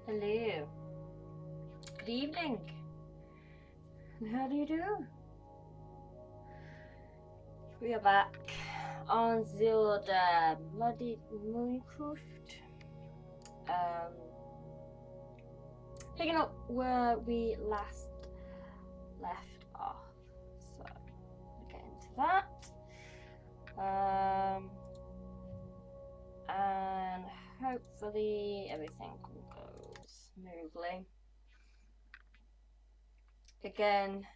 Hello. Good evening. And how do you do? We are back on the Muddy Minecraft. Picking up where we last left off. So we'll get into that. And hopefully everything will go smoothly. Again,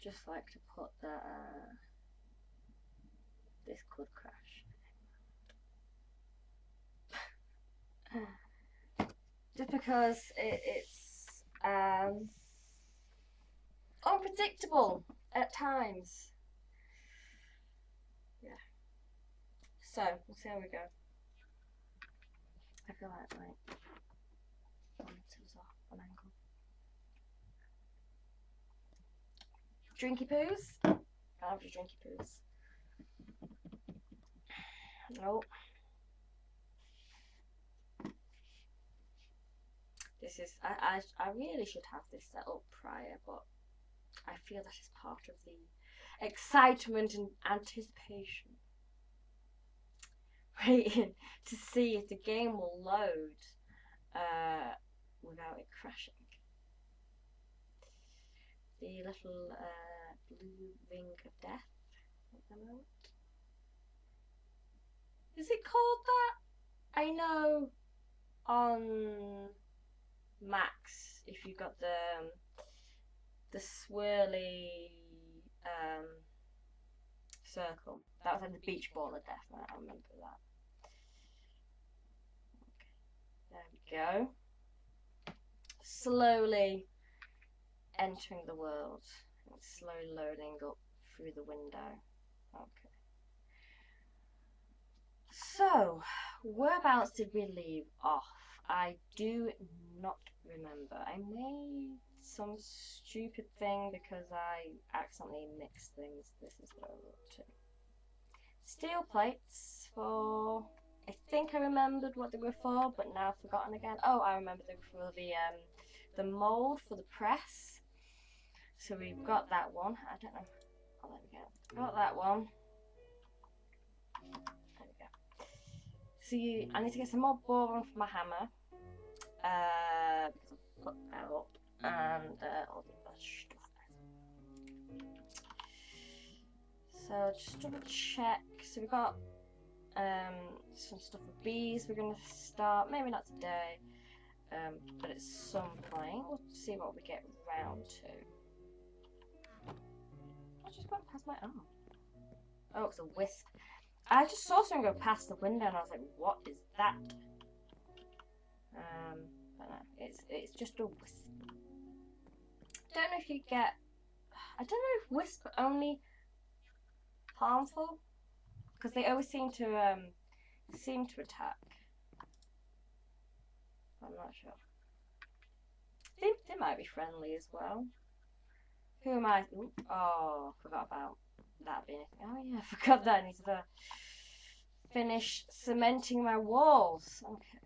just like to put that this could crash. Just because it's unpredictable at times. Yeah. So we'll see how we go. I feel like my monitors off an angle. Drinky poos? I love the drinky poos. Nope. This is I really should have this set up prior, but I feel that is part of the excitement and anticipation. Waiting to see if the game will load without it crashing. The little blue ring of death at the moment. Is it called that? I know on Max, if you got the swirly circle, that was like the beach ball of death. I remember that. Okay. There we go. Slowly entering the world. It's slowly loading up through the window. Okay. So, whereabouts did we leave off? I do not remember. I made some stupid thing because I accidentally mixed things. This is what I wrote to. Steel plates for... I think I remembered what they were for, but now I've forgotten again. Oh, I remember they were for the mould for the press. So we've got that one. I don't know. Oh, there we go. Got that one. There we go. So I need to get some more boron for my hammer. Because I've put that up. And all the other stuff. So just double check. So we've got some stuff with bees. We're going to start, maybe not today, but at some point. We'll see what we get round to. I just got past my arm. Oh, it's a wisp. I just saw something go past the window and I was like, what is that? But no, it's just a wisp. Don't know if you get... I don't know if wisp are only harmful, because they always seem to attack. I'm not sure. They might be friendly as well. Who am I? Ooh, oh, forgot about that being a thing. Oh yeah, I forgot that. I need to finish cementing my walls. Okay.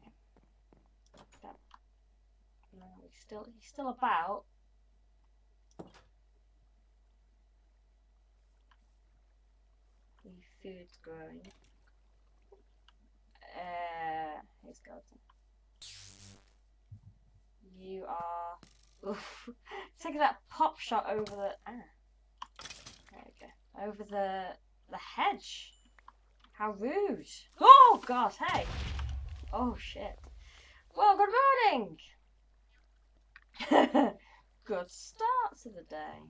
No, he's still about. The food's growing. Here's Skeleton. You are. Oof. Take that pop shot over the. There we go. Over the hedge. How rude. Oh god, hey. Oh shit. Well, good morning. Good start to the day.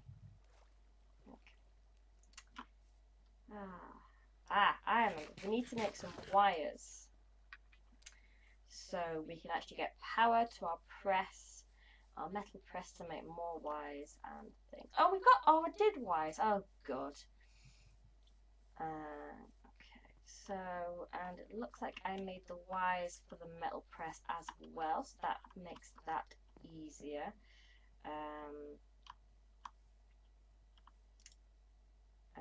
Okay. I remember. We need to make some wires. So we can actually get power to our press, our metal press, to make more wires and things. Oh, I did wires. Oh, good. Okay, so, and it looks like I made the wires for the metal press as well, so that makes that easier. And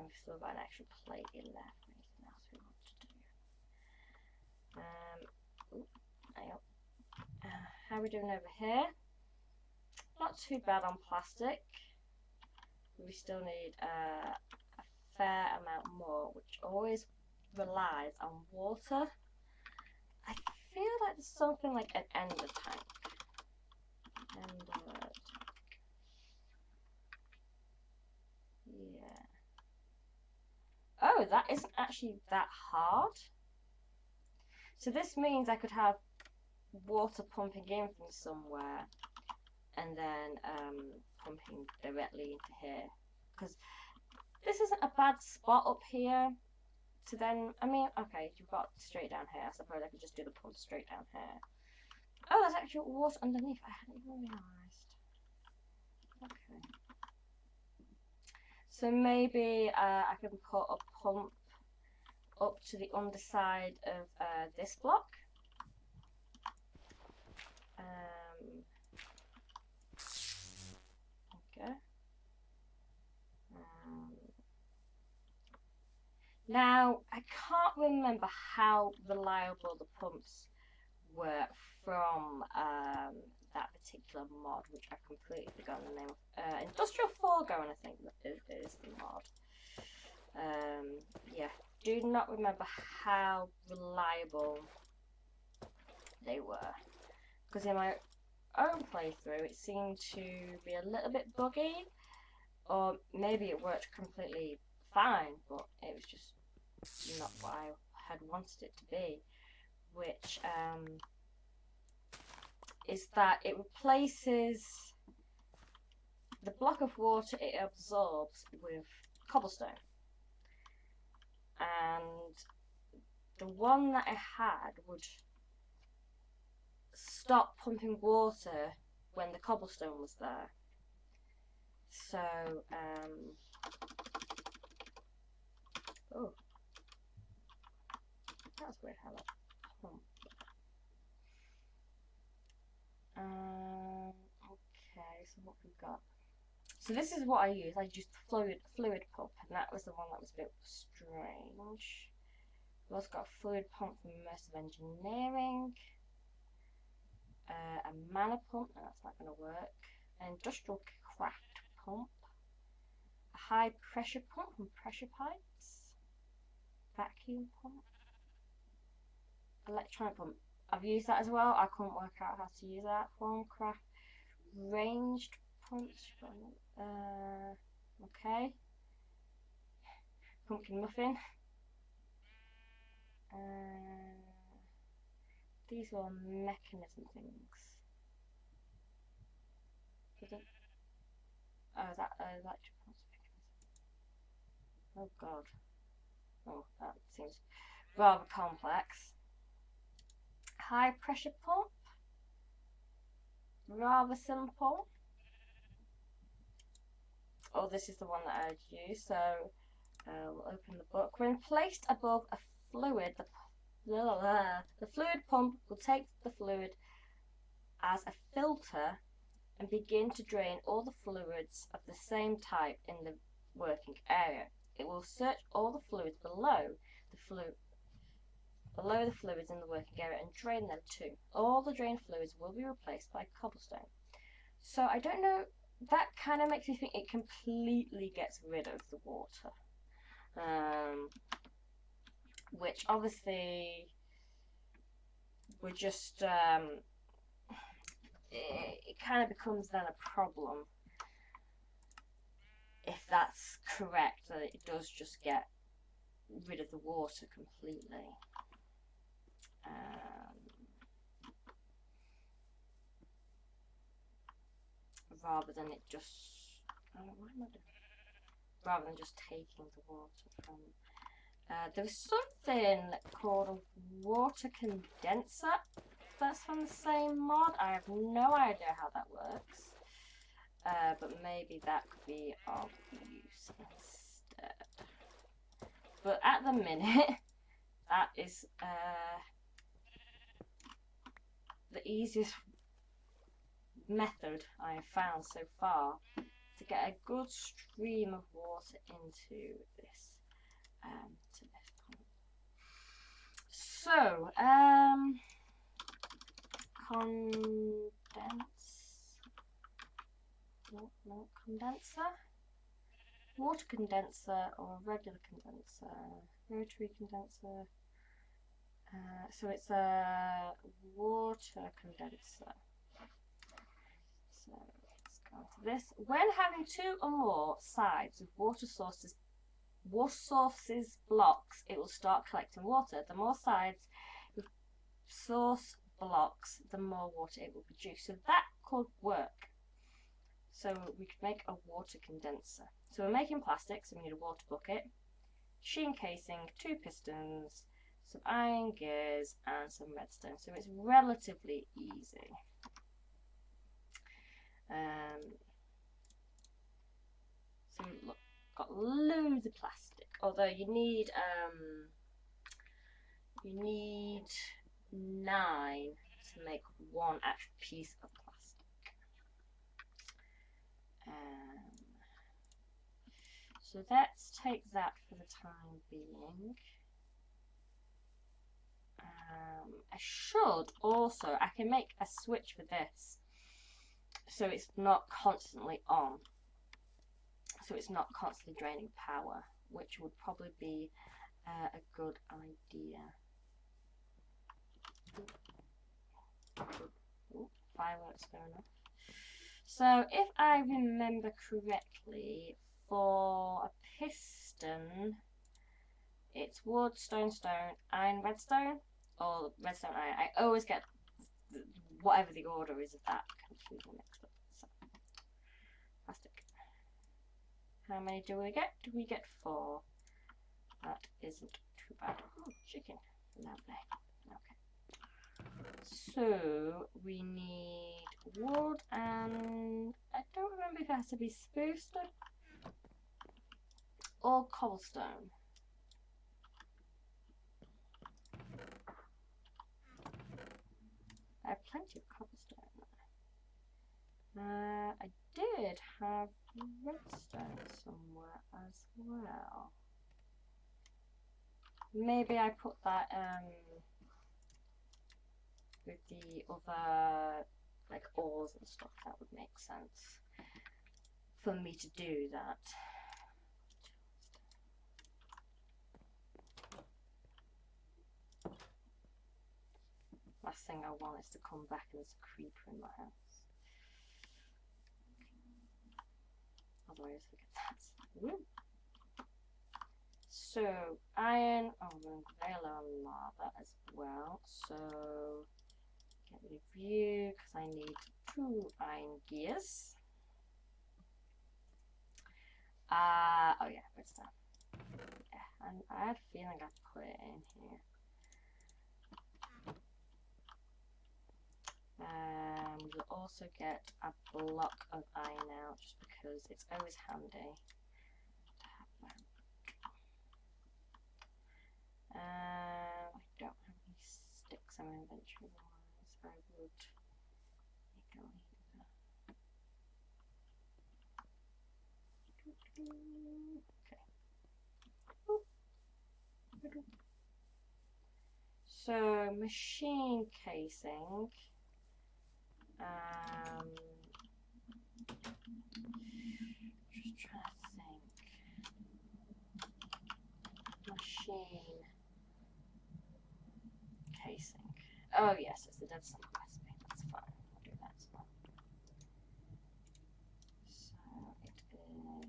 we've still got an extra plate left. Anything else we want to do? are we doing over here? Not too bad on plastic. We still need a fair amount more, which always relies on water. I feel like there's something like an ender tank. Ender tank. Yeah. Oh, that isn't actually that hard. So this means I could have water pumping in from somewhere and then pumping directly into here. Because this isn't a bad spot up here to then, I mean, okay, you've got straight down here. I suppose I could just do the pump straight down here. Oh, there's actual water underneath. I hadn't even realised. Okay. So maybe I can put a pump up to the underside of this block. Okay. Now, I can't remember how reliable the pumps were from that particular mod, which I've completely forgotten the name of. Industrial Foregoing, I think, is the mod. Yeah, do not remember how reliable they were, because in my own playthrough it seemed to be a little bit buggy, or maybe it worked completely fine, but it was just not what I had wanted it to be, which is that it replaces the block of water it absorbs with cobblestone. And the one that I had would stop pumping water when the cobblestone was there. So, oh, that's weird how that pump. Okay, so what we've got. So this is what I use. I used fluid pump, and that was the one that was a bit strange. We've also got a fluid pump from Immersive Engineering. A mana pump, no, that's not going to work. An industrial craft pump. A high pressure pump from Pressure Pipes. Vacuum pump. Electronic pump. I've used that as well. I couldn't work out how to use that. Formcraft. Ranged pumps. Okay. Pumpkin muffin. These are all mechanism things. Oh, that electric pumps mechanism. Oh god. Oh, that seems rather complex. High pressure pump. Rather simple. Oh, this is the one that I'd use, so we'll open the book. When placed above a fluid, the fluid pump will take the fluid as a filter and begin to drain all the fluids of the same type in the working area. It will search all the fluids below the fluids in the working area and drain them too. All the drained fluids will be replaced by cobblestone. So I don't know, that kind of makes me think it completely gets rid of the water. Which obviously would just, it kind of becomes then a problem if that's correct, that it does just get rid of the water completely. Rather than it just, rather than just taking the water from. There's something called a water condenser that's from the same mod. I have no idea how that works, but maybe that could be of use instead. But at the minute, that is the easiest method I have found so far to get a good stream of water into this pump. So, condenser, water condenser, or regular condenser, rotary condenser. So it's a water condenser. So let's go to this. When having 2 or more sides of water sources blocks, it will start collecting water. The more sides with source blocks, the more water it will produce. So that could work. So we could make a water condenser. So we're making plastic, so we need a water bucket, machine casing, 2 pistons, some iron gears, and some redstone. So it's relatively easy. So look, got loads of plastic. Although you need 9 to make one actual piece of plastic. So let's take that for the time being. I can make a switch for this, so it's not constantly on. So it's not constantly draining power, which would probably be a good idea. Ooh, fireworks going off. So if I remember correctly, for a piston, it's wood, stone, iron, redstone, or redstone, iron. I always get whatever the order is of that completely mixed up. So, plastic. How many do we get? Do we get 4? That isn't too bad. Oh, chicken. Lovely. Okay. So we need wood, and I don't remember if it has to be spruce stone or cobblestone. I have plenty of cobblestone. I did have redstone somewhere as well. Maybe I put that with the other like ores and stuff. That would make sense for me to do that. Last thing I want is to come back and there's a creeper in my house. Otherwise, forget that. Woo. So iron. Oh, we're very low on lava as well. So get rid of you because I need 2 iron gears. Oh yeah, redstone. Yeah, and I had a feeling I'd put it in here. We'll also get a block of iron out just because it's always handy to have that. I don't have any sticks in my inventory wise. I would go here. Okay. So machine casing. Just trying to think. Machine casing. Oh yes, it's the dead center recipe. That's fine. I'll do that as well. So it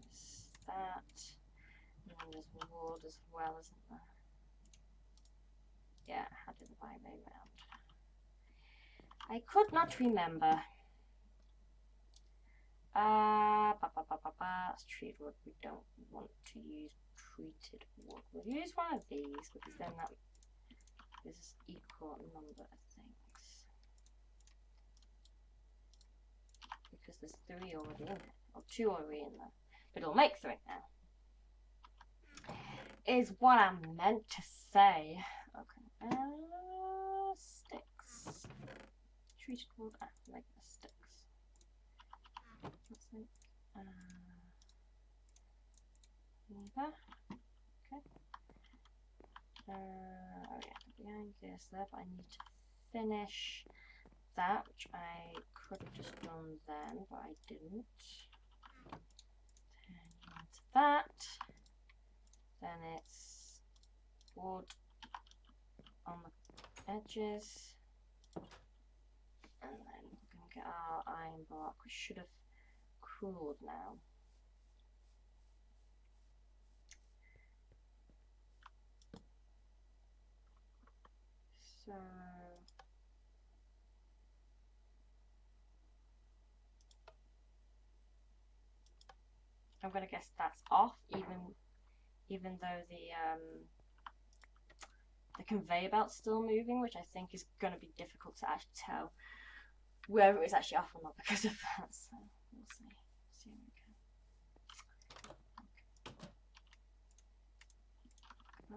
is that. And then there's wood as well, isn't there? Yeah, I did the right way round. I could not remember. It's treated wood. We don't want to use treated wood. We'll use one of these because then that is equal number of things. Because there's 3 already in it, or 2 already in there, but it'll make 3 now. Is what I meant to say. Okay. Sticks. Treated wood. Like the sticks. Let's think. Neither. Okay. Oh yeah, behind this there, but I need to finish that, which I could have just done then, but I didn't. Then you into that. Then it's wood on the edges. And then we're going to get our iron bark, which should have cooled now. So I'm going to guess that's off, even though the conveyor belt's still moving, which I think is going to be difficult to actually tell whether it was actually off or not because of that. So we'll see. See how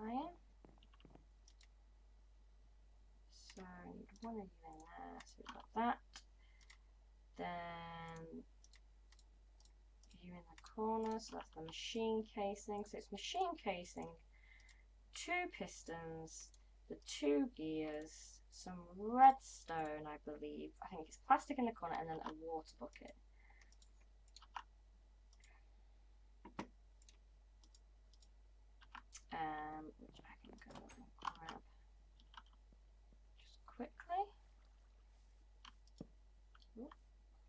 we go. Iron. So I need one of you in there. So we've got that. Then you in the corner. So that's the machine casing. So it's machine casing, 2 pistons, the 2 gears, some redstone, I believe. I think it's plastic in the corner, and then a water bucket. Which I can go and grab just quickly. Ooh,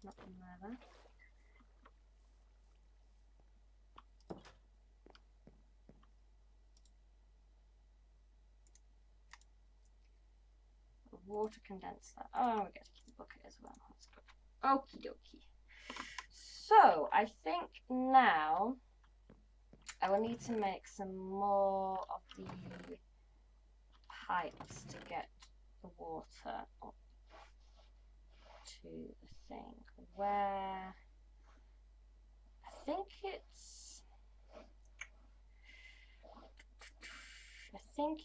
not in there. Water condenser. Oh, we get to keep the bucket as well. That's good. Okie dokie. So I think now I will need to make some more of the pipes to get the water up to the thing. Where I think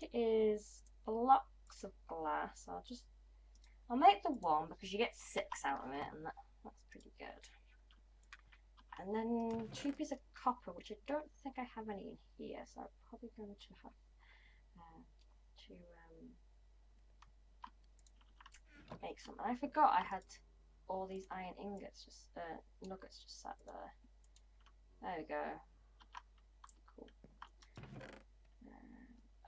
it is blocks of glass. I'll make the 1 because you get 6 out of it, and that's pretty good. And then 2 pieces of copper, which I don't think I have any in here, so I'm probably going to have to make some. And I forgot I had all these iron ingots, nuggets just sat there. There we go. Cool.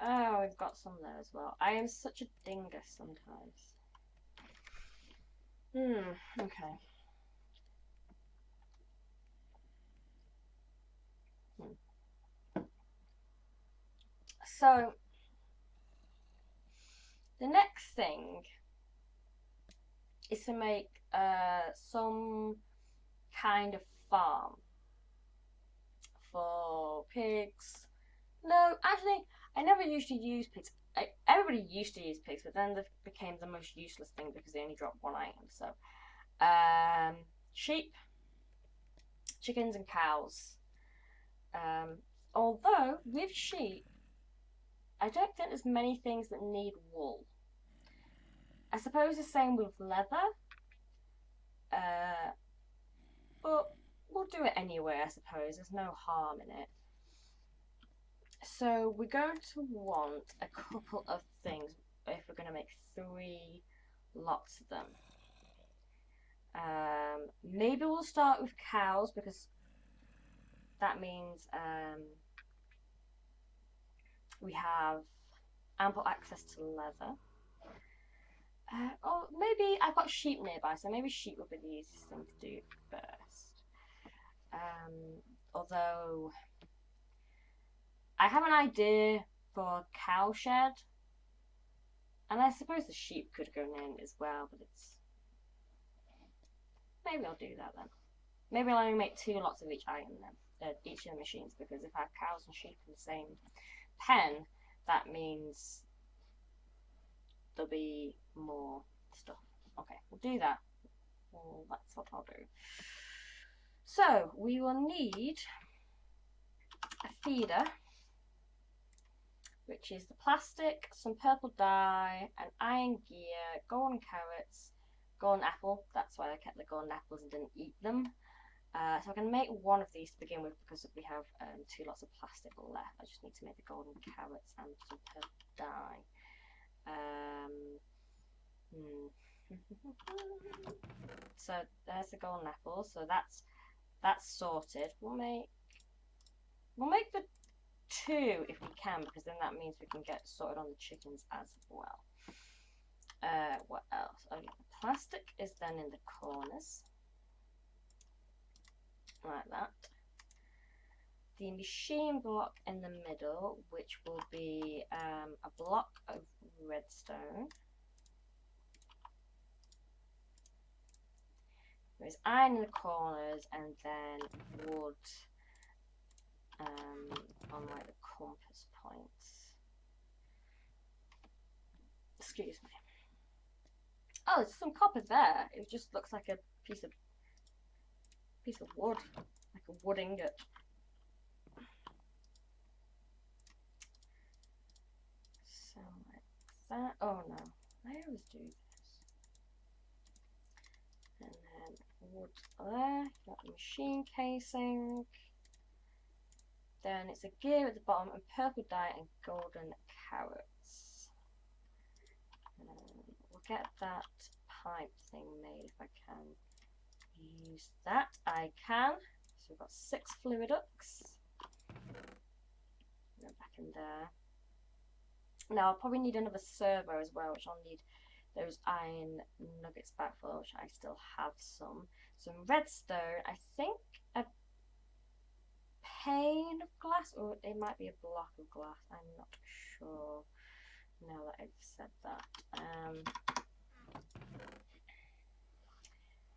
Oh, we've got some there as well. I am such a dingus sometimes. Okay. So, the next thing is to make some kind of farm for pigs. No, actually, I never usually use pigs. Everybody used to use pigs, but then they became the most useless thing because they only drop 1 item. So, sheep, chickens, and cows. Although with sheep, I don't think there's many things that need wool. I suppose the same with leather. But we'll do it anyway, I suppose. There's no harm in it. So we're going to want a couple of things if we're going to make 3 lots of them. Maybe we'll start with cows because that means we have ample access to leather. Or maybe I've got sheep nearby, so maybe sheep would be the easiest thing to do first. Although I have an idea for a cow shed, and I suppose the sheep could go in as well, but maybe I'll do that then. Maybe I'll only make 2 lots of each item then, each of the machines, because if I have cows and sheep in the same pen, that means there'll be more stuff. Okay, we'll do that. Well, that's what I'll do. So we will need a feeder, which is the plastic, some purple dye, an iron gear, golden carrots, golden apple. That's why I kept the golden apples and didn't eat them. So I can make 1 of these to begin with because we have 2 lots of plastic left. I just need to make the golden carrots and some purple dye. So there's the golden apple. So that's sorted. We'll make the 2 if we can, because then that means we can get sorted on the chickens as well. What else? Oh yeah, the plastic is then in the corners, like that. The machine block in the middle, which will be a block of redstone. There's iron in the corners, and then wood on like the compass points. Excuse me. Oh, there's some copper there. It just looks like a piece of wood, like a wood ingot. So like that. Oh no, I always do this. And then wood there. Got the machine casing. Then it's a gear at the bottom, and purple dye and golden carrots. We'll get that pipe thing made if I can use that. I can. So we've got 6 fluid ducts. Go back in there. Now I'll probably need another servo as well, which I'll need those iron nuggets back for, which I still have some. Some redstone, I think a pane of glass, or it might be a block of glass, I'm not sure now that I've said that.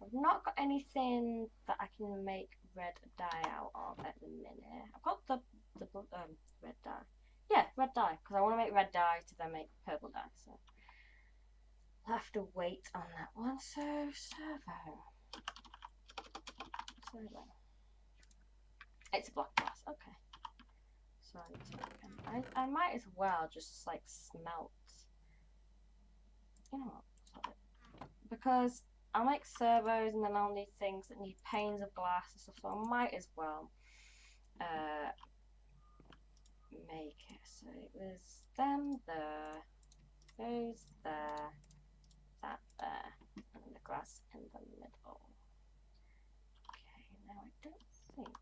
I've not got anything that I can make red dye out of at the minute. I've got the red dye. Yeah, red dye, because I want to make red dye to then make purple dye, so I'll have to wait on that one. So, servo. It's a block glass, okay. So I might as well just like smelt. You know what? Because I'll make servos and then I'll need things that need panes of glass and stuff, so I might as well make it. So it was them there, those there, that there, and the glass in the middle. Okay, now I don't think.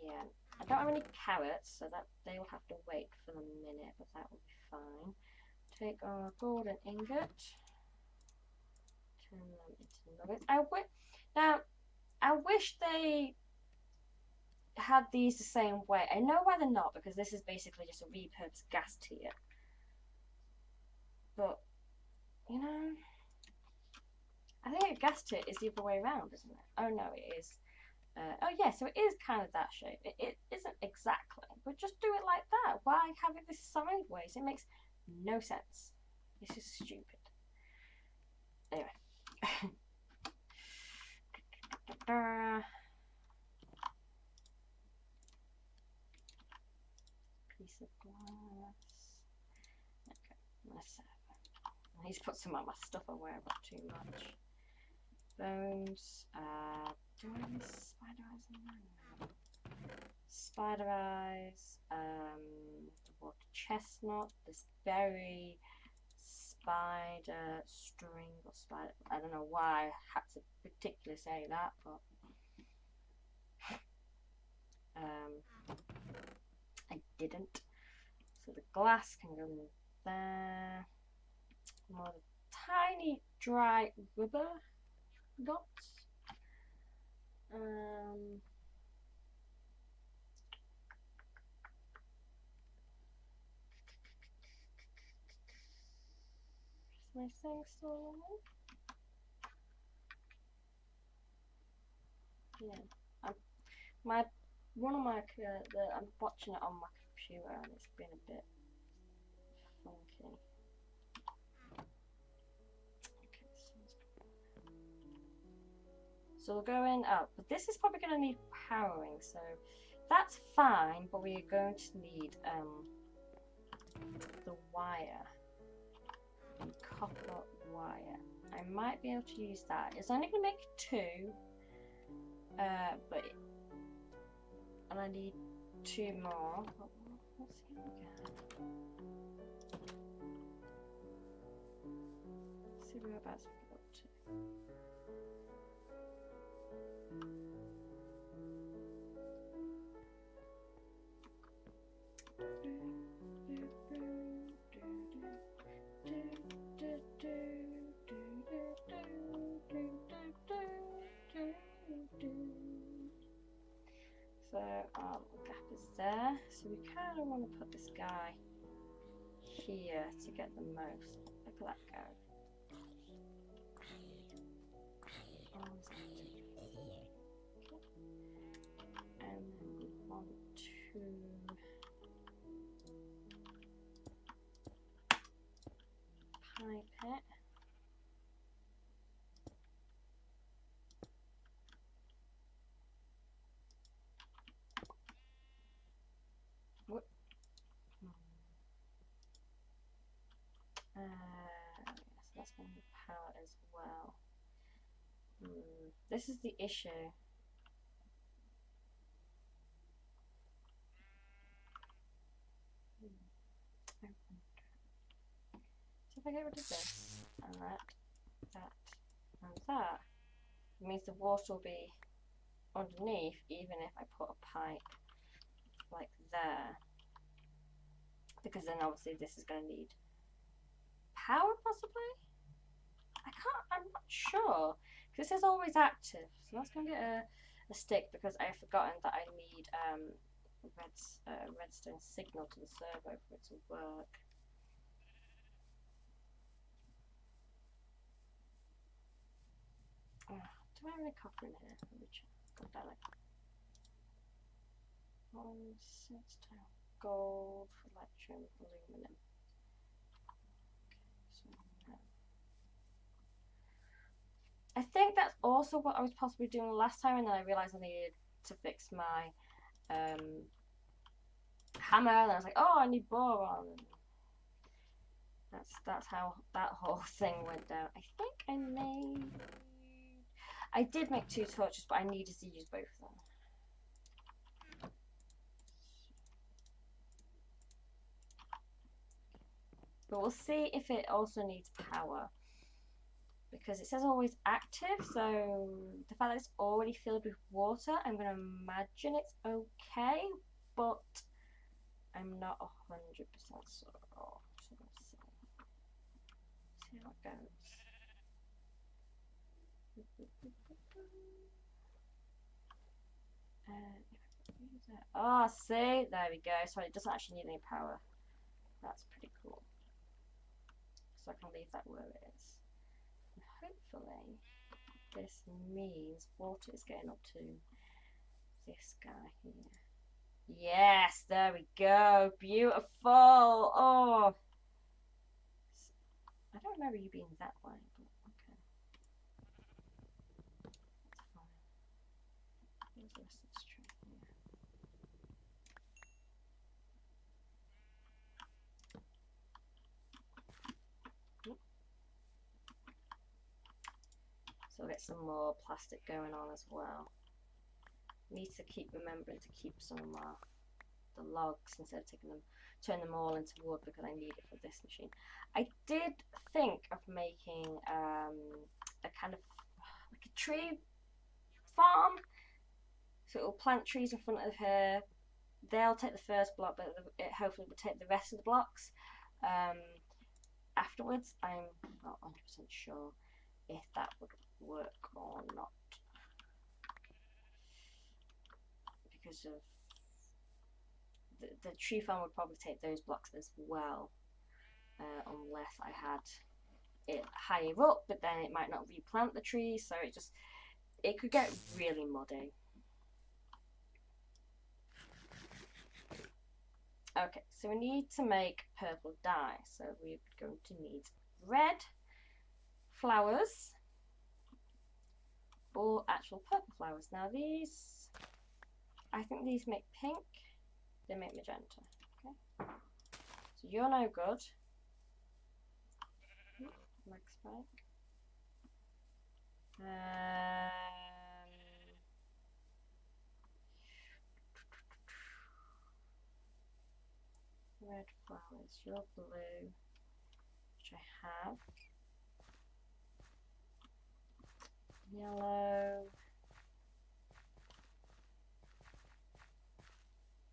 Yeah, I don't have any carrots, so that they will have to wait for a minute, but that will be fine. Take our golden ingot, turn them into nuggets. I wish they had these the same way. I know why they're not, because this is basically just a repurposed gas tier. But, you know, I think a gas tier is the other way around, isn't it? Oh no, it is. Oh yeah, so it is kind of that shape. It isn't exactly, but just do it like that. Why have it this sideways? It makes no sense. It's just stupid. Anyway. Piece of glass. Okay, let's I need to put some of my stuff away. I've got too much. Bones. Do I have any spider eyes in there? Spider eyes. The water chestnut. This berry. Spider string or spider. I don't know why I had to particularly say that, but I didn't. So the glass can go in there. More tiny dry rubber dots. Is my thing still on? Yeah. I'm watching it on my computer and it's been a bit funky. So we'll go in. Oh, but this is probably going to need powering, so that's fine. But we are going to need the wire, the copper wire. I might be able to use that. It's only going to make 2, and I need 2 more. Let's see what we get. see whereabouts we get up to. So gap is there. So we kind of want to put this guy here to get the most. Look at that go. And then we want to pipe it. What? Yes, that's going to be power as well. This is the issue. So if I get rid of this and that, and that, it means the water will be underneath even if I put a pipe like there. Because then obviously this is going to need power possibly? I'm not sure. Because it says always active. So that's going to get a stick because I've forgotten that I need redstone signal to the servo for it to work. Do I have any copper in here? Let me check. Got that like 1, 6, gold, electrum, aluminum. Okay, so I think that's also what I was possibly doing last time, and then I realised I needed to fix my hammer, and I was like, oh, I need boron. That's how that whole thing went down. I think I did make 2 torches, but I needed to use both of them. But we'll see if it also needs power. Because it says always active, so the fact that it's already filled with water, I'm going to imagine it's okay, but I'm not 100% sure. So let's see how it goes. Oh, see, there we go. So it doesn't actually need any power. That's pretty cool. So I can leave that where it is. And hopefully, this means water is getting up to this guy here. Yes, there we go. Beautiful. Oh, I don't remember you being that way, but okay. That's fine. Where's the rest of this tree here? So I'll get some more plastic going on as well. Need to keep remembering to keep some of the logs instead of turn them all into wood because I need it for this machine. I did think of making a kind of like a tree farm, so it will plant trees in front of her. They'll take the first block, but it hopefully will take the rest of the blocks afterwards. I'm not 100% sure if that would work or not because of the tree farm would probably take those blocks as well, unless I had it higher up, but then it might not replant the trees, so it could get really muddy. Okay, so we need to make purple dye, so we're going to need red flowers or actual purple flowers. Now these, I think these make pink, they make magenta. Okay, so you're no good. Leg spike. Red flowers, you're blue, which I have. yellow.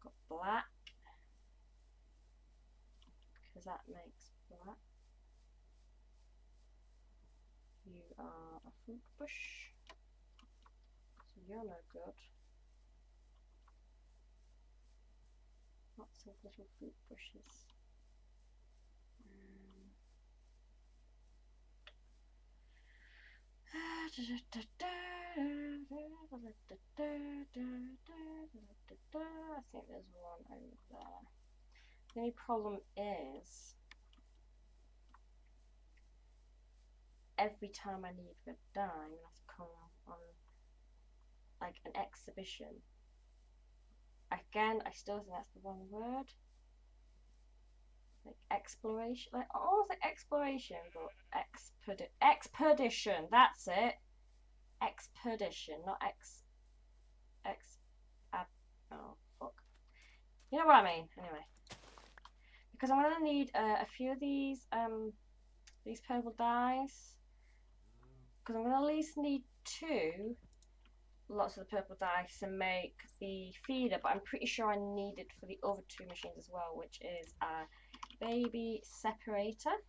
Got black, because that makes black. You are a fruit bush, so you're no good. Lots of little fruit bushes. I think there's one over there. The only problem is every time I need red dye, I'm gonna have to come on like an exhibition. Again, I still think that's the wrong word. Like exploration, like almost like exploration, but expedition. That's it. Expedition, not oh fuck. You know what I mean. Anyway, because I'm gonna need a few of these purple dyes. Because I'm gonna at least need 2 lots of the purple dyes to make the feeder, but I'm pretty sure I need it for the other 2 machines as well, which is a baby separator,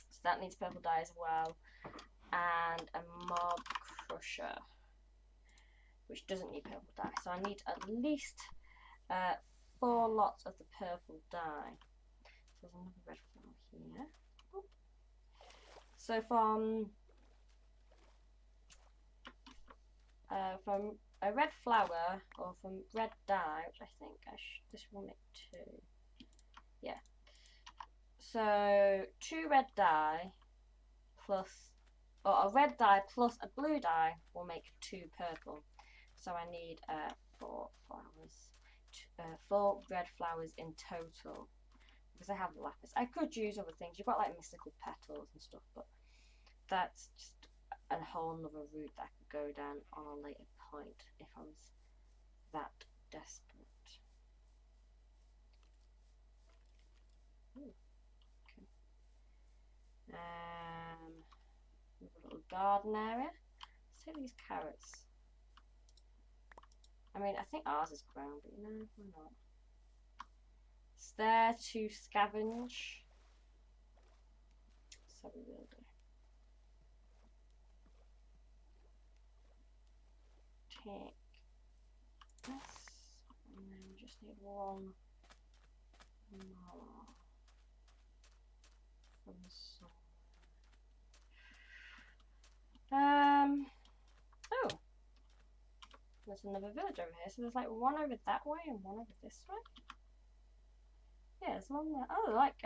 so that needs purple dye as well, and a mob crusher, which doesn't need purple dye. So I need at least 4 lots of the purple dye. So there's another red flower here. Oh. So from a red flower, or from red dye, which I think this will make 2. Yeah. So 2 red dye plus, or a red dye plus a blue dye will make 2 purple. So I need 4 flowers, 4 red flowers in total, because I have lapis. I could use other things. You've got like mystical petals and stuff, but that's just a whole nother route that I could go down on a later point if I was that desperate. Ooh, okay. We've got a little garden area. Let's take these carrots. I mean, I think ours is grown, but you know, why not? It's there to scavenge, so we will do. Take this, and then we just need 1 more from somewhere. Oh, there's another village over here. So there's like one over that way and one over this way. Yeah, there's one there. Oh, like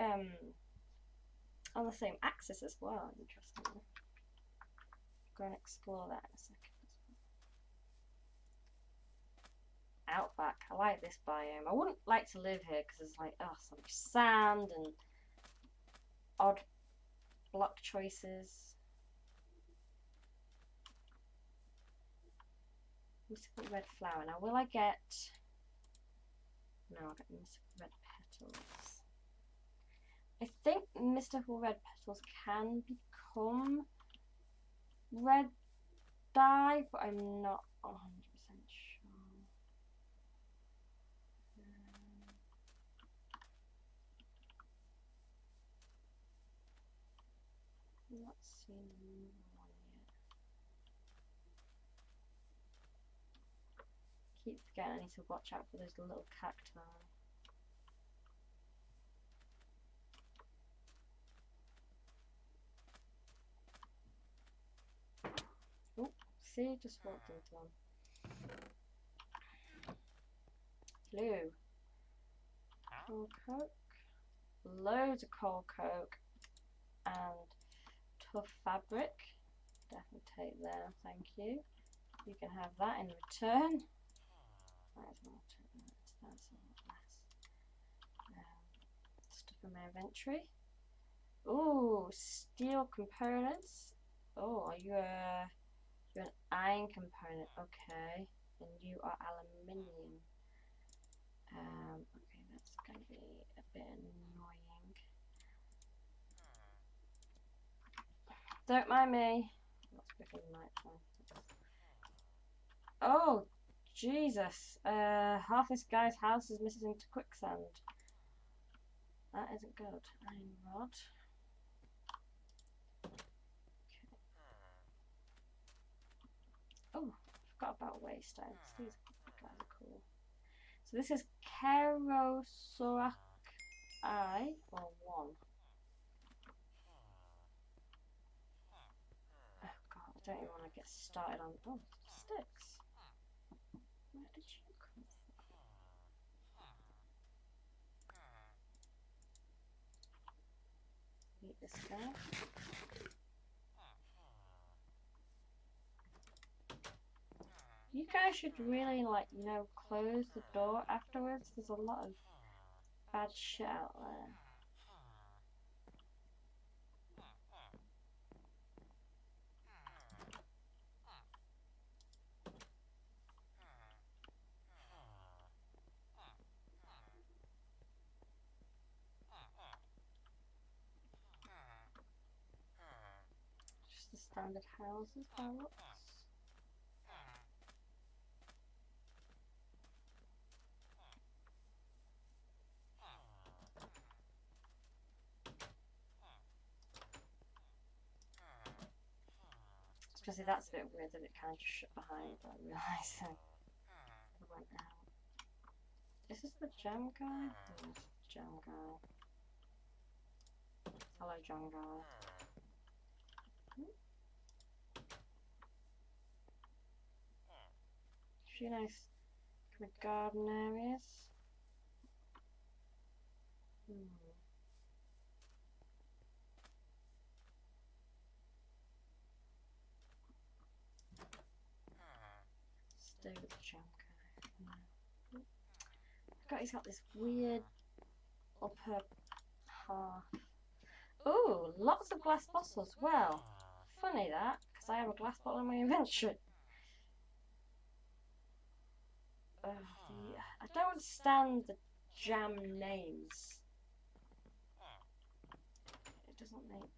on the same axis as well. Interesting. Go and explore that in a second. Outback. I like this biome. I wouldn't like to live here because there's like so much sand and odd block choices. Mystical red flower. Now, will I get? No, I'll get mystical red petals. I think mystical red petals can become red dye, but I'm not 100% sure. I'm not seeing another one yet. Keep forgetting I need to watch out for those little cacti. Oh, see, just walked into one. Blue. Coal coke. Loads of coal coke. And tough fabric. Definitely take there, thank you. You can have that in return. That's a lot less. Stuff in my inventory. Ooh, steel components. Oh, you're an iron component. Okay, and you are aluminium. Okay, that's gonna be a bit annoying. Don't mind me. Let's before night time. Oh, Jesus. Half this guy's house is missing into quicksand. That isn't good. Iron rod. Oh, I forgot about waystones. These guys are cool. So this is Kerosorak I or 1. Oh god, I don't even want to get started on. Oh, sticks. Where did you come from? Eat this guy. You guys should really, like, you know, close the door afterwards. There's a lot of bad shit out there. Just the standard houses, barracks. Especially that's a bit weird that it kind of just shut behind, but I realised it went out. Is this the gem guy? Oh, it's the gem guy. Hello, gem guy. Few nice kind of garden areas. Stay with the gem guy. God, he's got this weird upper half. Ooh, lots of glass bottles. Well, funny that, because I have a glass bottle in my inventory. I don't understand the jam names. It doesn't make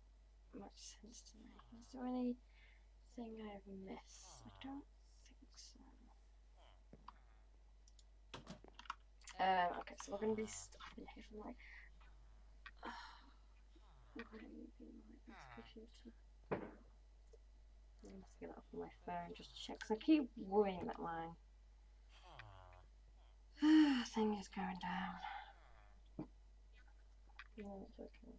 much sense to me. Is there anything I have missed? I don't think so. Okay, so we're going to be stopping here for like... I'm going to get it up on my phone just to check, because I keep worrying that my thing is going down. No, it's okay.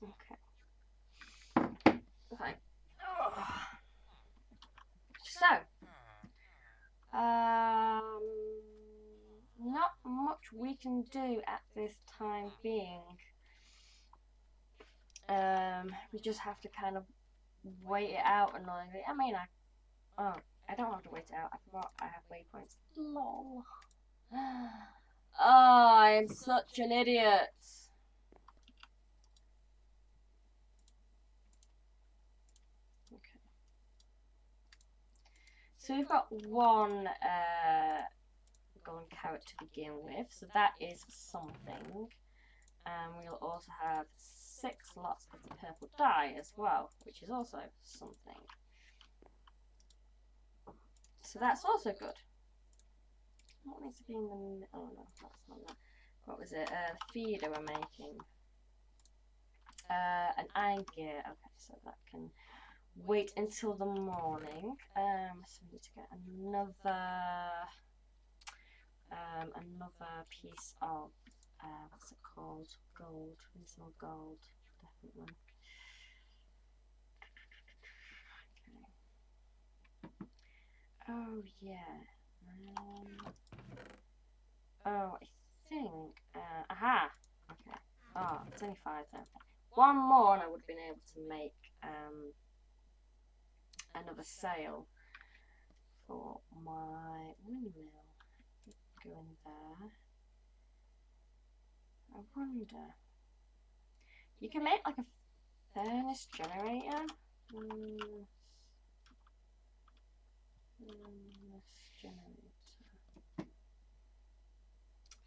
Okay. Right. So, not much we can do at this time being. We just have to kind of wait it out annoyingly. I mean, I don't have to wait it out. I forgot I have waypoints. Lol. Oh, I am such an idiot. Okay. So we've got one golden carrot to begin with, so that is something. And we'll also have 6 lots of the purple dye as well, which is also something. So that's also good. What needs to be in the... oh no, that's not that. What was it? The feeder we're making. An iron gear. Okay, so that can wait until the morning. So we need to get another piece of what's it called? Gold. We need some more gold, definitely. Okay. Oh yeah. Oh, I think. Aha. Okay. Oh, it's only 5 then. One more, and I would have been able to make another sail for my windmill. Go in there. I wonder. You can make like a furnace generator. Furnace generator.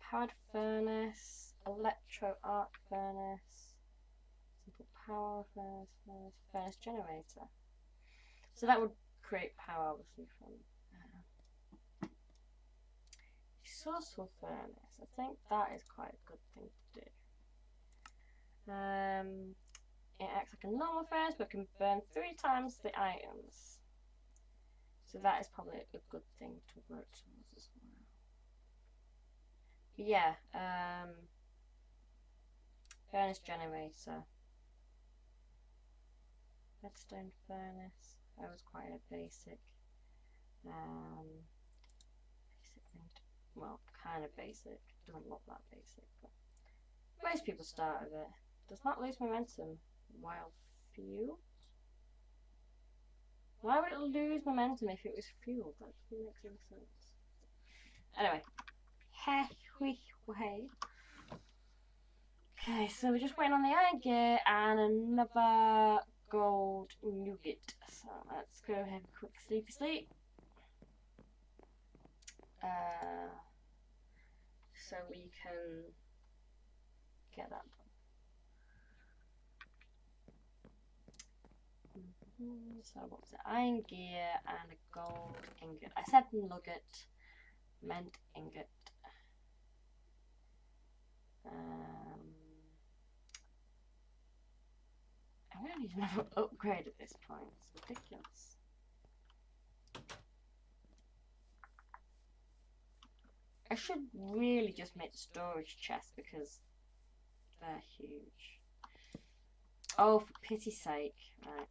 Powered furnace, electro arc furnace. Simple power, furnace generator. So that would create power, obviously, from resourceful furnace. I think that is quite a good thing to do. It acts like a normal furnace, but can burn 3 times the items. So that is probably a good thing to work towards as well. But yeah, furnace generator. Redstone furnace. That was quite a basic thing. Well, kind of basic. Doesn't look that basic, but most people start with it. Does not lose momentum while fueled. Why would it lose momentum if it was fueled? That doesn't make any sense. Anyway. Okay, so we're just waiting on the iron gear and another gold nugget. So let's go ahead and quick sleep. So we can get that done. So what was it? Iron gear and a gold ingot. I said nugget, meant ingot. I'm going to need another upgrade at this point. It's ridiculous. I should really just make the storage chest because they're huge. Oh, for pity's sake. Right.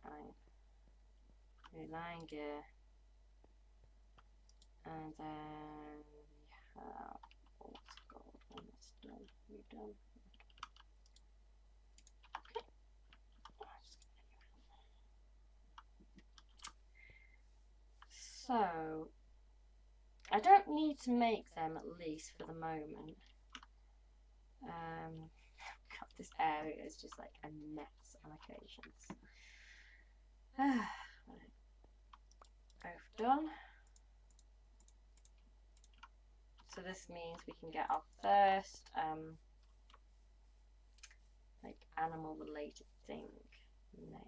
Iron gear. And then we have gold when that's done. We're done. So, I don't need to make them at least for the moment. God, this area is just like a mess on occasions. Both done. So this means we can get our first like animal related thing made.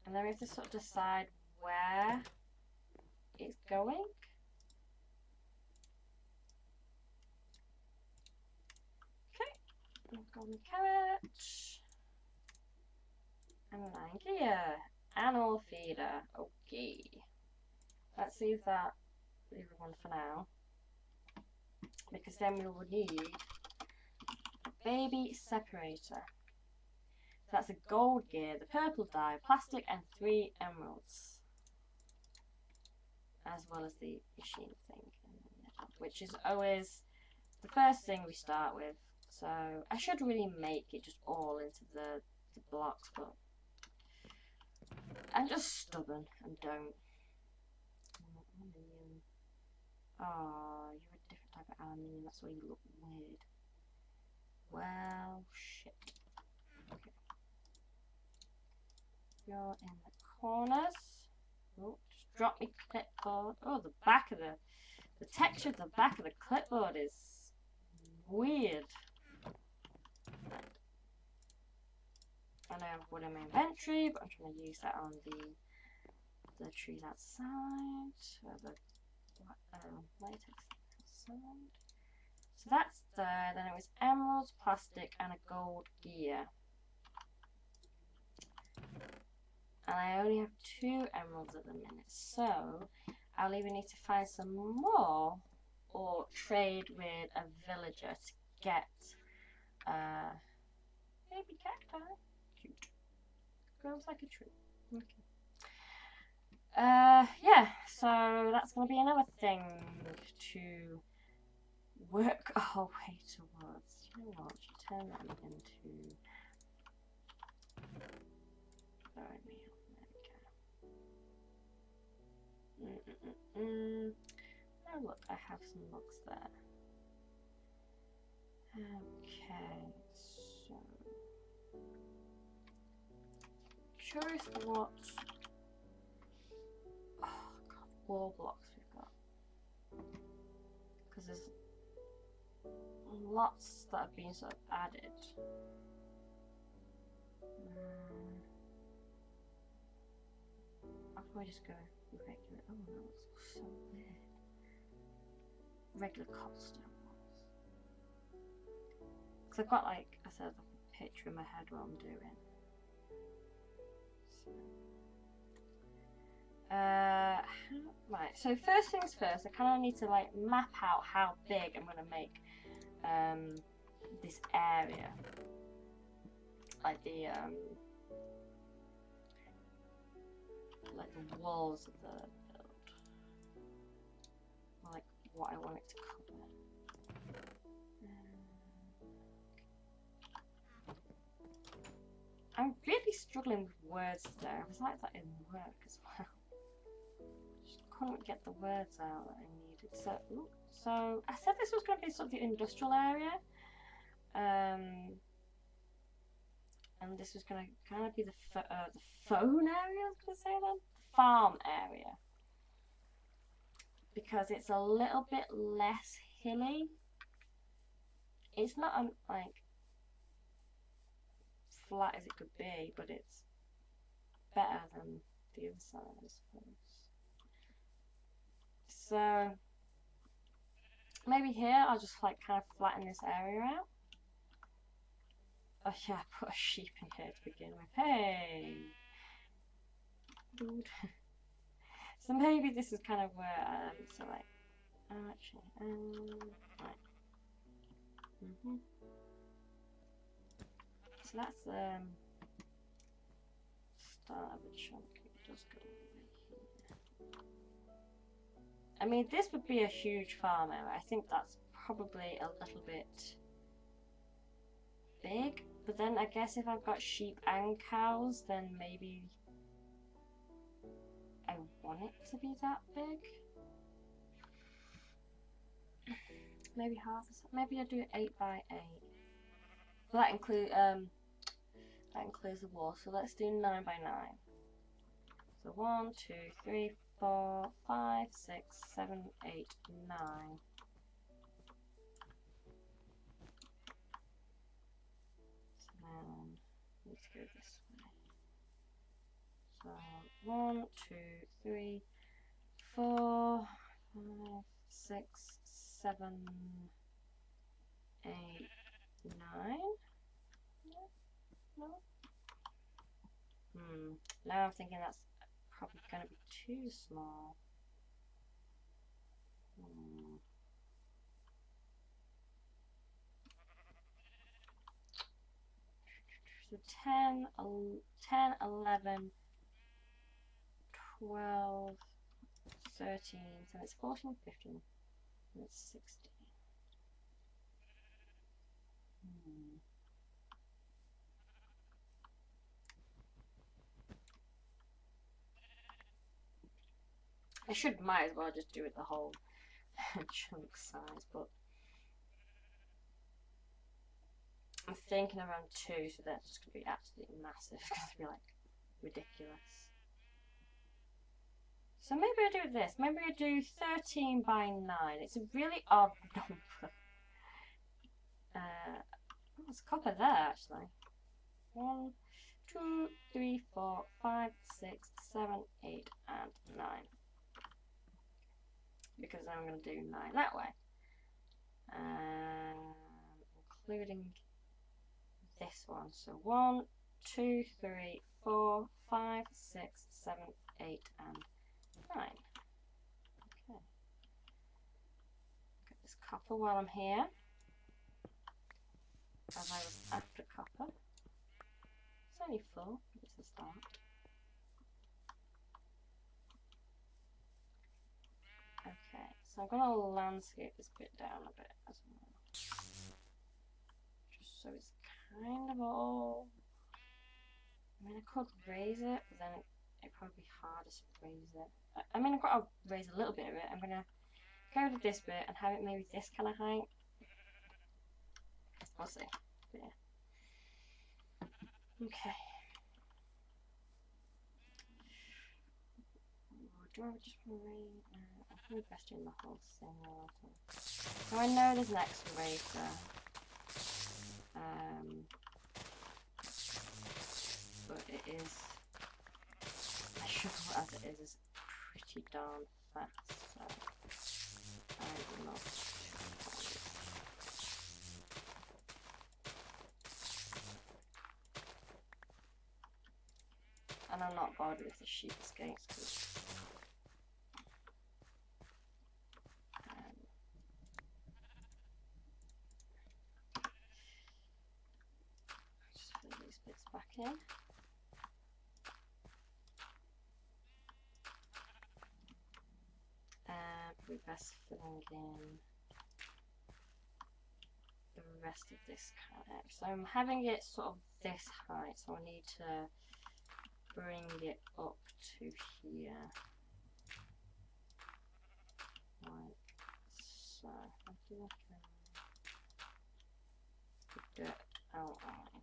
And then we have to sort of decide where it's going. Okay, golden carrot. And an idea. Animal feeder. Okay. Let's leave that one for now. Because then we will need a baby separator. So that's a gold gear, the purple dye, plastic, and 3 emeralds. As well as the machine thing. Which is always the first thing we start with. So I should really make it just all into the blocks, but I'm just stubborn and don't. Aluminium. Oh, you're a different type of aluminium, that's why you look weird. Well, shit. Okay. You're in the corners. Oh, just drop me clipboard. Oh, the texture of the back of the clipboard is weird. I know I've wood in my inventory, but I'm trying to use that on the trees outside. The latex outside. So that's there. Then it was emeralds, plastic, and a gold gear. And I only have 2 emeralds at the minute, so I'll either need to find some more or trade with a villager to get baby cacti. Cute. Grows like a tree. Okay. Yeah, so that's going to be another thing to work our way towards. You know what? Turn that into. Sorry, me. There we go. Oh, look, I have some logs there. Okay, so. Curious what. Oh, God, wall blocks we've got. Because there's lots that have been sort of added. I'll probably just go regular. Oh no, it's so weird. Regular cobblestone walls. Because I've got, like I said, like a picture in my head what I'm doing. So. Right, so first things first, I kind of need to like map out how big I'm going to make this area. Like the walls of the build. Like what I want it to cover. I'm really struggling with words today. I was like that in work as well. Just couldn't get the words out that I needed. So I said this was going to be sort of the industrial area, and this was going to kind of be the phone area. I was going to say then, the farm area, because it's a little bit less hilly. It's not like flat as it could be, but it's better than the other side, I suppose. So maybe here I'll just like kind of flatten this area out. Oh yeah, I put a sheep in here to begin with. Hey, dude. So maybe this is kind of where so like actually right. So that's start of a chunk. It does go away here. I mean, this would be a huge farm area. I think that's probably a little bit big. But then I guess if I've got sheep and cows, then maybe I want it to be that big. Maybe half. Maybe I do it 8 by 8. Well, that includes the wall. So let's do 9 by 9. So 1, 2, 3, 4, 5, 6, 7, 8, 9. So then let's go this way. So 1, 2, 3, 4, 5, 6, 7, 8, 9. No. Now I'm thinking that's probably going to be too small. So 10, 11, 12, 13, so it's 14, 15, and it's 16. Might as well just do it the whole chunk size, but I'm thinking around 2, so that's just going to be absolutely massive. It's going to be like ridiculous. So maybe I do this. Maybe I do 13 by 9. It's a really odd number. There's copper there actually. 1, 2, 3, 4, 5, 6, 7, 8, and 9. Because I'm going to do 9 that way. Including this one. So 1, 2, 3, 4, 5, 6, 7, 8, and 9. Okay. Get this copper while I'm here. As I was after copper. It's only 4, but it's a start. Okay, so I'm going to landscape this bit down a bit as well. Just so it's kind of all... I mean, I could raise it, but then it'd probably be harder to raise it. I mean, I've got to raise a little bit of it. I'm going to go to this bit and have it maybe this kind of height. We'll see. But yeah. Okay. Do I just raise? I'm probably best doing the whole thing. So I know there's an excavator. But it is, as sugar as it is pretty darn fast, so I'm not surprised. And I'm not bothered with the sheep escapes because just fill these bits back in. Probably best filling in the rest of this calyx. So I'm having it sort of this height, so I need to bring it up to here. Like so. I do like the dirt outline.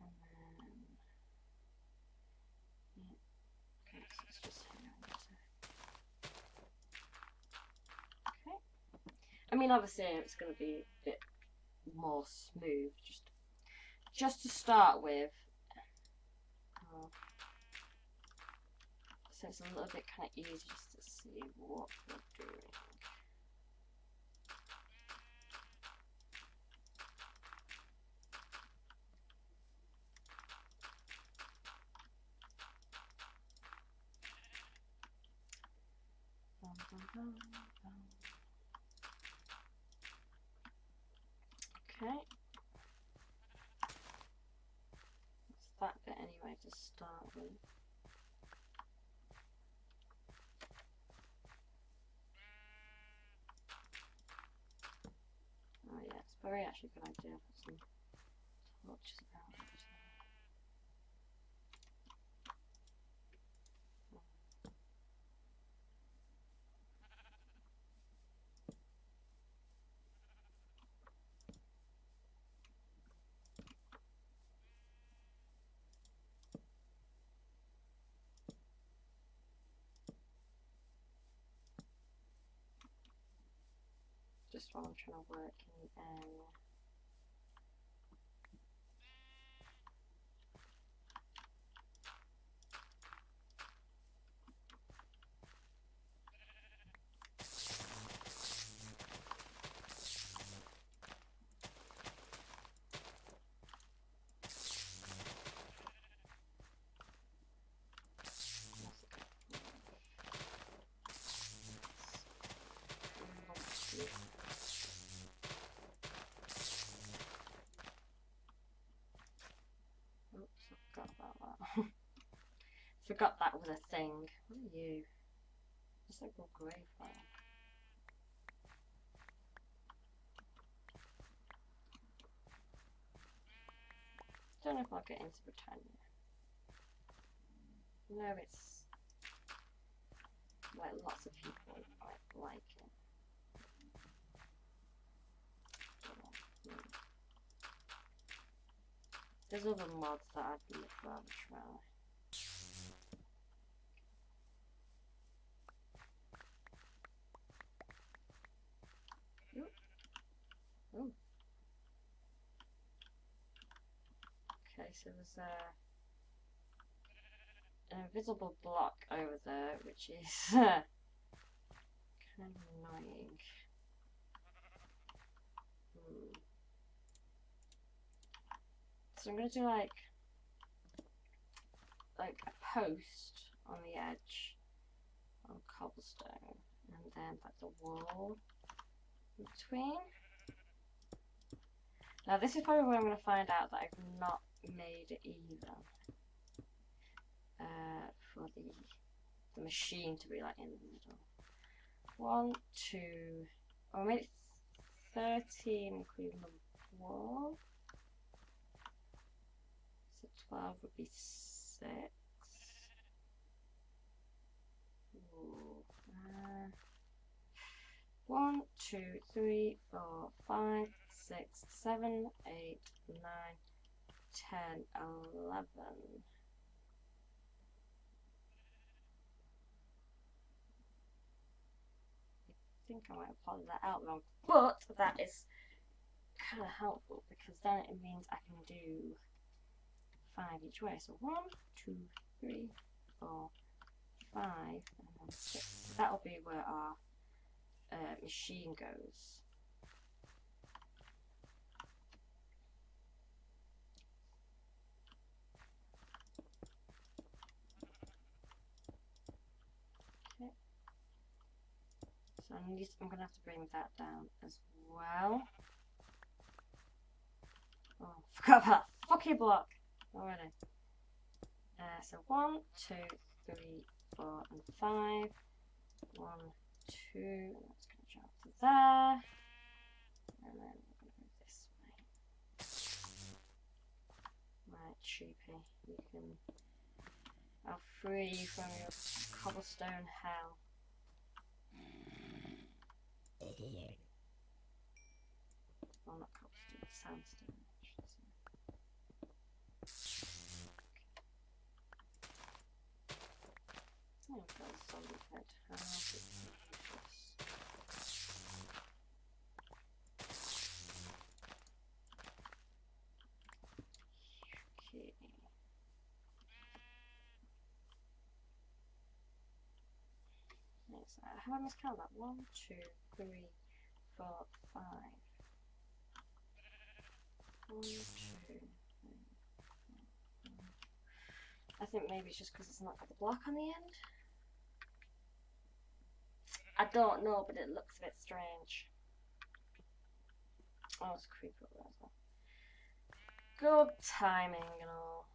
And then okay, so it's just here. Okay. I mean, obviously it's going to be a bit more smooth, just to start with. So it's a little bit kind of easy just to see what we're doing. Okay. That's that bit anyway to start with. Oh yeah, it's very actually a good idea to put some torches around it as well. Just while I'm trying to work in the area. Oops, I forgot about that. Forgot that was a thing. What are you? It's like a grey file. Don't know if I'll get into Britannia. No, it's like lots of people like it. Yeah. There's other mods that I'd rather try. Ooh. Okay, so there's an invisible block over there, which is kind of annoying. So I'm gonna do like a post on the edge on cobblestone, and then like the wall in between. Now this is probably where I'm going to find out that I've not made it either. For the machine to be like in the middle. 1, 2, I made it 13 including the wall. So 12 would be 6. Ooh, 1, 2, 3, 4, 5, 6, 7, 8, 9, 10, 11. I think I might have plotted that out wrong, but that is kind of helpful because then it means I can do 5 each way. So 1, 2, 3, 4, 5, and then 6. That'll be where our machine goes. Okay. So I'm gonna have to bring that down as well. Oh, forgot about that fucking block already. So 1, 2, 3, 4, and 5. 1, 2, and that's going to jump to there. And then we're going to go this way. Right, Sheepy, you can. I'll free you from your cobblestone hell. Well, not cobblestone, sandstone. Oh, I've got a solid head. How is it okay. Next, have I miscounted that? 1, 2, 3, 4, 5. 1, 2, 3, 4, 5. I think maybe it's just because it's not got the block on the end. I don't know, but it looks a bit strange. Oh, it's a creeper up there as well. Good timing and all.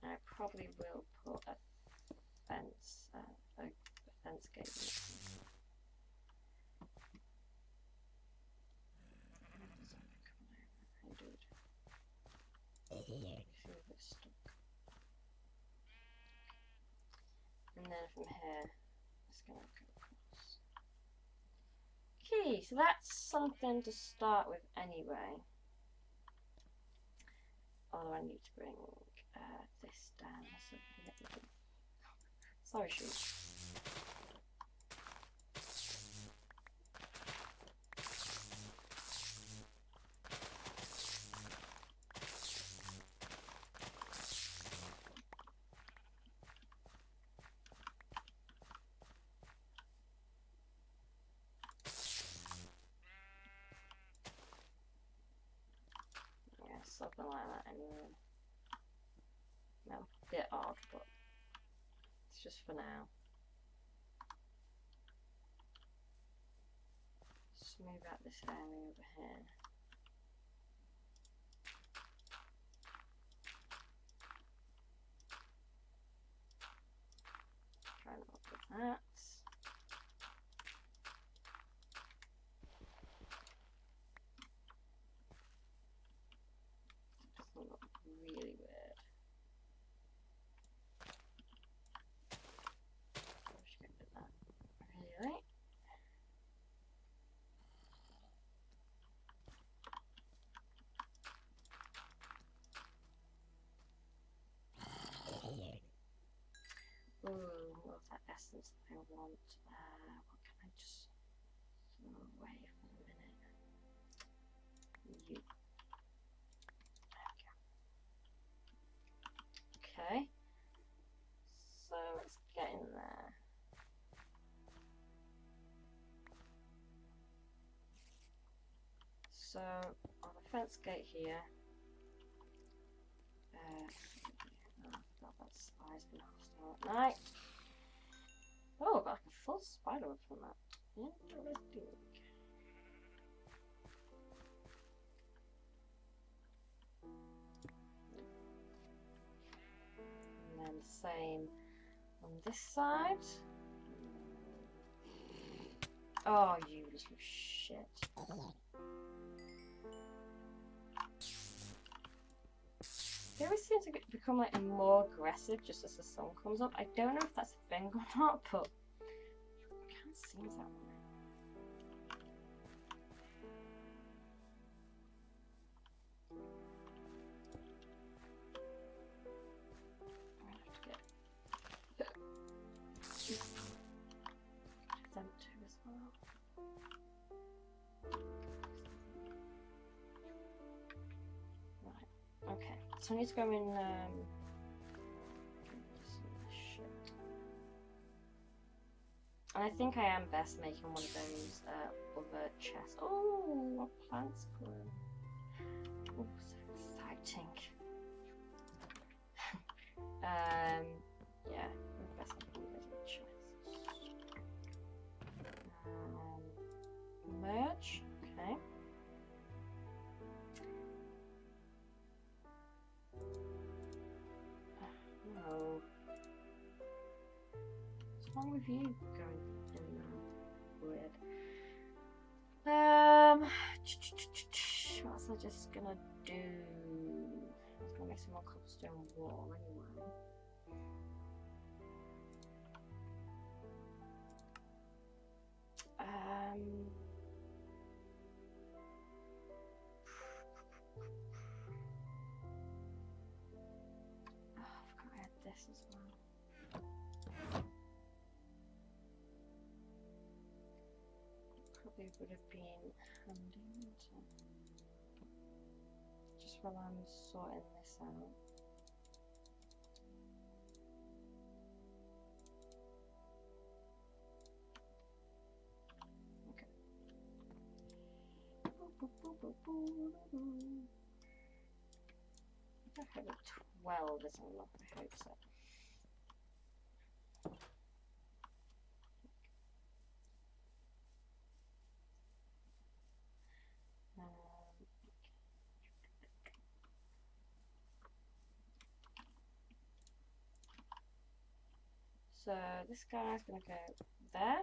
I probably will put a fence gate in it. Hey, dude. I feel a bit stuck. And then from here, it's gonna go across. Okay, so that's something to start with anyway. Although I need to bring this down so we can get the... Sorry, shoot. Yeah, something like that anyway. No, a bit odd, but it's just for now. Smooth out this area over here. Try not to do that. It's gonna look really weird. I should get rid of that. Really? Ooh, what's that essence that I want? What can I just throw away for a minute? You. Okay. So let's get in there. So on the fence gate here. Oh, God, that spider's been hostile at night. Oh, got like a full spider web from that. Interesting. And then same on this side. Oh, you little shit. They always seem to to become like more aggressive just as the sun comes up. I don't know if that's a thing or not, but it kind of seems that way. Them too as well. Right. Okay. So I need to go in. Shit. And I think I am best making one of those other chests. Oh, a plant's grew. Oh, so exciting. Yeah, I'm best making one of those chests. Merge, okay. No. What's wrong with you going in there? Weird. What was I just gonna do? I was gonna make some more cobblestone wall anyway. Oh, I forgot I had this as well. Probably would have been handy to just while I'm sorting this out. I hope 12 isn't enough, I hope so. So this guy's gonna go there,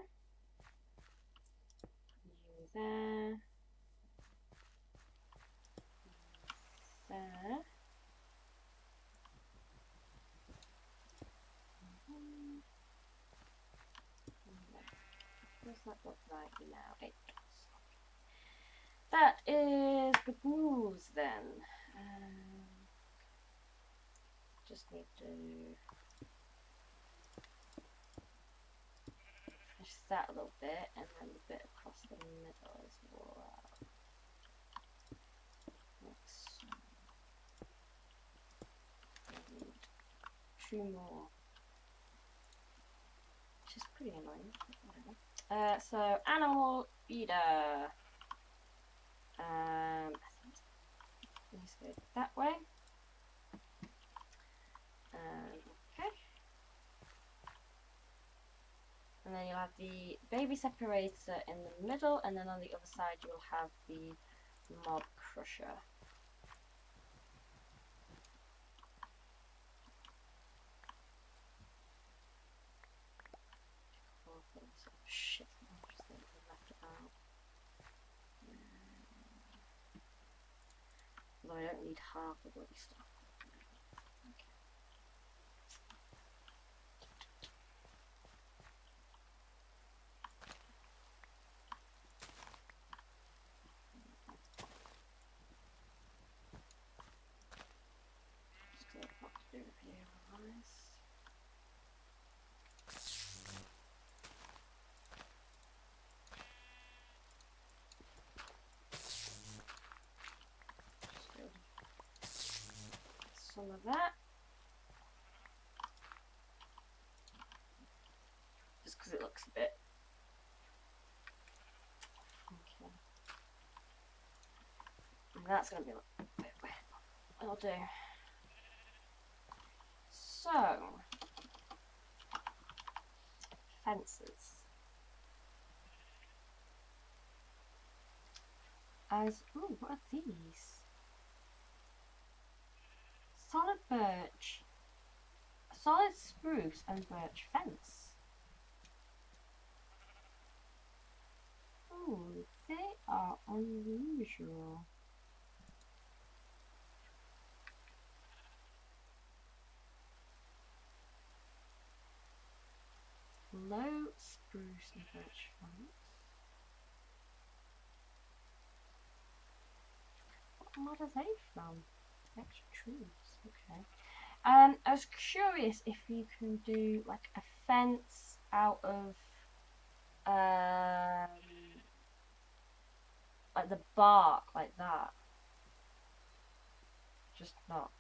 you there, there. What does that look like now? It does. That is good news then. Just need to finish that a little bit, and then a bit across the middle as well. And 2 more, which is pretty annoying. Whatever. So animal feeder. I think it needs to go that way. Okay. And then you'll have the baby separator in the middle, and then on the other side you'll have the mob crusher. Shit, I just think we left it out. Although I don't need half the bloody stuff. Okay. Just got a lot to do here, otherwise. Some of that. Just because it looks a bit funky. And that's going to be a bit weird. I'll do. So, fences. Ooh, what are these? Solid birch, solid spruce and birch fence. Oh, they are unusual. spruce and birch trunks. What mod are they from? Extra trees, okay. I was curious if you can do like a fence out of like the bark like that. Just not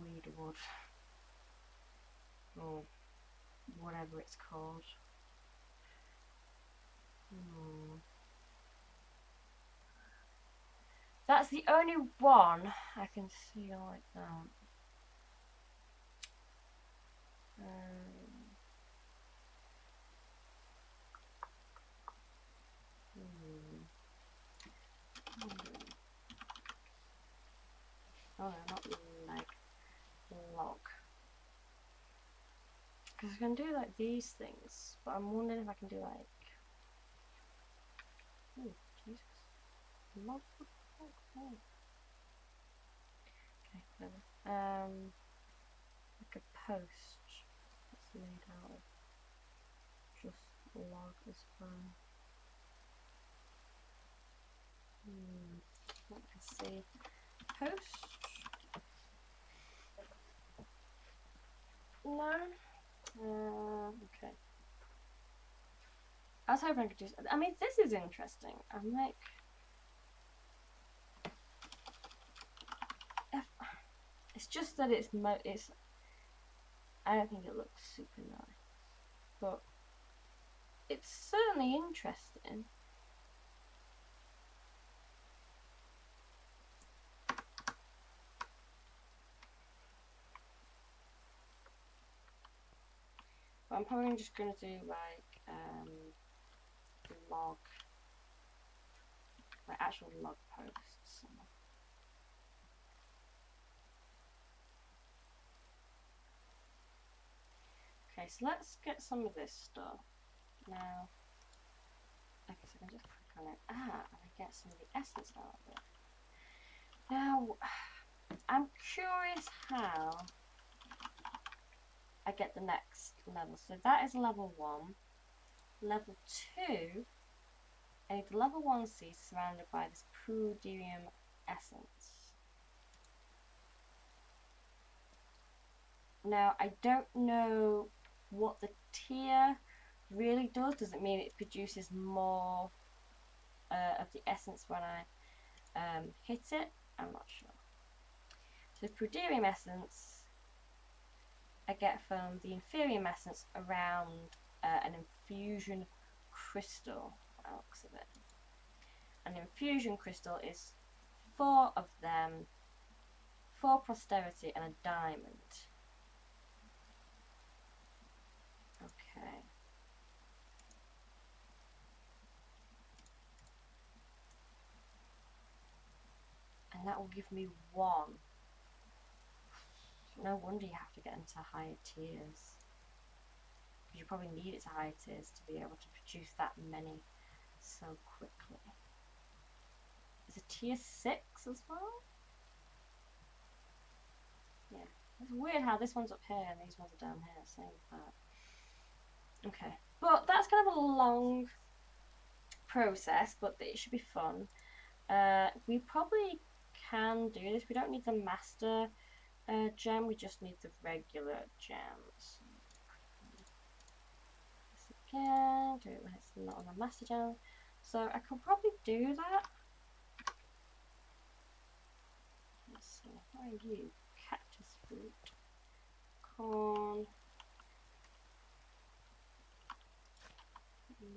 weed wood or whatever it's called. That's the only one I can see like that. Oh, no, not like log. Because I can do like these things, but I'm wondering if I can do like. Oh, Jesus. Log. Oh. Okay, whatever. Like a post that's made out of just log as well. Let me see. Post. No. Okay. I was hoping I could do. I mean, this is interesting. I'm like, it's just that it's. I don't think it looks super nice, but it's certainly interesting. But I'm probably just gonna do like log, like actual log posts. Okay, so let's get some of this stuff now. I guess I can just click on it. And I get some of the essence out of it. Now, I'm curious how I get the next level. So that is level 1. Level 2, I need the level 1 seed surrounded by this Pruderium essence. Now, I don't know what the tier really does. Does it mean it produces more of the essence when I hit it? I'm not sure. So the Pruderium essence I get from the Inferium essence around an infusion crystal, by the looks of it. An infusion crystal is 4 of them, 4 prosperity and a diamond. Okay. And that will give me 1. No wonder you have to get into higher tiers. You probably need it to higher tiers to be able to produce that many so quickly. Is it tier 6 as well? Yeah. It's weird how this one's up here and these ones are down here. Same with that. Okay. But that's kind of a long process, but it should be fun. We probably can do this. We don't need the master gem, we just need the regular gems. This again, do it when it's not on the master gem. So I could probably do that. Let's see, what are you? Cactus fruit, corn.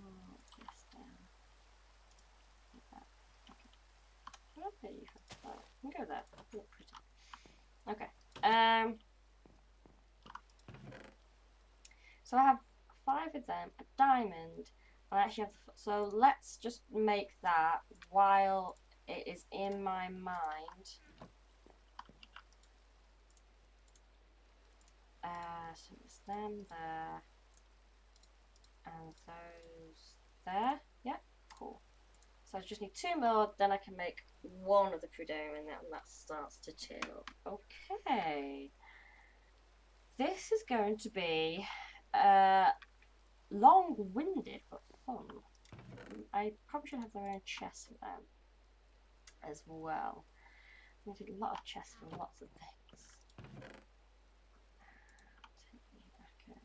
Mark this down. Like that. Okay. What else you have? Oh, you can go there. Look pretty. Okay. So I have 5 of them, a diamond. I actually have so let's just make that while it is in my mind. So it's them there and those there. Yep, cool. So I just need 2 more, then I can make 1 of the Pruderium and that starts to tier up. Okay. This is going to be long-winded but fun. I probably should have their own chest for them as well. I did a lot of chests for lots of things. Take you back in.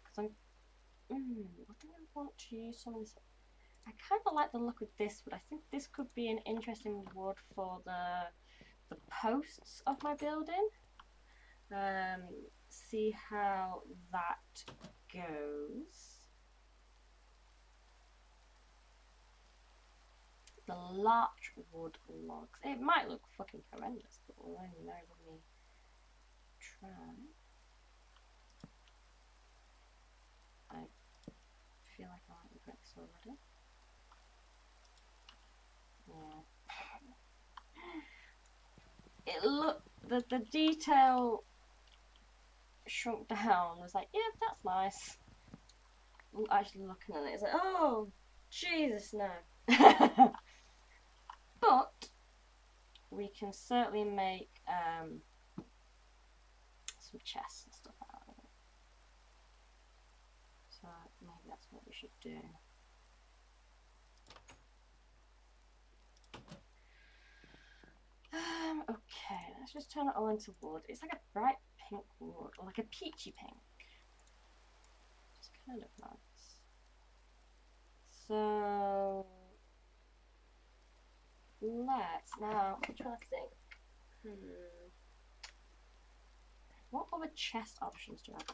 Because I think I want to use some of this. I kind of like the look of this wood. I think this could be an interesting wood for the posts of my building. See how that goes. The larch wood logs. It might look fucking horrendous, but we'll only know when we try. I feel like I might regret this already. Yeah. It looked, the detail shrunk down. I was like, yeah, that's nice. Actually looking at it, it's like, oh, Jesus, no. But we can certainly make some chests and stuff out of it. So maybe that's what we should do. Okay, let's just turn it all into wood. It's like a bright pink wood, or like a peachy pink. It's kind of nice. So let's now. I'm trying to think. What other chest options do I have?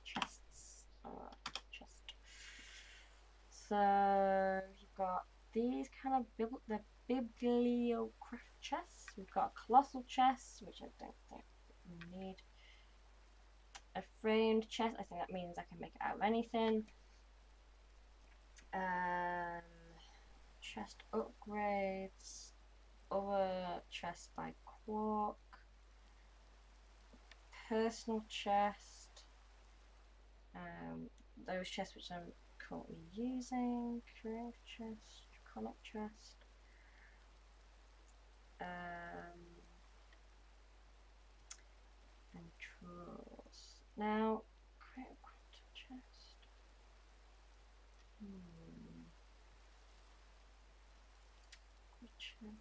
Chests. Chest. So you've got these kind of the bibliocraft chests. We've got a colossal chest, which I don't think we need. A framed chest. I think that means I can make it out of anything. Chest upgrades. Other chest by Quark. Personal chest. Those chests which I'm currently using. Creative chest. Comic chest. And drawers. Now, creative quantum chest. Good chest.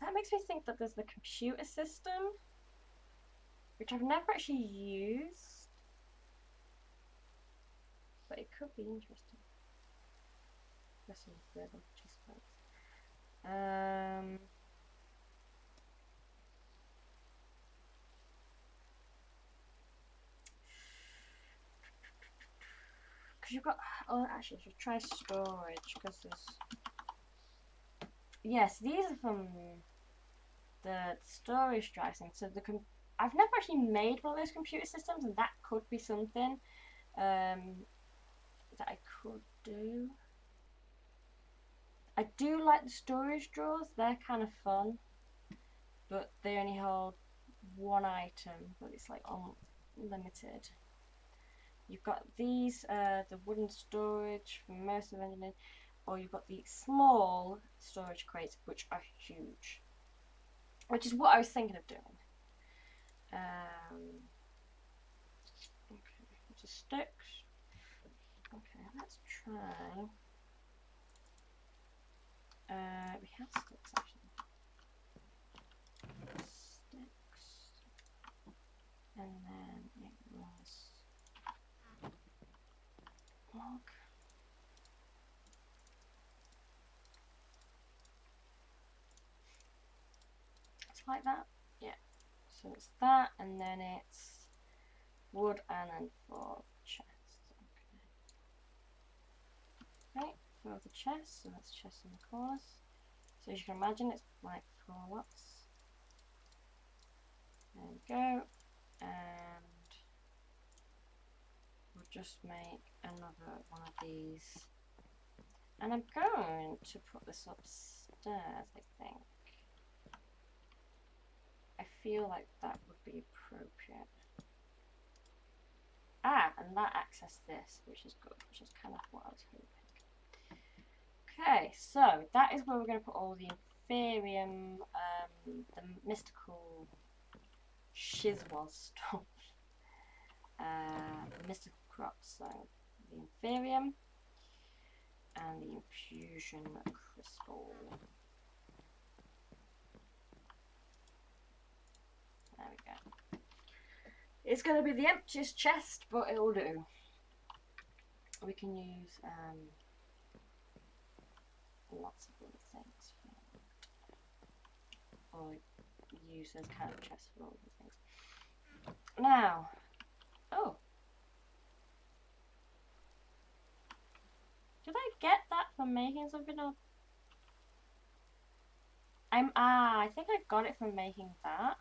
That makes me think that there's the computer system, which I've never actually used, but it could be interesting. Pressing the third participants. Because you've got. Oh, actually, I should try storage because there's. Yes, these are from the storage drive thing. So I've never actually made one of those computer systems, and that could be something that I could do. I do like the storage drawers. They're kind of fun, but they only hold one item, but it's like unlimited. You've got these, the wooden storage for most of the engineering, or you've got the small storage crates, which are huge. Which is what I was thinking of doing. Okay, just sticks. Okay, let's try. We have sticks actually. Sticks. And then it was log. It's like that. Yeah. So it's that, and then it's wood, and then 4 chests. Okay. Right, 4 of the chests, so that's chests in the corners. So as you can imagine, it's like 4 lots. There we go. And we'll just make another one of these And I'm going to put this upstairs, I think. I feel like that would be appropriate. Ah, and that accessed this, which is good, which is kind of what I was hoping. Okay, so that is where we're going to put all the Inferium, the mystical Shizwaz stuff, the mystical crops, so the Inferium and the Infusion Crystal. There we go. It's going to be the emptiest chest, but it'll do. We can use lots of other things for that. Or use those kind of chests for all the things. Now, oh. Did I get that from making something or I think I got it from making that.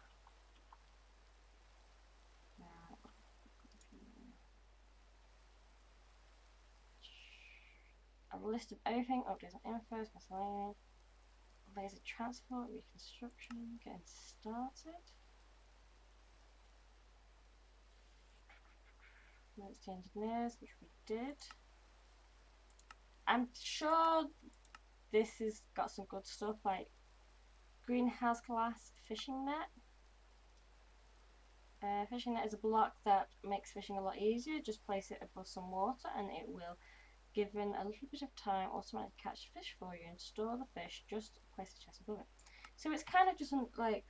A list of everything, updates on infos, miscellaneous, laser transport, reconstruction, getting started. Notes to engineers, which we did. I'm sure this has got some good stuff like greenhouse glass fishing net. Fishing net is a block that makes fishing a lot easier. Just place it above some water and it will, given a little bit of time, automatically catch fish for you and store the fish. Just place the chest above it. So it's kind of just like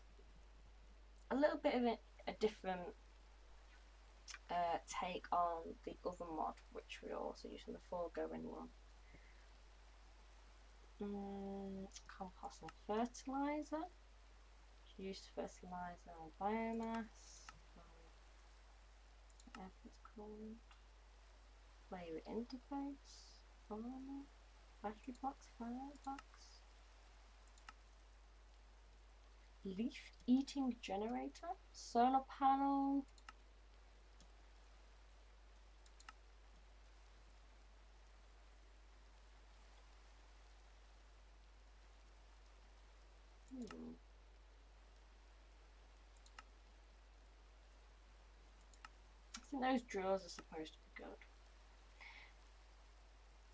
a little bit of a different take on the other mod, which we also use in the foregoing one. Compost and fertilizer. Use fertilizer on biomass. Whatever it's called. Player interface. Farmer. Battery box. Firebox. Leaf eating generator. Solar panel. I think those drawers are supposed to be good.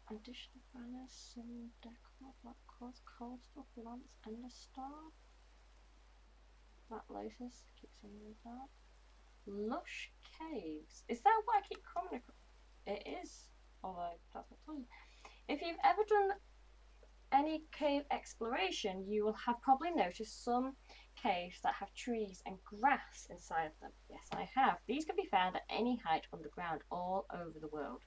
Additional banners, some decor, black quartz, coal stuff, lamps, and a star. That Lotus keeps on with that. Lush caves. Is that what I keep coming across? It is, although that's not told you. If you've ever done any cave exploration, you will have probably noticed some caves that have trees and grass inside of them. Yes, I have. These can be found at any height underground all over the world,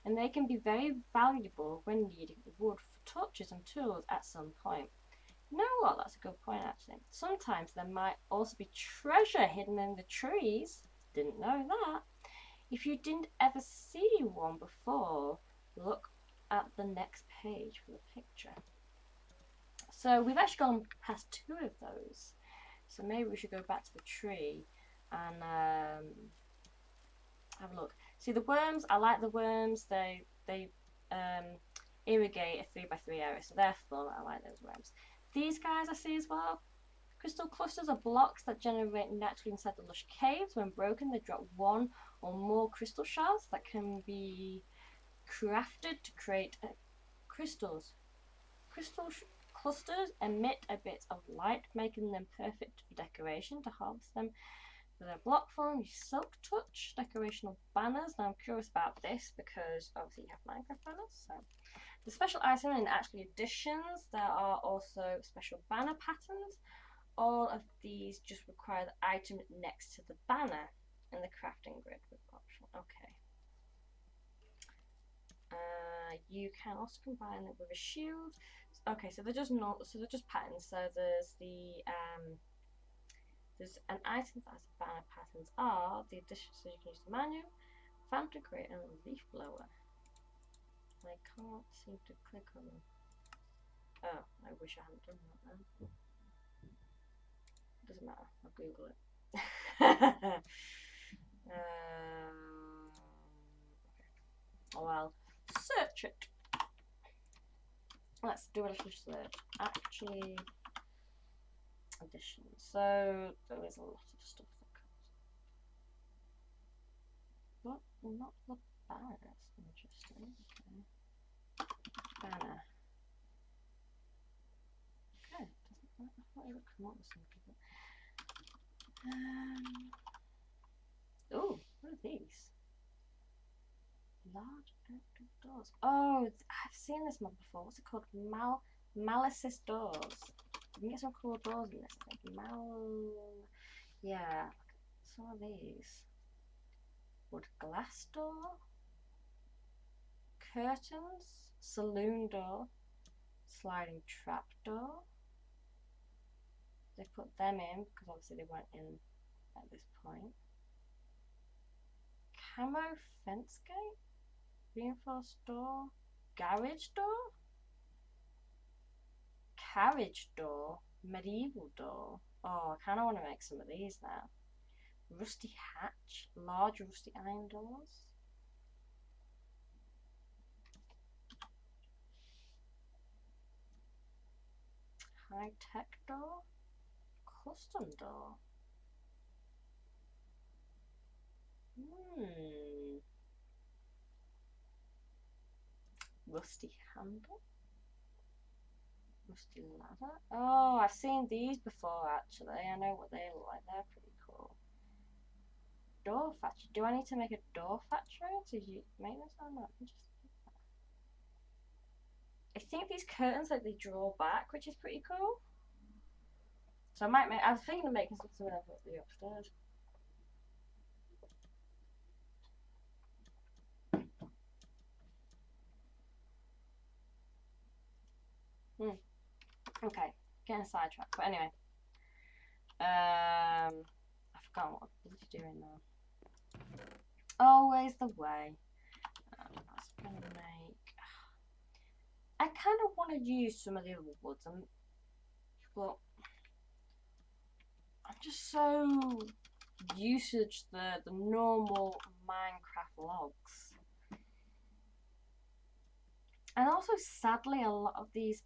and they can be very valuable when needing wood for torches and tools at some point. You know what? That's a good point, actually. Sometimes there might also be treasure hidden in the trees. Didn't know that. If you didn't ever see one before, look at the next page for the picture. So we've actually gone past 2 of those. So maybe we should go back to the tree and have a look. See the worms, I like the worms. They irrigate a 3x3 area, so they're fun. I like those worms. These guys I see as well. Crystal clusters are blocks that generate naturally inside the lush caves. When broken, they drop 1 or more crystal shards that can be crafted to create crystals. Clusters emit a bit of light, making them perfect for decoration. To harvest them for their block form, use Silk Touch, decorational banners. Now I'm curious about this because obviously you have Minecraft banners. So the special item in actually additions, there are also special banner patterns. All of these just require the item next to the banner in the crafting grid with optional. Okay. You can also combine it with a shield. Okay, so they're just not. So they're just patterns. So there's the there's an item that has banner patterns are the addition. So you can use the manual, fountain crate, and a leaf blower. I can't seem to click on them. Oh, I wish I hadn't done that then. Doesn't matter. I'll Google it. Okay. Oh, I'll search it. Let's do a little search. Actually, addition. So there is a lot of stuff that comes. But not the banners. Interesting. Okay. Banner. Okay. I thought it would come up with something. Oh, what are these? Large oak doors. Oh, I've seen this mod before. What's it called? Malicis doors. You can get some cool doors in this, I think. Yeah. Some of these. Wood glass door. Curtains. Saloon door. Sliding trap door. They put them in because obviously they weren't in at this point. Camo fence gate. Reinforced door. Garage door. Carriage door. Medieval door. Oh, I kind of want to make some of these now. Rusty hatch. Large rusty iron doors. High tech door. Custom door. Rusty handle. Rusty ladder. Oh, I've seen these before actually. I know what they look like. They're pretty cool. Door factory. Do I need to make a door factory to make this or not? I think these curtains like they draw back, which is pretty cool. So I might make. I was thinking of making something else for the upstairs. Okay, getting sidetracked. But anyway, I forgot what I was doing now. Always the way. I was gonna make. I kind of want to use some of the other woods, but I'm just so usage the normal Minecraft logs, and also sadly a lot of these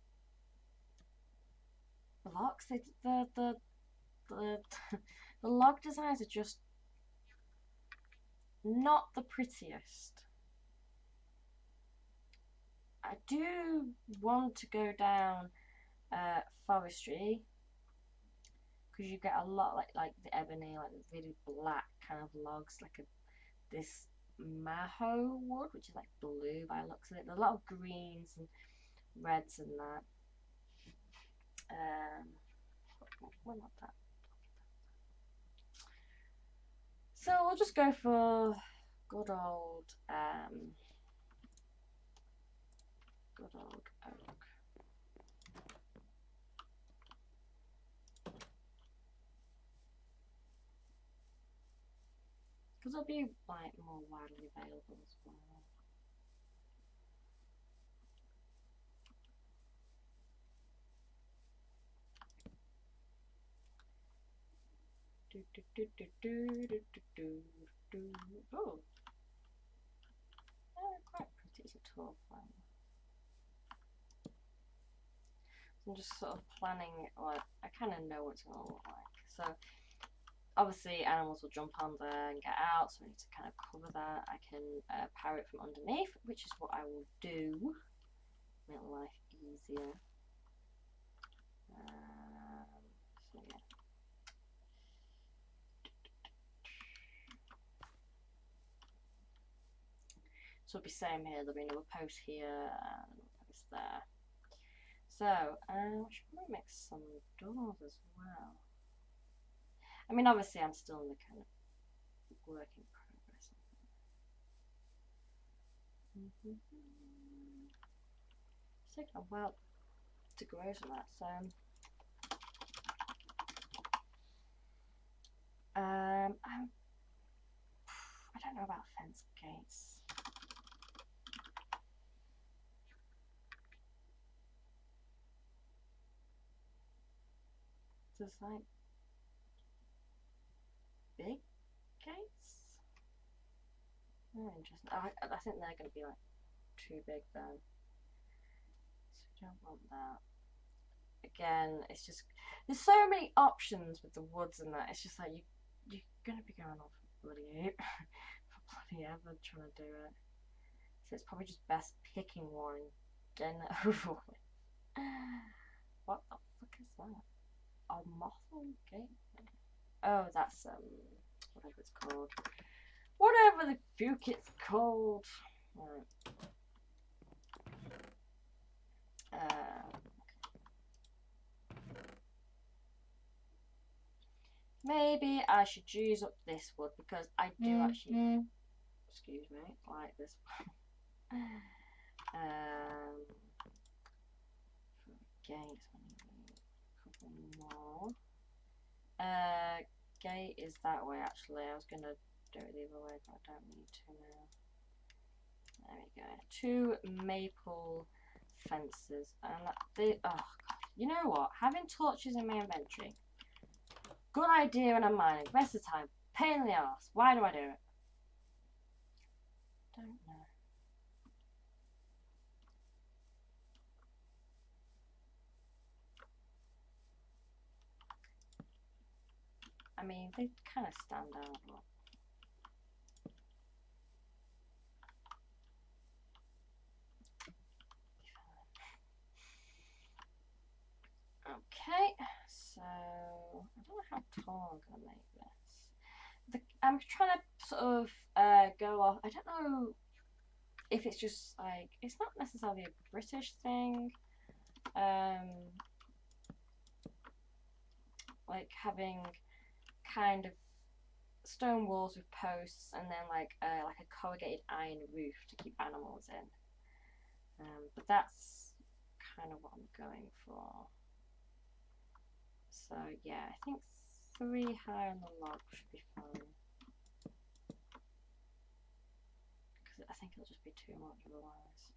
blocks, the the log designs are just not the prettiest. I do want to go down forestry because you get a lot like the ebony, like the really black kind of logs, like this maho wood, which is like blue by the looks of it. There's a lot of greens and reds in that. Well, not that. So we'll just go for good old oak. Because it'll be like more widely available as well. Oh, quite pretty. It's a tall plan. So I'm just sort of planning. Like I kind of know what it's gonna look like. So obviously animals will jump on there and get out, so I need to kind of cover that. I can power it from underneath, which is what I will do. Make life easier. So yeah. So it'll be same here. There'll be another post here and another post there. So I should probably make some doors as well. I mean, obviously, I'm still in the kind of work in progress. It's taken a while to grow to that, so I don't know about fence gates. Just like big gates. Oh, interesting. I think they're going to be like too big then. don't want that. Again, it's just there's so many options with the woods and that. It's just like you're gonna be going on for bloody for bloody ever trying to do it. So it's probably just best picking one and getting it over with. What the fuck is that? A mothel gate? Oh, that's whatever it's called. Whatever the fuck it's called. Right. Maybe I should use up this wood because I do actually, excuse me, like this one. For gates, I need a couple more. Gate is that way actually. I was gonna do it the other way, but I don't need to now. There we go. 2 maple fences, and they. Oh god, you know what? Having torches in my inventory. Good idea when I'm mining. Rest of the time, pain in the arse. Why do I do it? Don't know. I mean, they kind of stand out. But... Okay, so I don't know how tall I'm gonna make this. I'm trying to sort of go off. I don't know if it's just like it's not necessarily a British thing. Like having kind of stone walls with posts and then like a corrugated iron roof to keep animals in. But that's kind of what I'm going for. So yeah, I think 3 high on the log should be fine. Because I think it'll just be too much otherwise.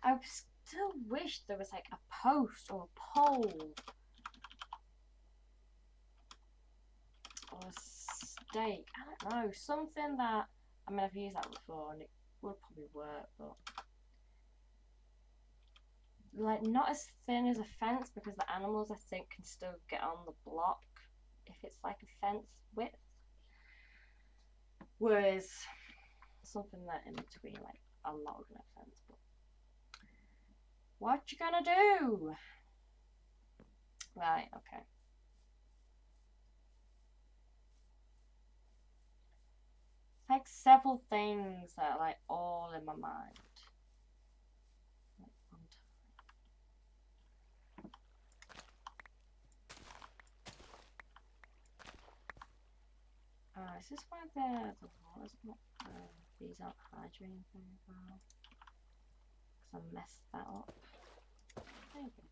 I still wish there was like a post or a pole or a stake. I don't know, something that, I mean, I've used that before and it would probably work, but like not as thin as a fence because the animals I think can still get on the block if it's like a fence width. Whereas something that in between like a log and a fence, but what you gonna do? Right, okay. It's like several things that are like all in my mind. Like one time. Is this where the water's not, these aren't hydrating very well? Because I messed that up. There you go.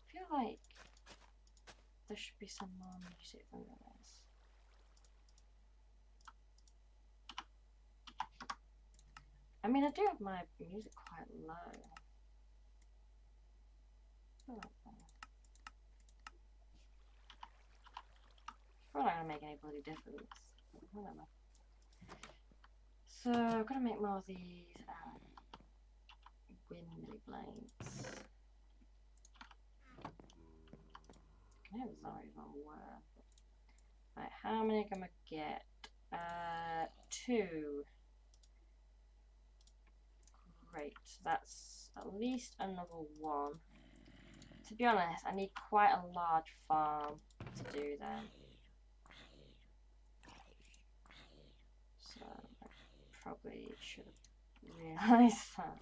I feel like there should be some more music than there is. I mean, I do have my music quite low. It's probably not going to make any bloody difference. Whatever. So, I'm going to make more of these windy blades. I know it's not even worth. Right, how many am I going to get? 2. Great, that's at least another 1. To be honest, I need quite a large farm to do that. So I probably should have realised that.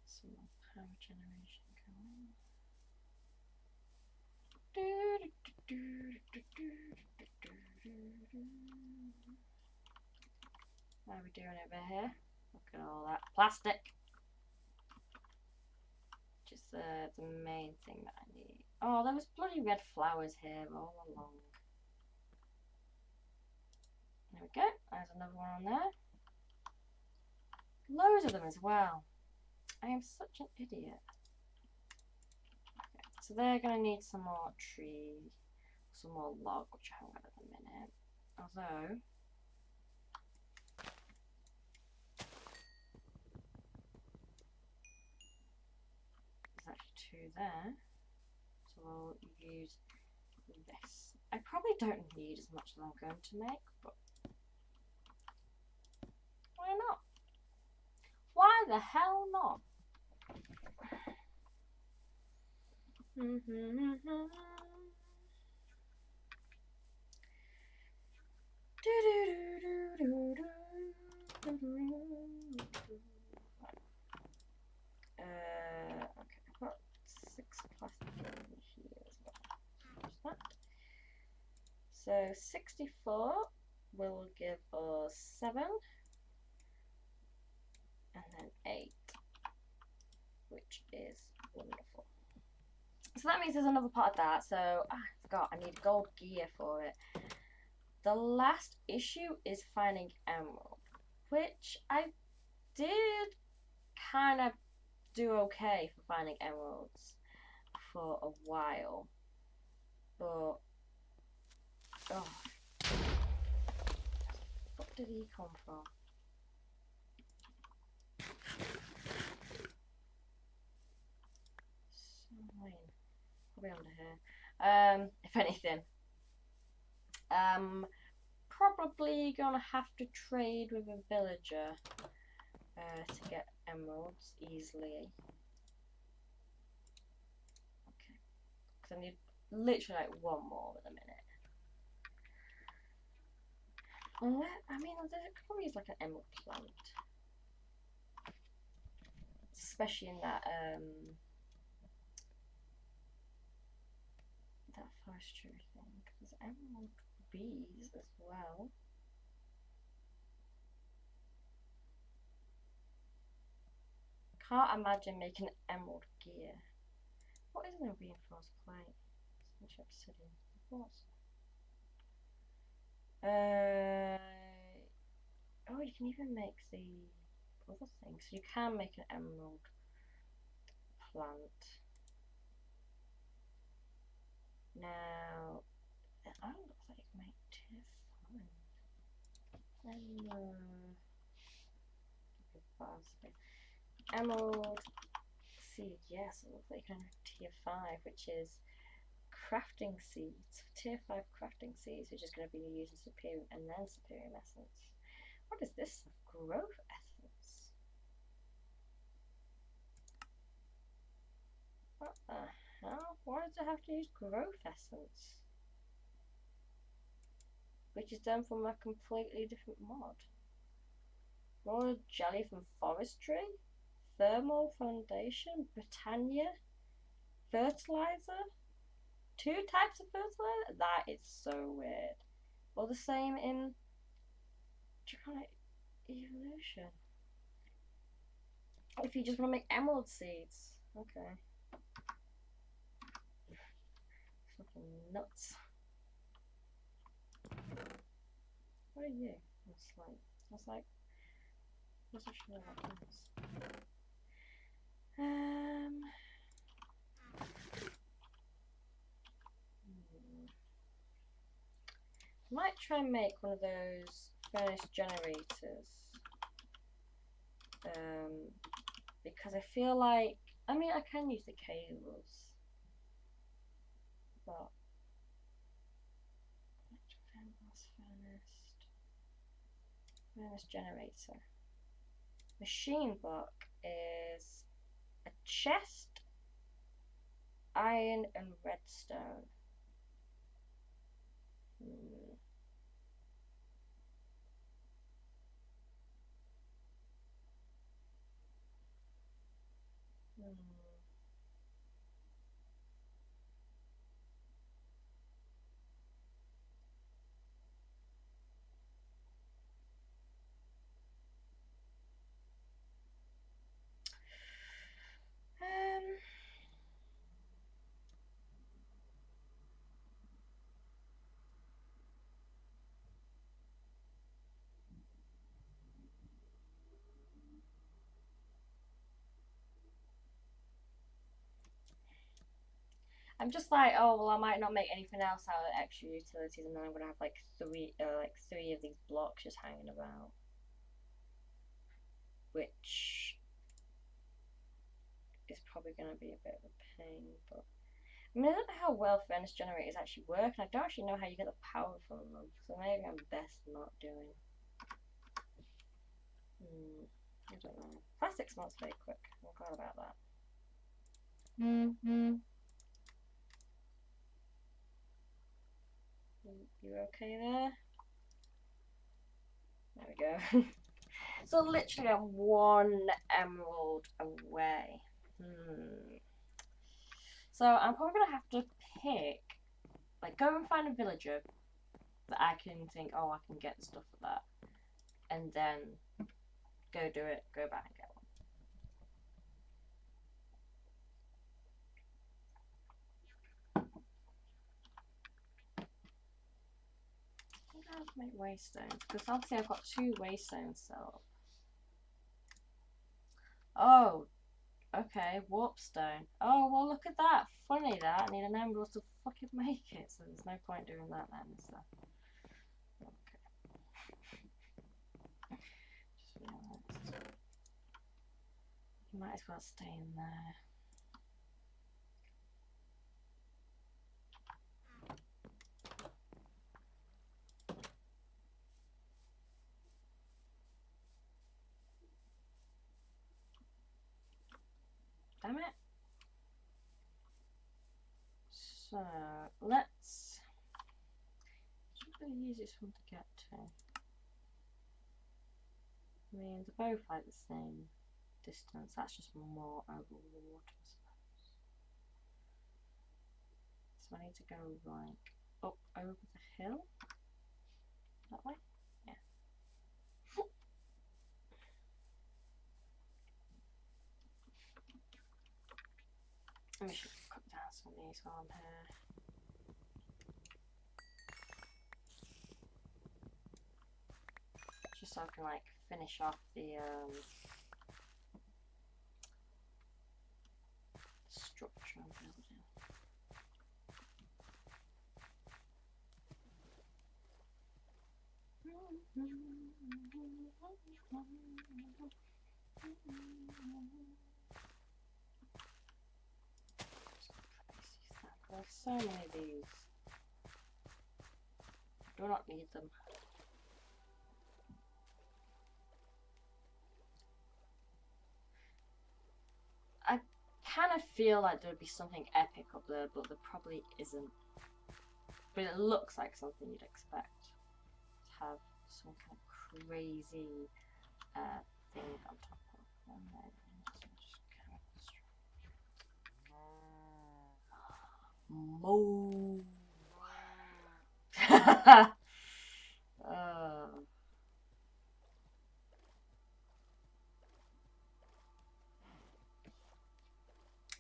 Some more power generation going. How are we doing over here? Look at all that plastic. which is the main thing that I need. Oh, there was bloody red flowers here all along. There we go. There's another one on there. Loads of them as well. I am such an idiot. Okay, so they're going to need some more tree, some more log, which I haven't got at the minute. Although, there's actually 2 there. So we'll use this. I probably don't need as much as I'm going to make, but why not? Why the hell not? Okay, I've got 6 plastic in here as well. Use that. So 64 will give us 7, and then 8, which is wonderful. So that means there's another part of that. So I forgot, I need gold gear for it. The last issue is finding emerald, which I did kind of do okay for finding emeralds for a while, but oh, what did he come from? Probably under here. If anything, probably gonna have to trade with a villager to get emeralds easily. Okay, because I need literally like 1 more at the minute. I mean, there could probably use like an emerald plant, especially in that that forestry thing. There's emerald bees as well. Can't imagine making emerald gear. What is in a reinforced plate? Much obsidian. Of course. Oh, you can even make the other things. So you can make an emerald plant. Now, I don't look like you can make tier 5. Emerald seed, yes, it looks like you can have tier 5, which is crafting seeds. Tier 5 crafting seeds, which is going to be used in superior and then superior essence. What is this? Growth essence. What the hell? Why does it have to use growth essence? Which is done from a completely different mod. Royal jelly from forestry, thermal foundation, Britannia, fertilizer. 2 types of fertilizer? That is so weird. Well, the same in Draconic Evolution. If you just want to make emerald seeds. Okay. Fucking nuts. What are you? I was like, what's the show about this? Might try and make one of those furnace generators. Because I feel like, I mean, I can use the cables, but furnace generator. Machine block is a chest, iron, and redstone. I'm just like, oh well, I might not make anything else out of extra utilities, and then I'm gonna have like three of these blocks just hanging about, which is probably gonna be a bit of a pain. But I mean, I don't know how well furnace generators actually work, and I don't actually know how you get the power from them, so maybe I'm best not doing. I don't know. Plastic smelts very quick. I'm glad about that. You okay there? There we go. So literally I'm one emerald away. So I'm probably gonna have to pick, like, go and find a villager that I can think, oh, I can get the stuff for that, and then go do it, go back and get one. I think I have to make waystones, because obviously I've got 2 waystones set up. Oh, okay, warpstone. Oh, well, look at that. Funny that. I need an emerald to fucking make it, so there's no point doing that then, is there? Okay. Just realised. You might as well stay in there. Damn it. So, let's... Should be the easiest one to get to. I mean, they're both like the same distance. That's just more over water, I suppose. So I need to go like up over the hill. That way? Yeah. We should cut down some of these while I'm here. Just so I can like finish off the structure I'm building. There's so many of these. I do not need them. I kind of feel like there'd be something epic up there, but there probably isn't. But it looks like something you'd expect to have some kind of crazy thing on top of. And then just kind of move.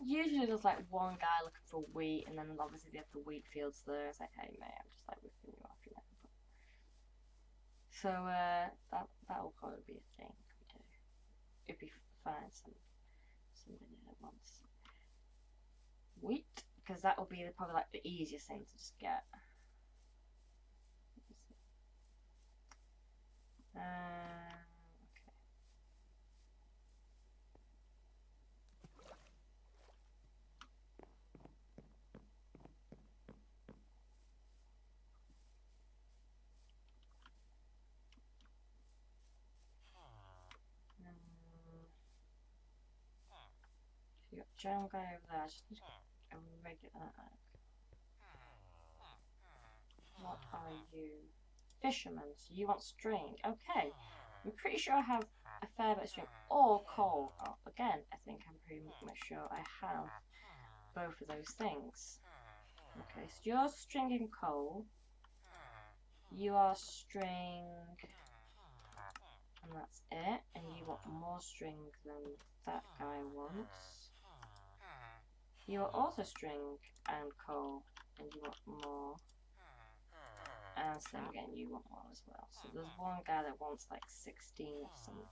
Usually there's like one guy looking for wheat, and then obviously they have the wheat fields there. It's like, hey mate, I'm just like whipping you off, you know. So that'll probably be a thing we do. If we find somebody that wants wheat, because that will be probably like the easiest thing to just get. Okay. So you got giant guy over there. I just need a regular egg. What are you? Fisherman. So you want string? Okay. I'm pretty sure I have a fair bit of string or coal. Oh, again, I think I'm pretty much sure I have both of those things. Okay, so you're stringing coal. You are string, and that's it. And you want more string than that guy wants. You are also string and coal, and you want more. And same again, you want more as well. So there's one guy that wants like 16 or something.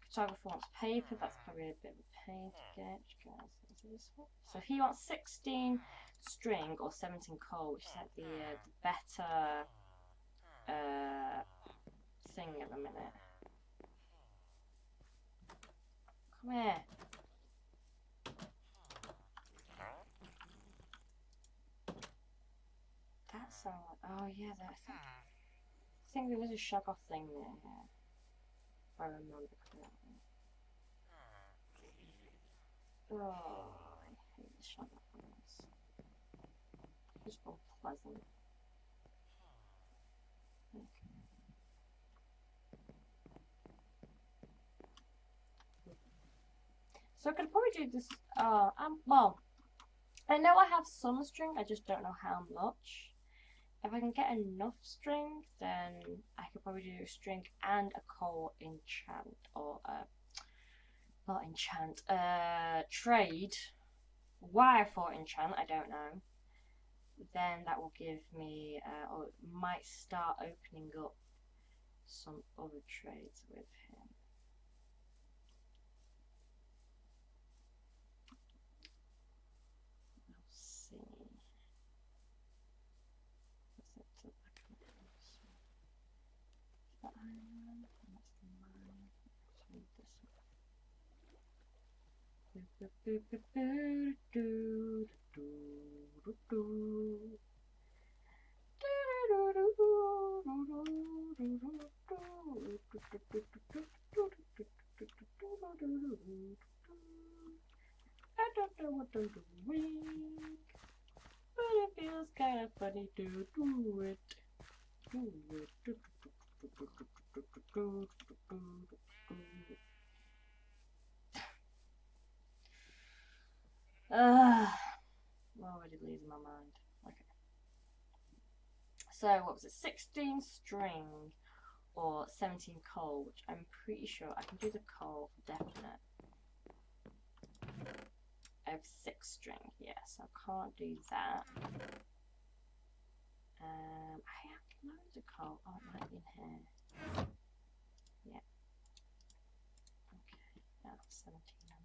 Photographer wants paper. That's probably a bit of a pain to get. Guys, this one. So he wants 16 string or 17 coal, which is like the better thing at the minute. Come here. That sound like, oh yeah, I think there was a Shoggoth thing near here, if I remember correctly. Oh, I hate the Shoggoth ones. Just unpleasant. Okay. So I could probably do this, well, I know I have some string, I just don't know how much. If I can get enough string, then I could probably do a string and a coal enchant, or not enchant, trade. Why I thought enchant, I don't know. Then that will give me, or might start opening up some other trades with him. We'll see. What's it to the back of the house? Is that iron? That's the mine. Let's read this one. I don't know what I'm doing, but it feels kind of funny to do it. I'm already losing my mind. Okay. So, what was it? 16 string or 17 coal, which I'm pretty sure I can do the coal for definite. I have 6 string, yes, I can't do that. I have loads of coal. Oh, it might be in here. Yeah. Okay, that's 17 on.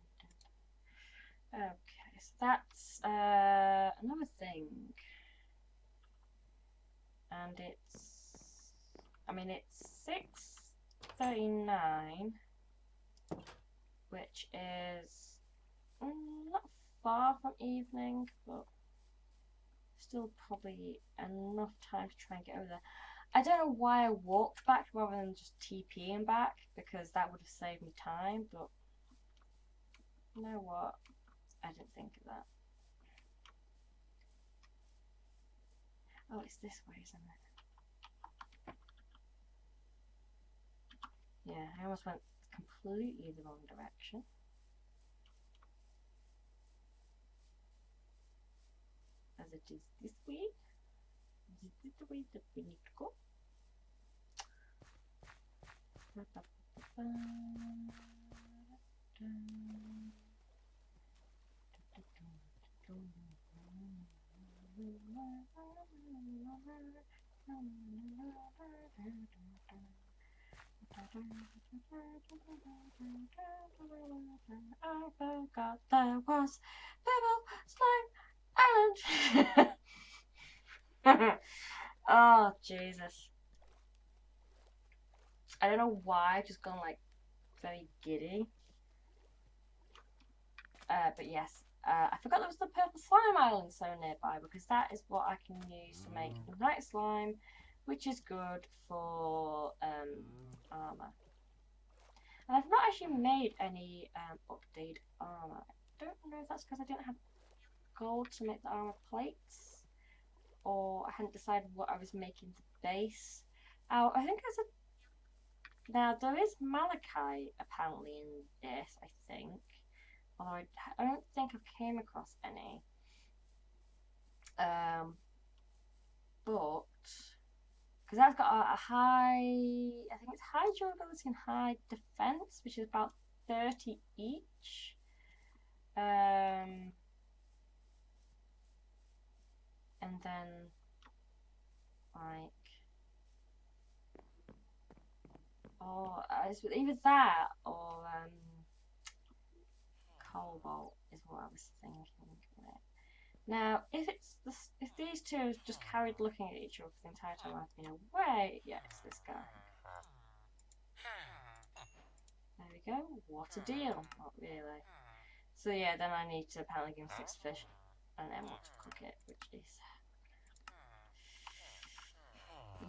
Okay, so that's another thing. And it's, I mean, it's 6:39, which is not far from evening, but still probably enough time to try and get over there. I don't know why I walked back rather than just TPing back, because that would have saved me time, but you know what? I didn't think of that. Oh, it's this way, isn't it? Yeah, I almost went completely the wrong direction. As it is this way. Is this the way that we need to go? I forgot there was Pebble Slime Island. Oh Jesus! I don't know why I've just gone like very giddy. But yes, I forgot there was the Purple Slime Island so nearby, because that is what I can use to make Night Slime, which is good for armor. And I've not actually made any updated armor. I don't know if that's because I didn't have gold to make the armor plates, or I hadn't decided what I was making the base. Oh, I think there's a... Now, there is malachite apparently in this, I think. Although I don't think I came across any. But because that's got a high, I think it's high durability and high defense, which is about 30 each. And then like, oh, it's either that or cobalt is what I was thinking. Now, if these two have just carried looking at each other for the entire time I've been away, yeah, it's this guy. There we go. What a deal. Not really. So yeah, then I need to apparently give him 6 fish and emerald to cook it, which is...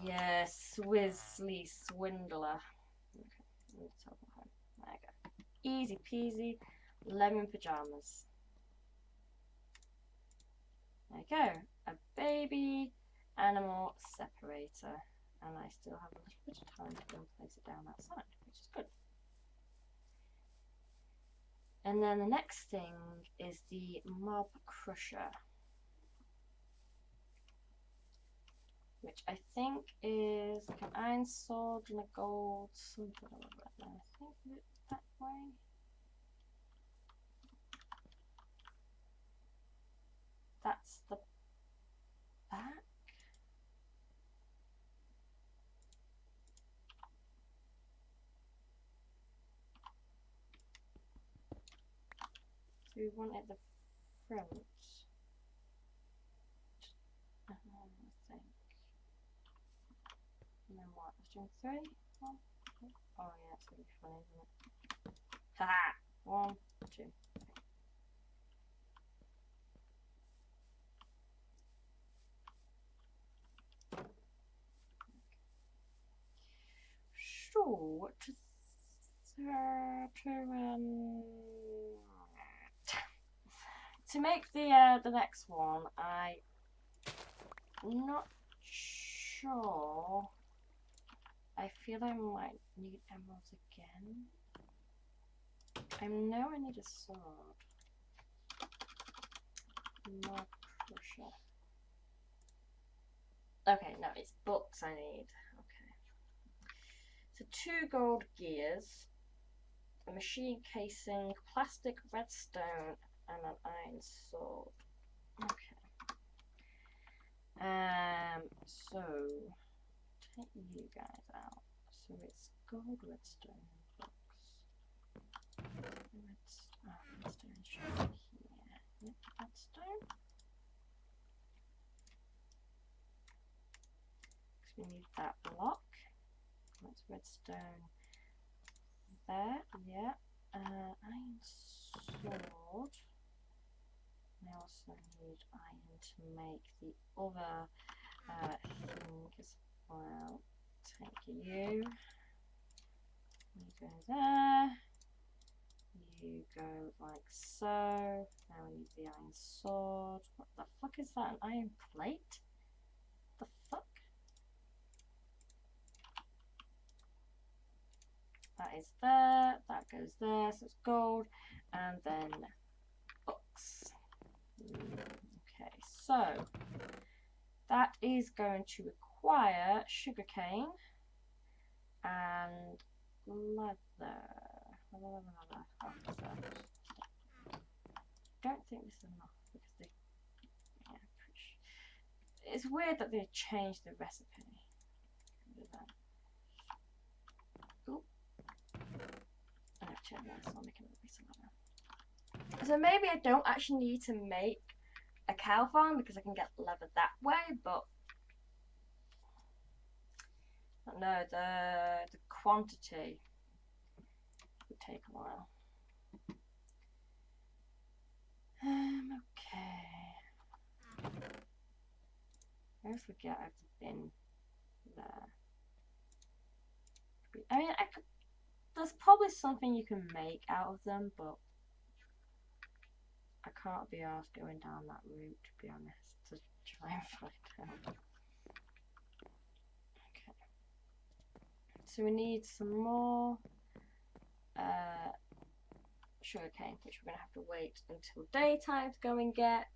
Yes, Swizzly Swindler. Okay, let's have a home. There you go. Easy peasy, lemon pajamas. There you go. A baby animal separator. And I still have a little bit of time to go and place it down outside, which is good. And then the next thing is the Mob Crusher, which I think is like an iron sword and a gold something or other. I think it's that way. That's the back. So we want it the front. I think. And then what? Let's do 3. 1, 2. Oh yeah, it's gonna be funny, isn't it? Haha! 1, 2. So to make the next one, I'm not sure. I feel I might need emeralds again. I know I need a sword. Mob Crusher. Okay, no, it's books I need. Okay. So 2 gold gears, a machine casing, plastic redstone, and an iron sword. Okay. So take you guys out. So it's gold redstone books. Redstone should be here. Yep, redstone. Because we need that block. That's redstone there. Yeah. Iron sword. I also need iron to make the other thing as well. Take you. You go there. You go like so. Now we need the iron sword. What the fuck is that? An iron plate? The fuck? That is there. That goes there. So it's gold. And then books. Okay, so that is going to require sugarcane and leather. Don't think this is enough because they. Yeah, it's weird that they changed the recipe. Ooh. I have to turn this. I'll make another piece of leather. So maybe I don't actually need to make a cow farm because I can get leather that way, but no, the quantity would take a while. Okay. I always forget I have the bin there. I mean, there's probably something you can make out of them, but I can't be asked going down that route, to be honest, to try and find out. Okay. So we need some more sugarcane, which we're going to have to wait until daytime to go and get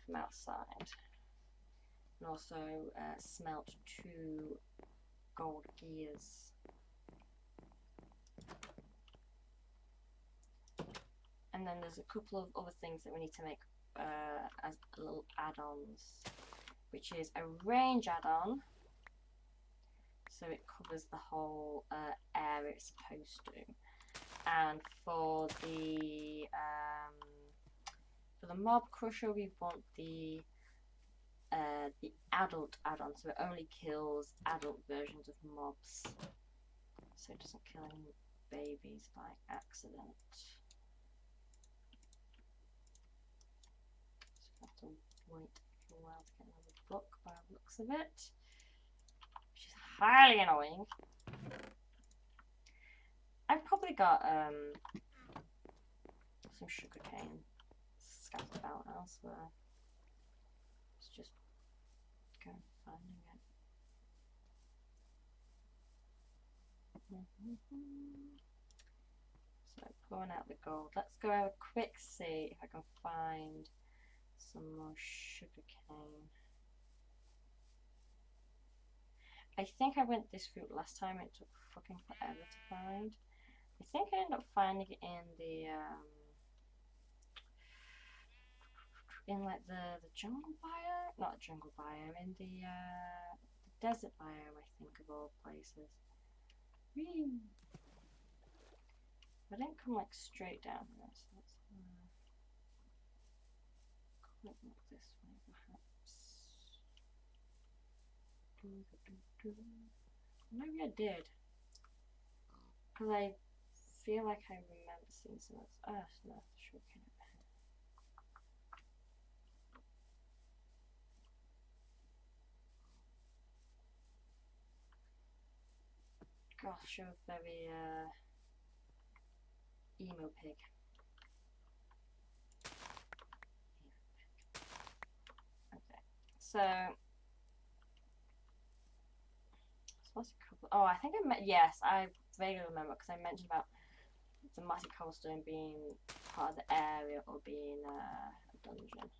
from outside. And also smelt 2 gold gears. And then there's a couple of other things that we need to make as little add-ons, which is a range add-on, so it covers the whole area it's supposed to, And for the mob crusher, we want the adult add-on, so it only kills adult versions of mobs, so it doesn't kill any babies by accident. So I have to wait for a while to get another book by the looks of it, which is highly annoying. I've probably got some sugarcane scattered about elsewhere. Let's just go finding it. So pouring out the gold. Let's go have a quick see if I can find some more sugarcane. I think I went this route last time. It took fucking forever to find. I think I ended up finding it in the like the jungle biome, not the jungle biome, in the desert biome, I think, of all places. Whee! I didn't come like straight down here, so let's quick look this way, perhaps. Maybe I did, because I feel like I remember seeing some of this. Oh, no, sure can. Gosh, you're very emo pig. Okay, so what's a couple? Oh, I think I met. Yes, I vaguely remember because I mentioned about the mossy cobblestone being part of the area or being a dungeon.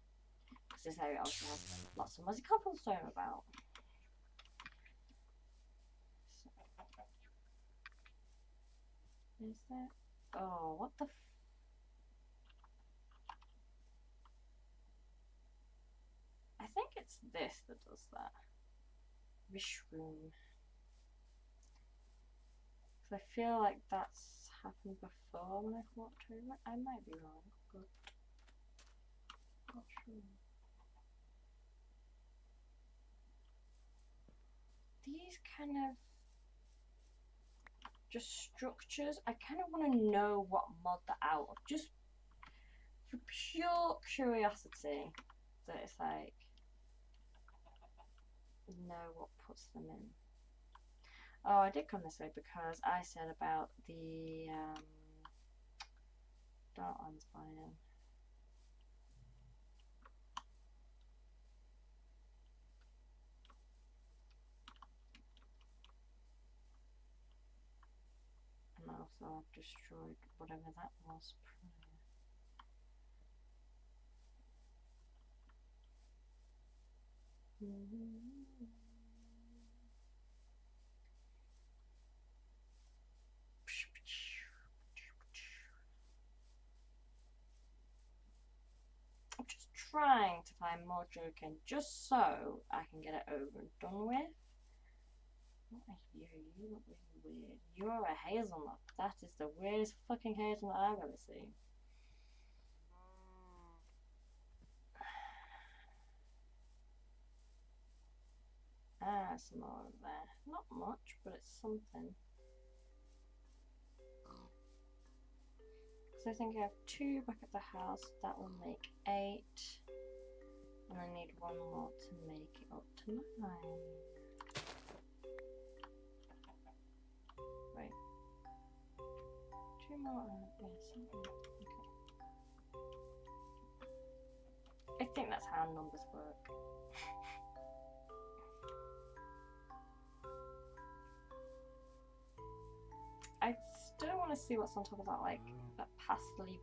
Because this area also has lots of mossy cobblestone about. Is there? Oh, what the? I think it's this that does that. Wish room. Because I feel like that's happened before when I've walked through it. I might be wrong, but not sure. These kind of just structures, I kind of want to know what mod they're out of, just for pure curiosity, that it's like know what puts them in. Oh, I did come this way because I said about the Darklands biome. And also I've destroyed whatever that was prior. I'm just trying to find more sugarcane just so I can get it over and done with. What a hero, you look really weird. You're a hazelnut. That is the weirdest fucking hazelnut I've ever seen. Ah, some more over there. Not much, but it's something. So I think I have 2 back at the house. That will make 8. And I need 1 more to make it up to 9. Wait. 2 more. Yeah, something. Okay. I think that's how numbers work. I still want to see what's on top of that, like that pastely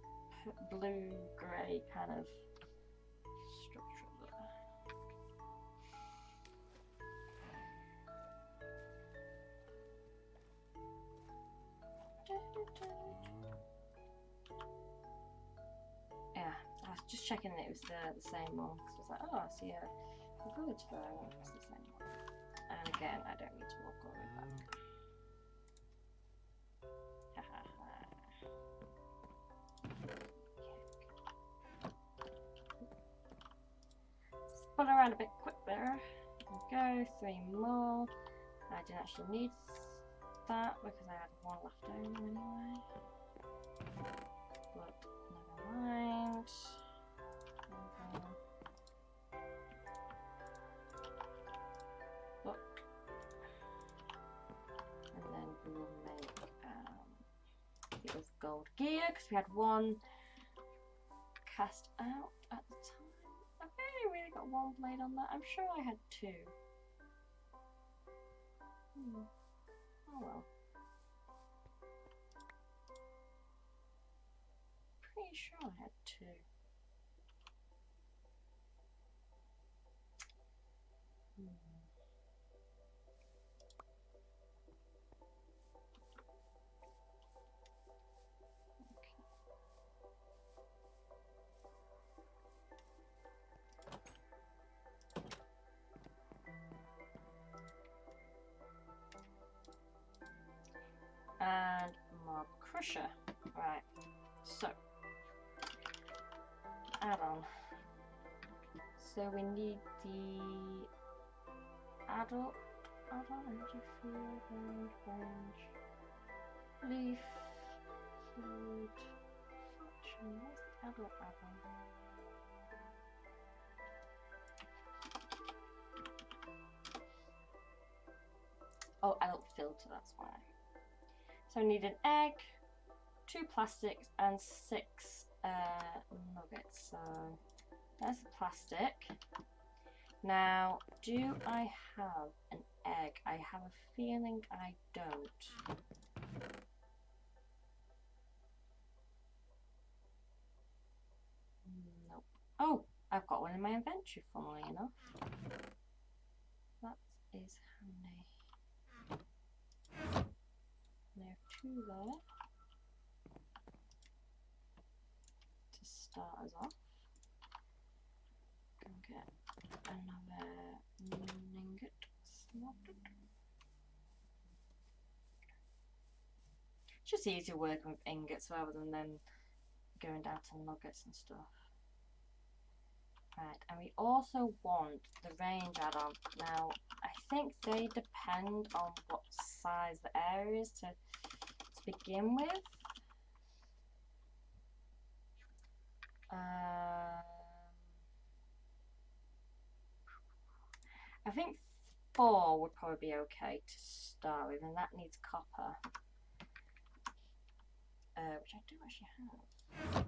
blue grey kind of structure there. Yeah, I was just checking that it was the same one because I was like, oh, I see a village there. I wonder if it's the same one. And again, I don't need to walk all the way back. around a bit quick there. There we go, 3 more. I didn't actually need that because I had 1 left over anyway. But never mind. Look. And then we will make it was gold gear because we had 1 cast out at the time. I've only really got 1 blade on that. I'm sure I had 2. Oh well. Pretty sure I had 2. And Mob Crusher. Right, so add-on. So we need the adult energy field, range, leaf, food, fortune. Where's the adult add-on? Oh, adult filter, that's why. So we need an egg, 2 plastics, and 6 nuggets. So there's the plastic. Now, do I have an egg? I have a feeling I don't. Nope. Oh, I've got one in my inventory, funnily enough. That is handy. There are 2 there to start us off. Go get another ingot slotted. It's just easier working with ingots rather than then going down to nuggets and stuff. Right, and we also want the range add-on. Now, I think they depend on what size the area is to begin with. I think 4 would probably be okay to start with, and that needs copper, which I do actually have.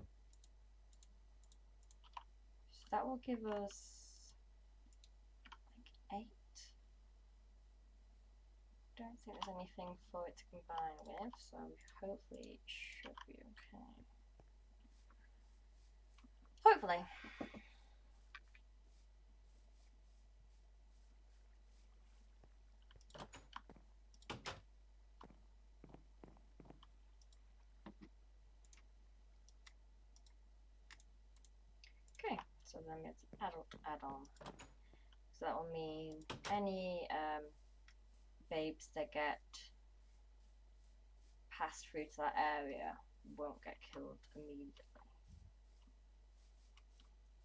So that will give us like 8. Don't think there's anything for it to combine with, so hopefully it should be okay. Hopefully. Okay, so then it's adult add-on. So that will mean any babes that get passed through to that area won't get killed immediately.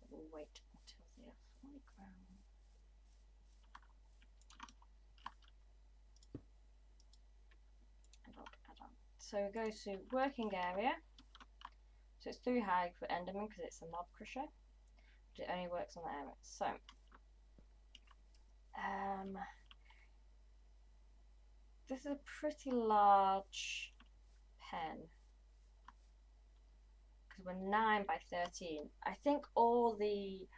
We'll wait until they are fully grown. Adult add-on. So we go to working area. So it's 3 high for Enderman because it's a mob crusher. But it only works on the area. So this is a pretty large pen because we're 9 by 13. I think all the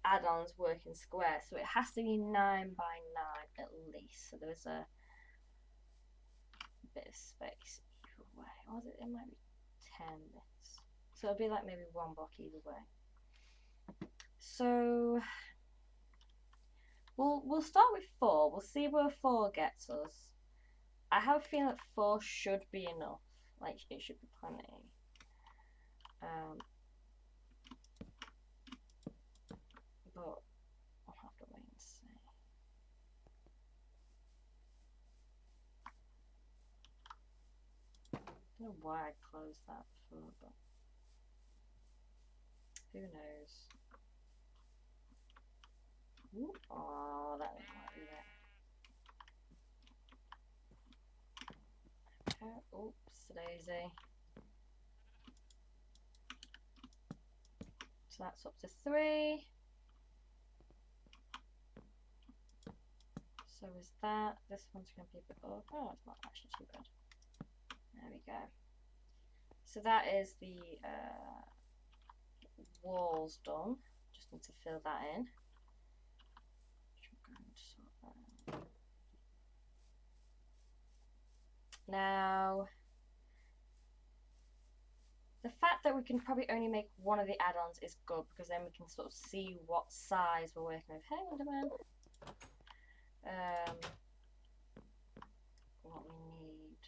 add-ons work in square, so it has to be 9 by 9 at least. So there's a bit of space either way. Or it might be 10 bits. So it'll be like maybe 1 block either way. So we'll start with 4. We'll see where 4 gets us. I have a feeling that 4 should be enough. Like it should be plenty. But I'll have to wait and see. don't know why I closed that before, but who knows. Ooh, oh, that didn't work, did it? Okay, oops, daisy. So that's up to 3. So is that. This one's going to be a bit up. Oh, it's not actually too bad. There we go. So that is the walls done. Just need to fill that in. Now, the fact that we can probably only make one of the add-ons is good, because then we can sort of see what size we're working with. Hey, Wonderman. What we need.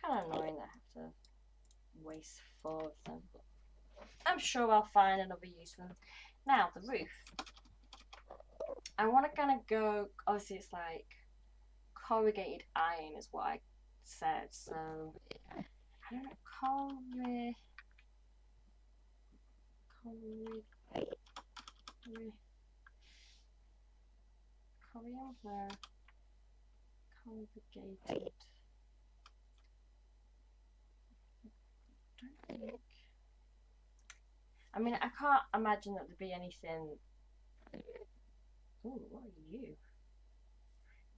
Kind of annoying that I have to waste 4 of them, but I'm sure I'll find another use for them. Now, the roof. I want to kind of go, obviously it's like corrugated iron is what I said, so I don't know, corrugated I mean, I can't imagine that there'd be anything. Ooh, what are you?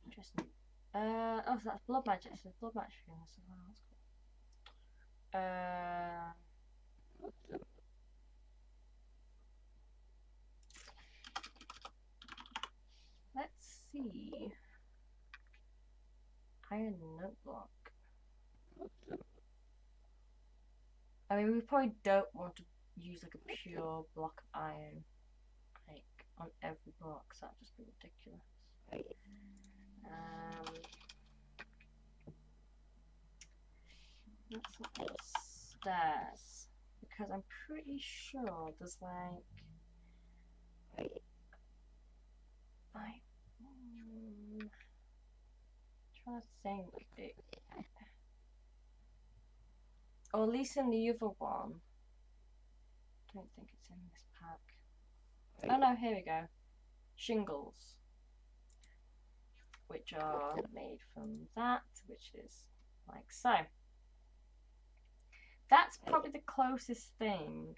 Interesting. Oh, so that's blood magic. So blood magic in this as well. That's cool. Let's see. Iron noteblock. I mean, we probably don't want to use like a pure block of iron, like on every block, so that'd just be ridiculous. Let's look upstairs, because I'm pretty sure there's like trying to think it, or at least in the other one. I don't think it's in this pack. Oh no, here we go. Shingles, which are made from that, which is like so. That's probably the closest thing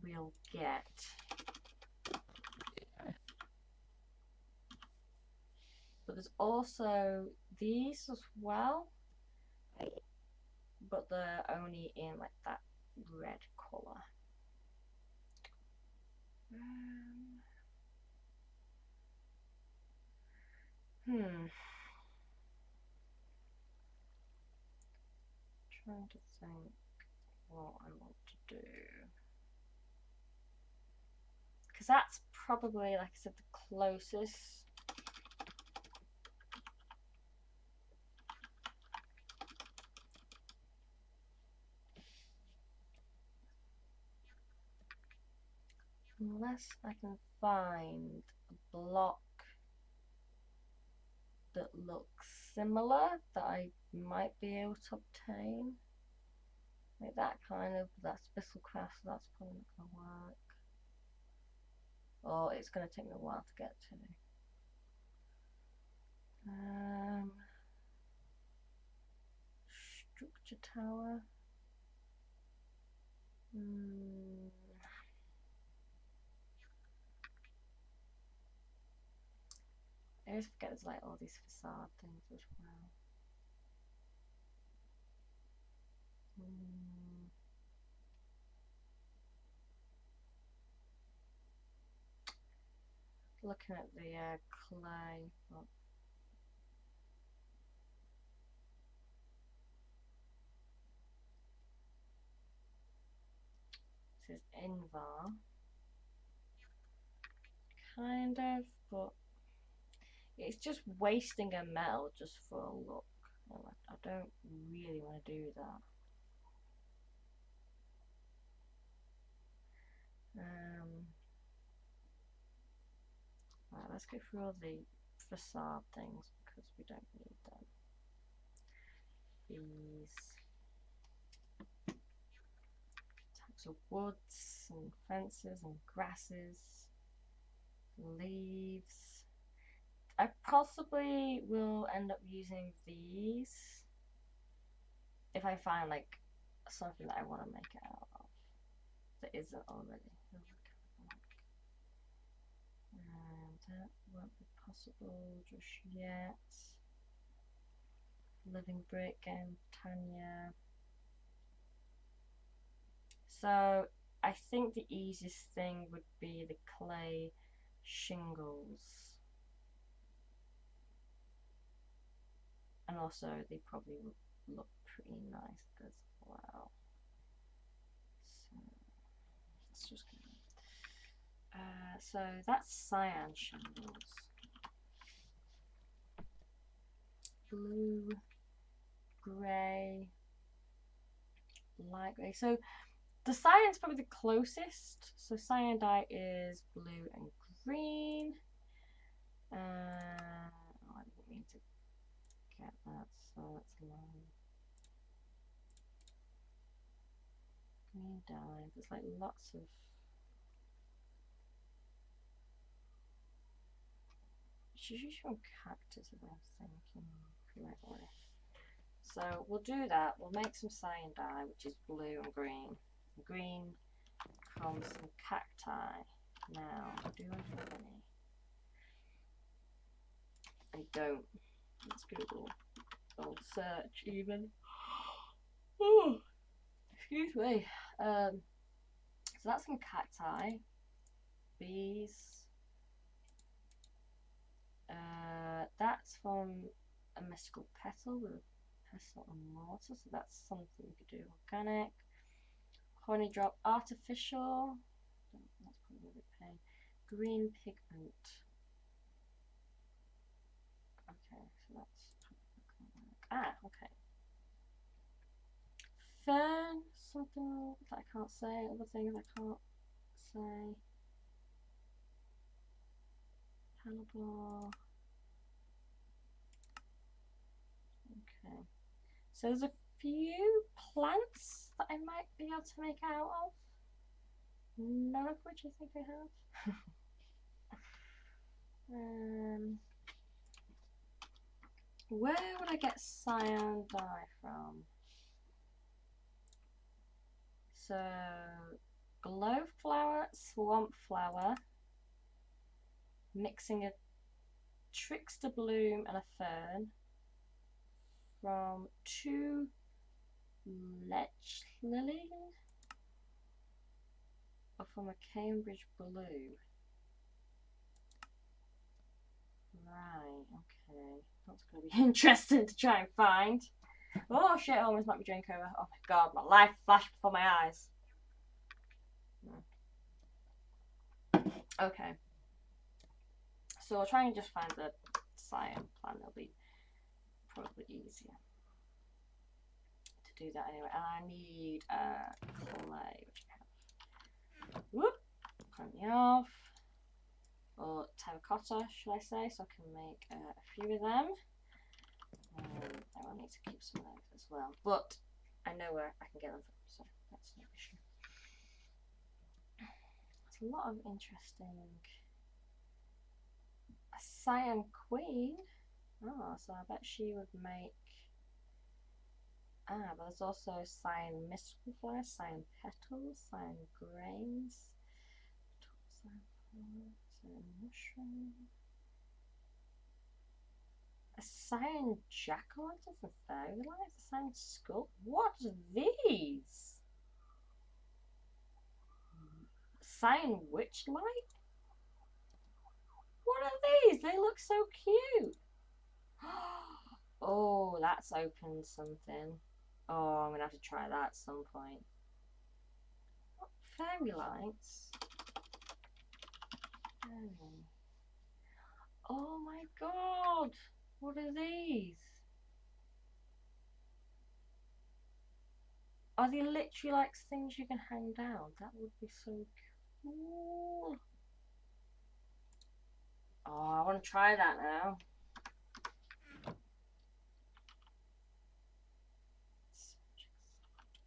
we'll get. But there's also these as well, but they're only in like that red colour. Trying to think what I want to do, because that's probably, like I said, the closest. Unless I can find a block that looks similar that I might be able to obtain. Like that kind of, that's Bristlecraft, so that's probably not going to work. Or it's going to take me a while to get to. Structure tower. I always forget there's like all these facade things as well. Looking at the clay. Oh. This is Invar. Kind of, but it's just wasting a metal just for a look. I don't really want to do that. Right, let's go through all the facade things because we don't need them. these types of woods and fences and grasses, leaves. I possibly will end up using these if I find like something that I want to make it out of that isn't already. And that won't be possible just yet. Living brick and Tanya. So I think the easiest thing would be the clay shingles. And also they probably would look pretty nice as well. So let's just go. So that's cyan shingles. Blue, grey, light grey. So the cyan's probably the closest. So cyan dye is blue and green. Oh, I didn't mean to get that, so let's line. Green dye. There's like lots of. She's usually from cactus, if I'm thinking correctly. So we'll do that. We'll make some cyan dye, which is blue and green. Green comes some cacti. Now, do I have any? I don't. Let's Google. Or search even. Oh, excuse me. So that's some cacti. Bees. That's from a mystical petal with pestle and mortar, so that's something we could do. Organic, honey drop, artificial. That's probably a bit pain. Green pigment. Okay, so that's okay. Fern, something that I can't say. Other things I can't say. Hellebore. Okay, so there's a few plants that I might be able to make out of, none of which I think I have. Where would I get cyan dye from? So, glowflower, swamp flower, mixing a trickster bloom and a fern from 2 lech lily or from a Cambridge blue. Right, okay. That's going to be interesting to try and find. Oh shit, I almost knocked my drink over. Oh my god, my life flashed before my eyes. Okay. So I'll try and just find the cyan plant. It'll be probably easier to do that anyway. And I need clay, which I have. Whoop! Plenty of. Or terracotta, should I say, so I can make a few of them. I will need to keep some of those as well, but I know where I can get them from, so that's no issue. There's a lot of interesting. A cyan queen. Oh, so I bet she would make. But there's also cyan mystical flowers, cyan petals, cyan grains, cyan flowers. Mushroom. A cyan jack-o'-lantern for fairy lights? A cyan skull? What are these? Cyan witch light? What are these? They look so cute. Oh, that's opened something. Oh, I'm gonna have to try that at some point. What fairy lights? Oh my god! What are these? Are they literally like things you can hang down? That would be so cool. Oh, I want to try that now.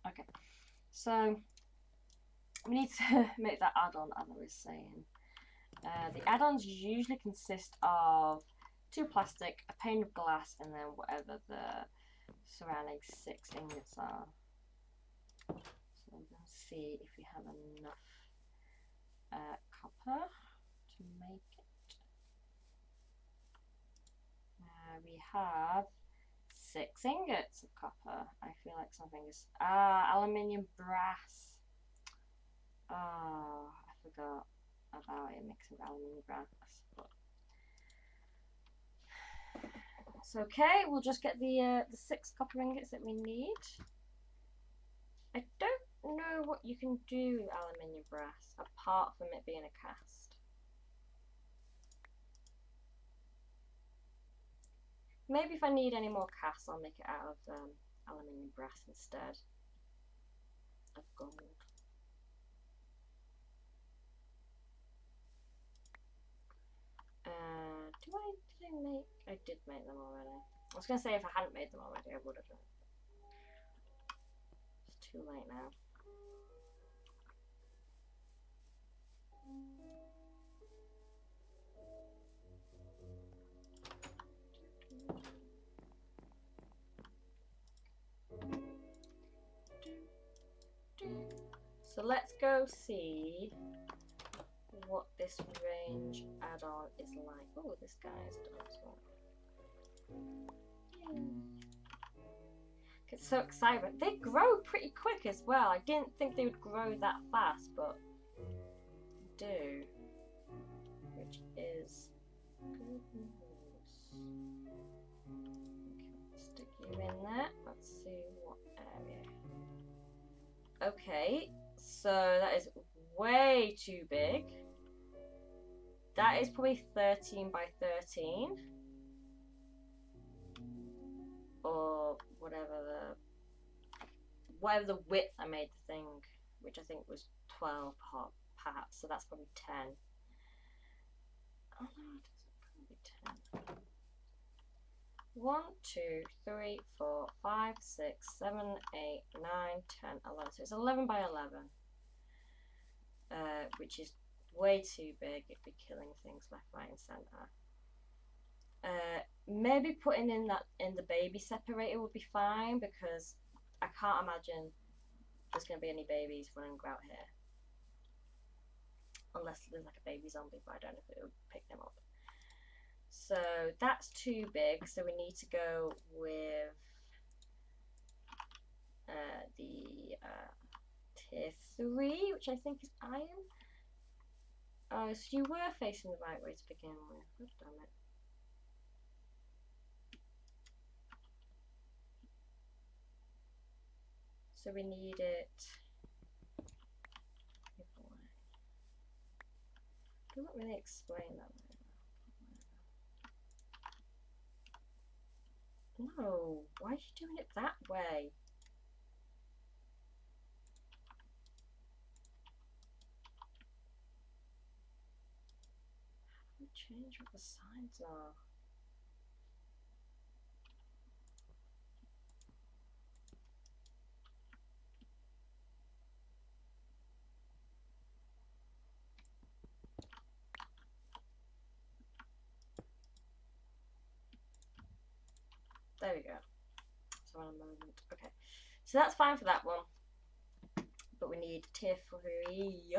Okay, so we need to make that add-on, as I was saying. The add-ons usually consist of 2 plastic, a pane of glass, and then whatever the surrounding 6 ingots are. So I'm going to see if we have enough copper to make it. We have 6 ingots of copper. I feel like something is... aluminium brass. Oh, I forgot about a mix of aluminium brass. But it's okay, we'll just get the 6 copper ingots that we need. I don't know what you can do with aluminium brass apart from it being a cast. Maybe if I need any more casts, I'll make it out of aluminium brass instead of gold. I did make them already. I was going to say if I hadn't made them already, I would have done. It's too late now. So let's go see what this range add-on is like. Oh, this guy's done as well. Get so excited. They grow pretty quick as well. I didn't think they would grow that fast, but they do. Which is good news. Okay, stick you in there. Let's see what area. Okay, so that is way too big. That is probably 13 by 13. Or whatever the width I made the thing, which I think was 12 perhaps, so that's probably 10. Oh no, it's probably 10. 1, 2, 3, 4, 5, 6, 7, 8, 9, 10, 11. So it's 11 by 11, which is way too big. It'd be killing things left, right, and centre. Maybe putting in the baby separator would be fine, because I can't imagine there's going to be any babies running about here, unless there's like a baby zombie, but I don't know if it would pick them up. So that's too big, so we need to go with the tier 3, which I think is iron. Oh, so you were facing the right way to begin with. God damn it. So we need it. Doesn't really explain that very well. No, why are you doing it that way? How do we change what the signs are? There we go. So in a moment. Okay. So that's fine for that one. But we need tier 3.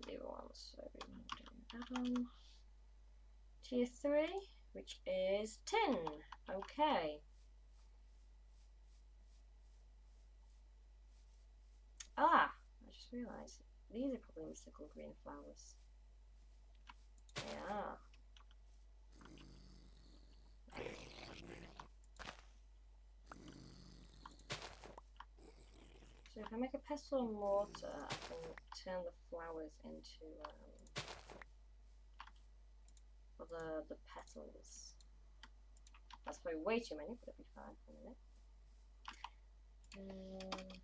The other ones. So we need to do that one. Tier 3, which is tin. Okay. Ah, I just realised these are probably mystical green flowers. They are. So if I make a pestle and mortar, I can turn the flowers into the petals. That's probably way too many, but it'll be fine for a minute.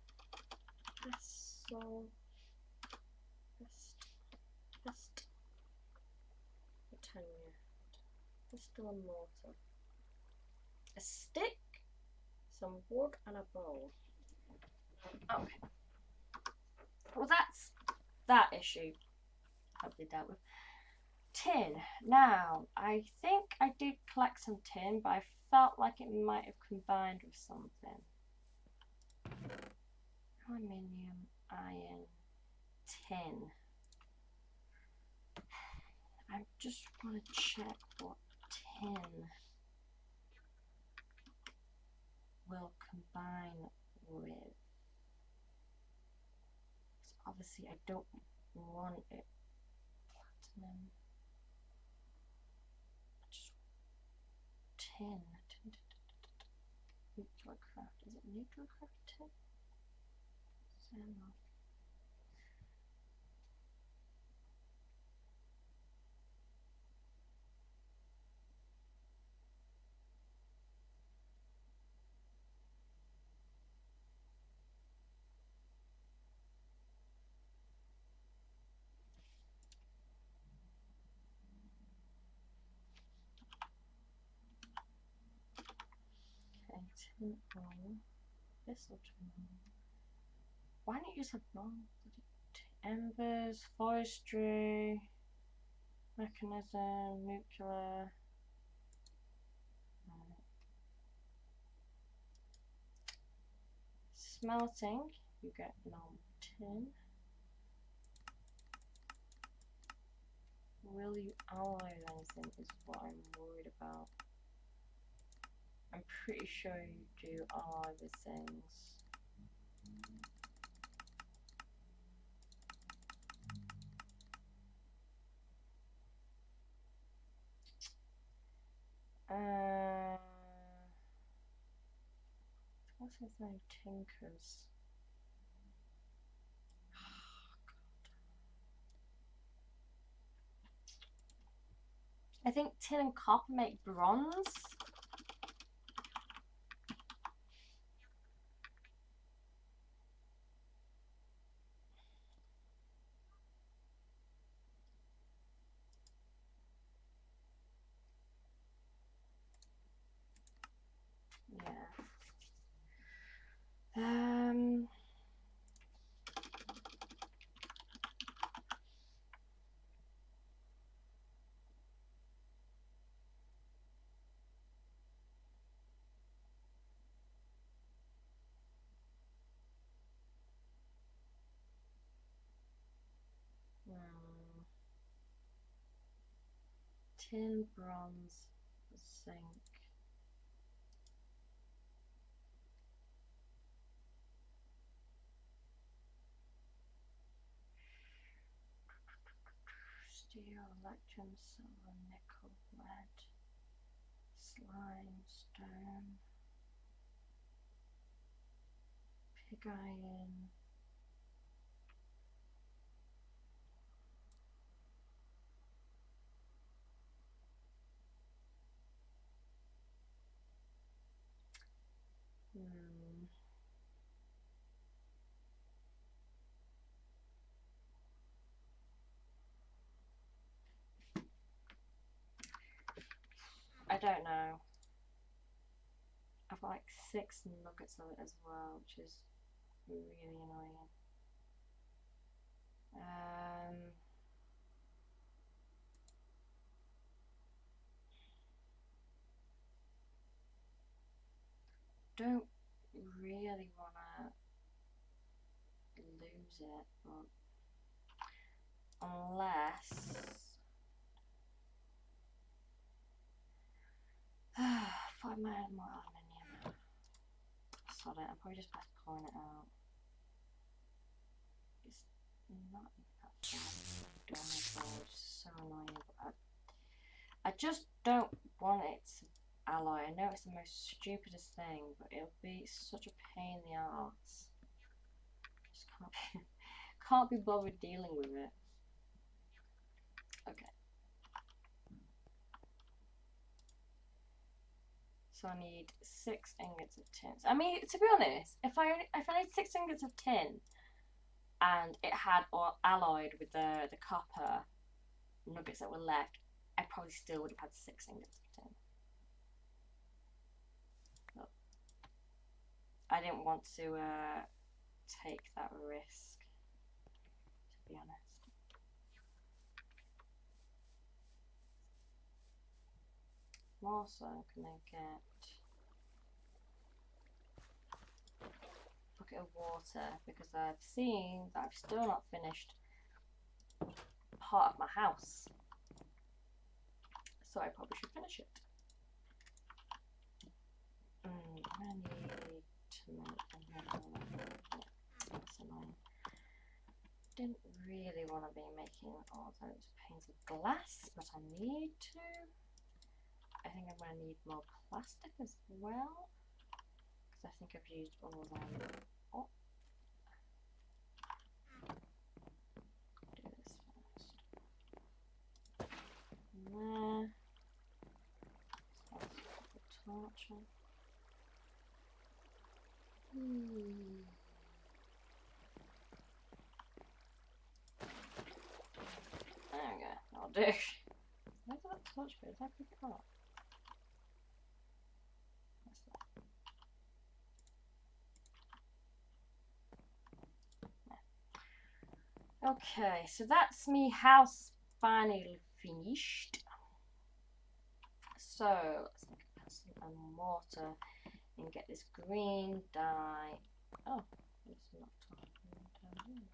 Pestle, pestle and mortar. A stick, some wood, and a bowl. Okay. Well, that's that issue probably dealt with. Tin. Now, I think I did collect some tin, but I felt like it might have combined with something. Aluminium, iron, tin. I just want to check what tin will combine with. Obviously, I don't want it platinum. Just tin. Nuclear craft. Is it nuclear craft tin? Xenon. Okay, tin ore. This will turn on. Why don't you just have long? Embers, forestry, mechanism, nuclear. Smelting, you get normal tin. Will you alloy anything is what I'm worried about. I'm pretty sure you do alloy the things. What's his name? Tinkers. I think tin and copper make bronze. Yeah. Tin, bronze, zinc. Steel, electrum, silver, nickel, lead, slime, stone, pig iron. I don't know. I've got like 6 nuggets of it as well, which is really annoying. Don't really wanna lose it, but unless if I might add more aluminium. Sod it, I'm probably just best pulling it out. It's not even that far. It's so annoying. But I just don't want it to alloy. I know it's the most stupidest thing, but it'll be such a pain in the arse. Just can't be bothered dealing with it. Okay. So I need 6 ingots of tin. I mean, to be honest, if I need 6 ingots of tin and it had alloyed with the copper nuggets that were left, I probably still would have had 6 ingots of tin. But I didn't want to take that risk, to be honest. Also, can I get a bucket of water, because I've seen that I've still not finished part of my house, so I probably should finish it. I need to make another one. That's annoying. Didn't really want to be making all those panes of glass, but I need to. I think I'm going to need more plastic as well, because I think I've used all of them. Oh. Do this first. And there. Let's put the torch on. There we go, that'll do. Where's that torch go? Did I pick it up? What's that? Yeah. Okay, so that's me house finally finished. So let's make a pestle and mortar and get this green dye. Oh, it's not talking down here.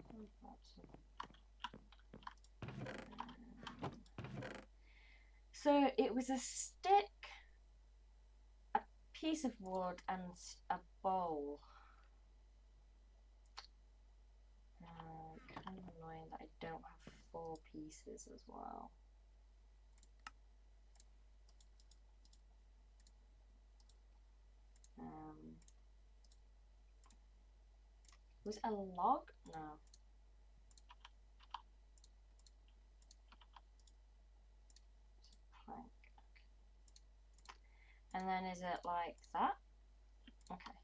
So it was a stick, a piece of wood, and a bowl. Kind of annoying that I don't have 4 pieces as well. Was it a log? No. It's a plank. Okay. And then is it like that? Okay.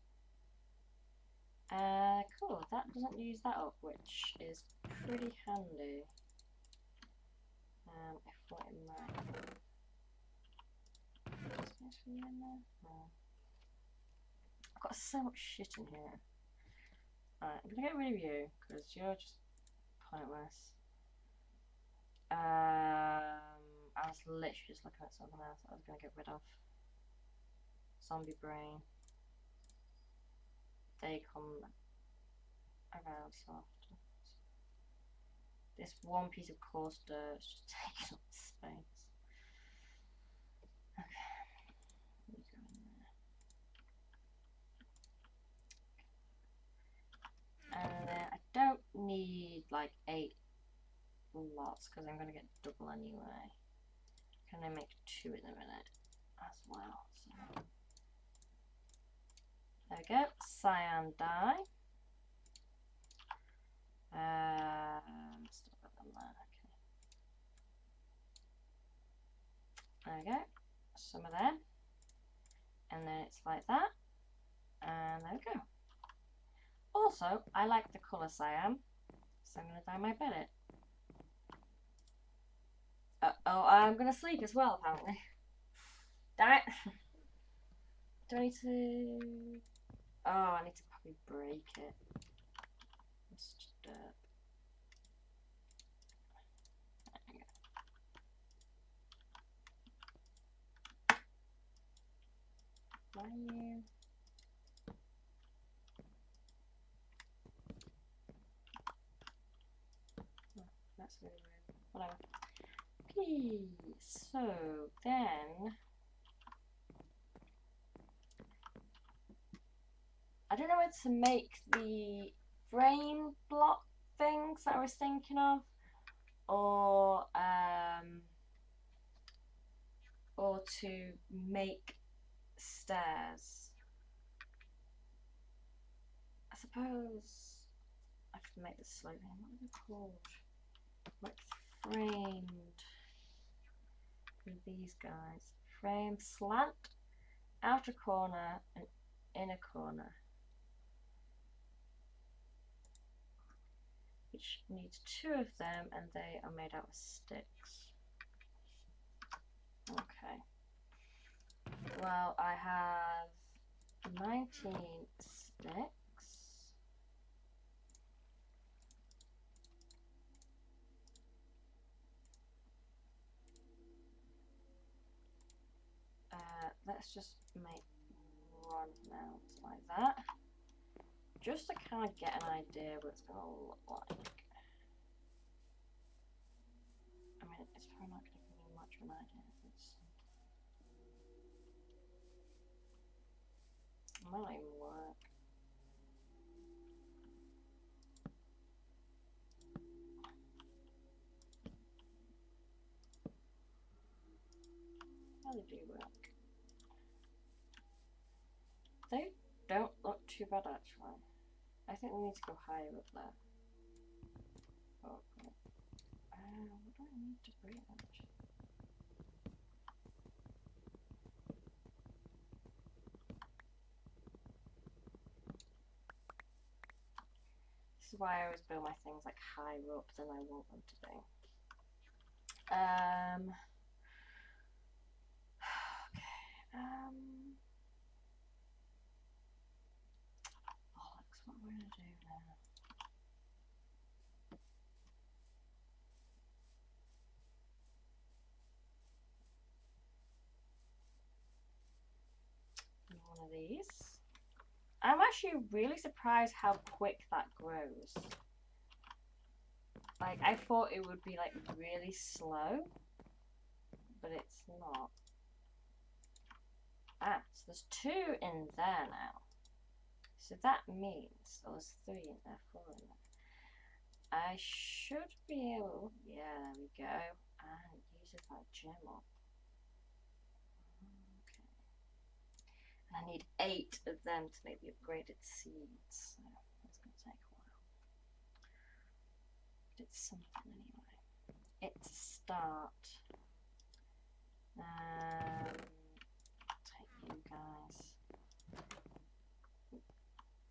Cool. That doesn't use that up, which is pretty handy. If what in there. Space for you in there? No. I've got so much shit in here. Alright, I'm gonna get rid of you, because you're just pointless. I was literally just looking at something else that I was gonna get rid of. Zombie brain. They come around so often. This one piece of coarse dirt is just taking up space. Okay, let me go in there. And then I don't need like 8 lots because I'm gonna get double anyway. Can I make 2 in a minute as well? So there we go, cyan dye. Still got them there, okay. There we go, some of them. And then it's like that. And there we go. Also, I like the colour cyan, so I'm going to dye my bed. Oh, I'm going to sleep as well, apparently. Damn it. Do I need to... Oh, I need to probably break it. It's just dirt. There we go. Why are you... Oh, that's really weird. Whatever. Okay, so then... I don't know whether to make the frame block things that I was thinking of, or to make stairs. I suppose I have to make this sloping. What are they called? Like framed with these guys. Frame slant, outer corner, and inner corner. Which needs 2 of them, and they are made out of sticks. Okay. Well, I have 19 sticks. let's just make one now like that. Just to kind of get an idea what it's going to look like. I mean, it's probably not going to give me much of an idea. It might not even work. How they do work. They don't look too bad actually. I think we need to go higher up there. Oh, okay. What do I need to bring actually? This is why I always build my things like higher up than I want them to be. Okay. Alex, what am I gonna do now? One of these. I'm actually really surprised how quick that grows. Like, I thought it would be like really slow, but it's not. Ah, so there's 2 in there now. So that means, oh, there's 3 in there, 4 in there. I should be able, yeah, there we go, and it uses that gem up. Okay. And I need 8 of them to make the upgraded seeds, so that's going to take a while. But it's something anyway. It's a start. Take you guys.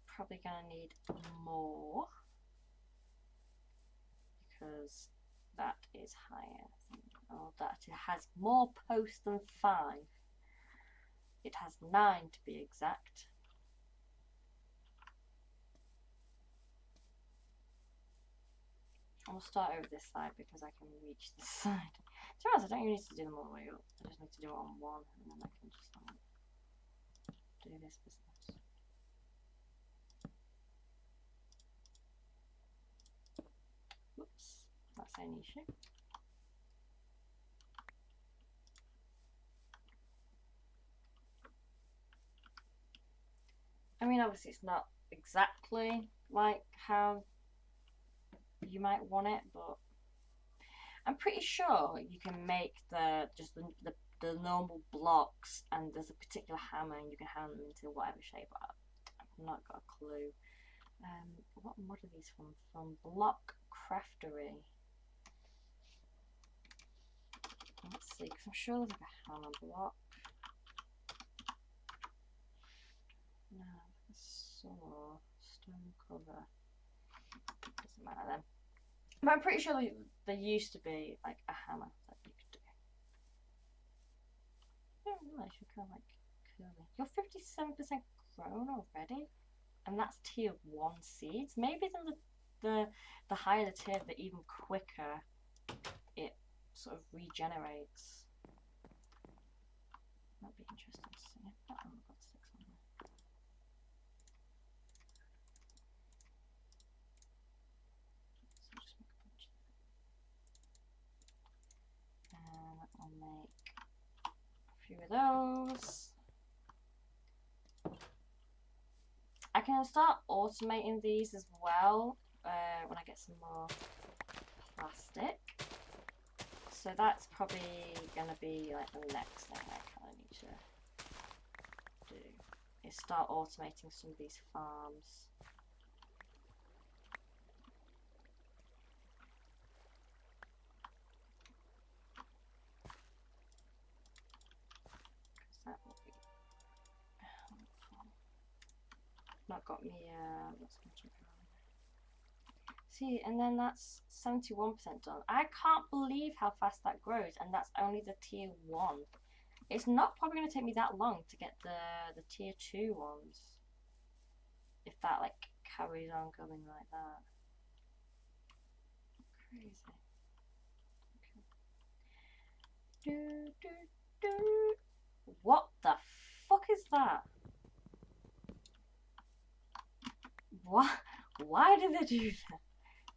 Probably going to need more. Because that is higher. Oh, that it has more posts than 5. It has 9 to be exact. I'll start over this side because I can reach this side. To be honest, I don't even need to do them all the way up. I just need to do it on one, and then I can just do this business. Whoops, that's an issue. I mean, obviously it's not exactly like how you might want it, but I'm pretty sure you can make the normal blocks, and there's a particular hammer and you can hammer them into whatever shape. I've not got a clue. What mod are these from? From Block Craftery. Let's see, because I'm sure there's like a hammer block. No, a saw, stone cover. Doesn't matter then. But I'm pretty sure there used to be like a hammer that you could do. I don't realise you're kind of like curly. You're 57% grown already, and that's tier 1 seeds. Maybe then the higher the tier, the even quicker it sort of regenerates. That'd be interesting to see. Oh, I've got 6 on there. So just make a bunch of that. And I'll make a few of those. I can start automating these as well when I get some more plastic. So that's probably going to be like the next thing I kind of need to do, is start automating some of these farms. That will be helpful. Not got me what's my check on. See, and then that's 71% done. I can't believe how fast that grows, and that's only the tier 1. It's not probably going to take me that long to get the tier 2 ones, if that like carries on going like that. Crazy. Okay. What the fuck is that? What? Why did they do that?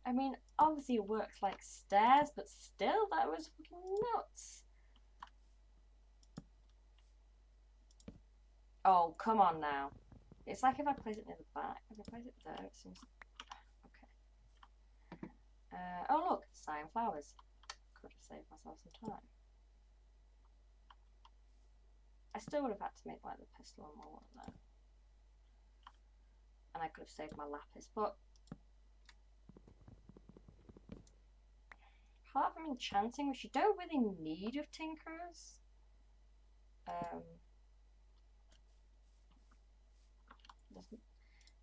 I mean, obviously it works like stairs, but still, that was fucking nuts. Oh, come on now. It's like if I place it near the back. If I place it there, it seems... Okay. Oh look, cyan flowers. Could have saved myself some time. I still would have had to make like the pestle and all of that. And I could have saved my lapis, but apart from enchanting, which you don't really need of tinkerers,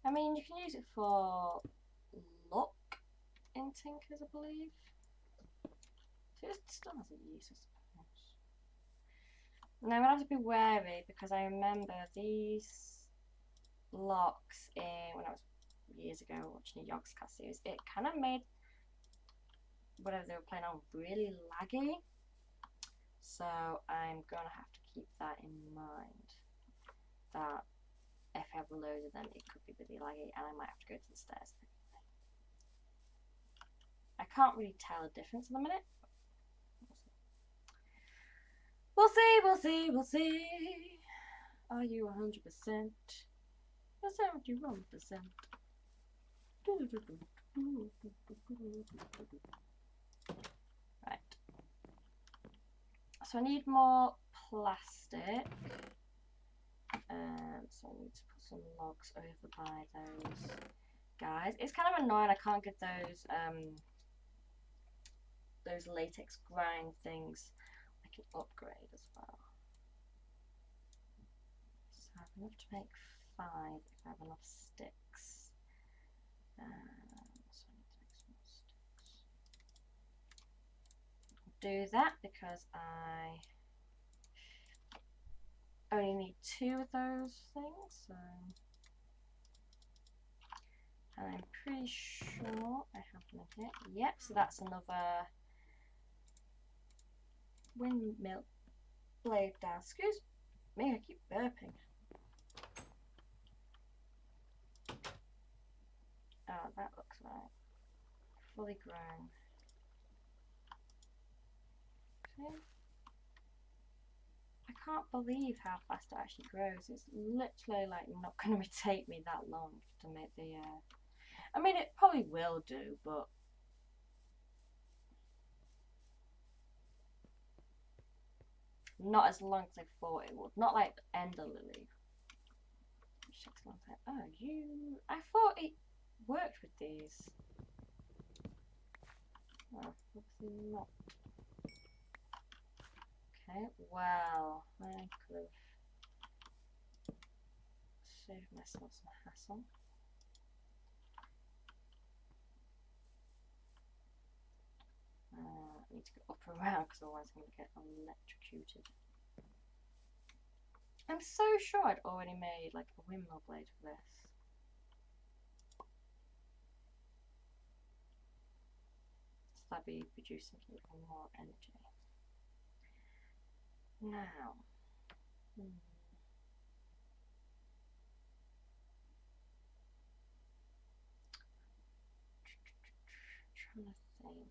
I mean, you can use it for luck in tinkers, I believe. So it still has a use, I suppose. Now I'm gonna have to be wary because I remember these locks when I was years ago watching a Yogscast series. It kind of made whatever they were playing on really laggy. So I'm gonna have to keep that in mind. That if I have loads of them, it could be really laggy, and I might have to go to the stairs. I can't really tell the difference in a minute. We'll see, we'll see, we'll see. Are you 100%? Or 71%? Right. So I need more plastic. So I need to put some logs over by those guys. It's kind of annoying I can't get those latex grind things I can upgrade as well. So I have enough to make 5 if I have enough sticks. So I need to make some more sticks. I'll do that because I only need 2 of those things, so, and I'm pretty sure I have them in here. Yep, so that's another windmill blade down. Excuse me, I keep burping. Oh, that looks right. Fully grown. Okay. I can't believe how fast it actually grows. It's literally like not going to take me that long to make the I mean, it probably will do, but not as long as I thought it would. Not like the Ender Lily, which takes a long time. Oh, I thought it worked with these. Oh, obviously not. Okay, well, I could have saved myself some hassle. I need to go up and around because otherwise I'm going to get electrocuted. I'm so sure I'd already made like a windmill blade for this. So that'd be producing even more energy. Now, trying to think.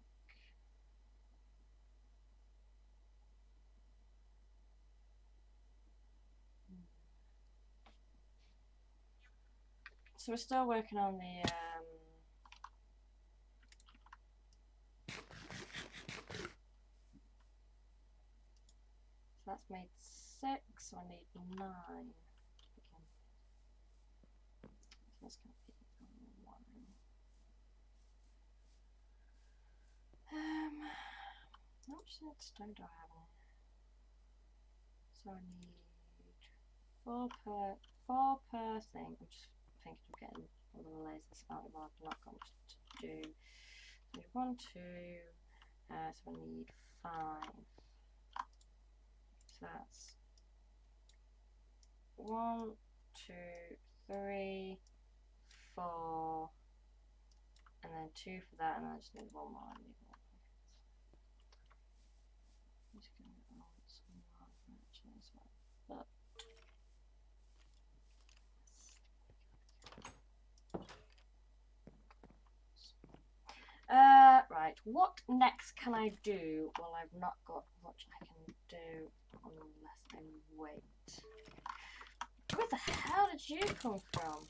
So we're still working on the so that's made 6, so I need 9. So that's going to be 1. How much stone do I have in here? So I need 4 per thing. I'm just thinking of getting all the lasers out of I've not got much to do. I need 1, 2, so I need 5. So that's 1, 2, 3, 4, and then 2 for that, and I just need 1 more. I need 1 more. I'm just going to get some large matches as well. But right. What next can I do? Well, I've not got much I can do unless I wait. Where the hell did you come from?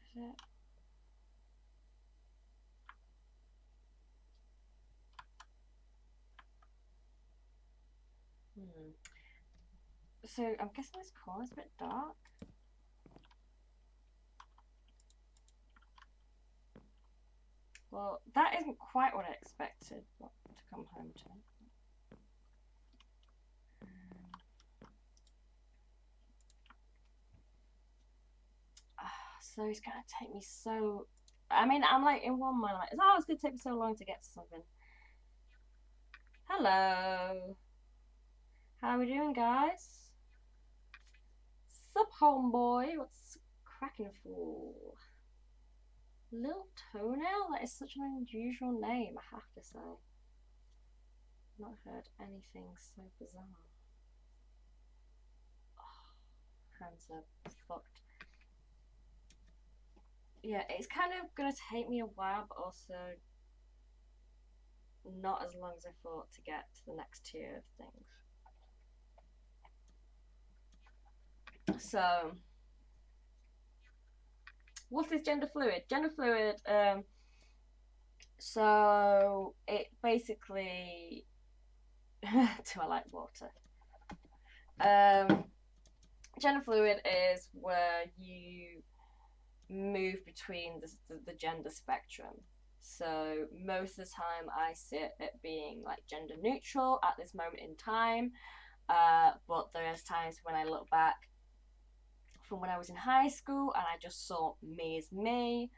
Is it? So I'm guessing this corner's a bit dark. Well, that isn't quite what I expected to come home to. So it's gonna take me so. I mean, I'm like in one mind, like, oh, it's gonna take me so long to get to something. Hello. How are we doing, guys? Sup, homeboy? What's cracking for? Little Toenail? That is such an unusual name, I have to say. I've not heard anything so bizarre. Oh, hands are fucked. Yeah, it's kind of gonna take me a while, but also not as long as I thought to get to the next tier of things. So, what is gender fluid? Gender fluid, so it basically do I like water? Gender fluid is where you move between the gender spectrum. So most of the time I see it being like gender neutral at this moment in time, but there's times when I look back from when I was in high school and I just saw me as me.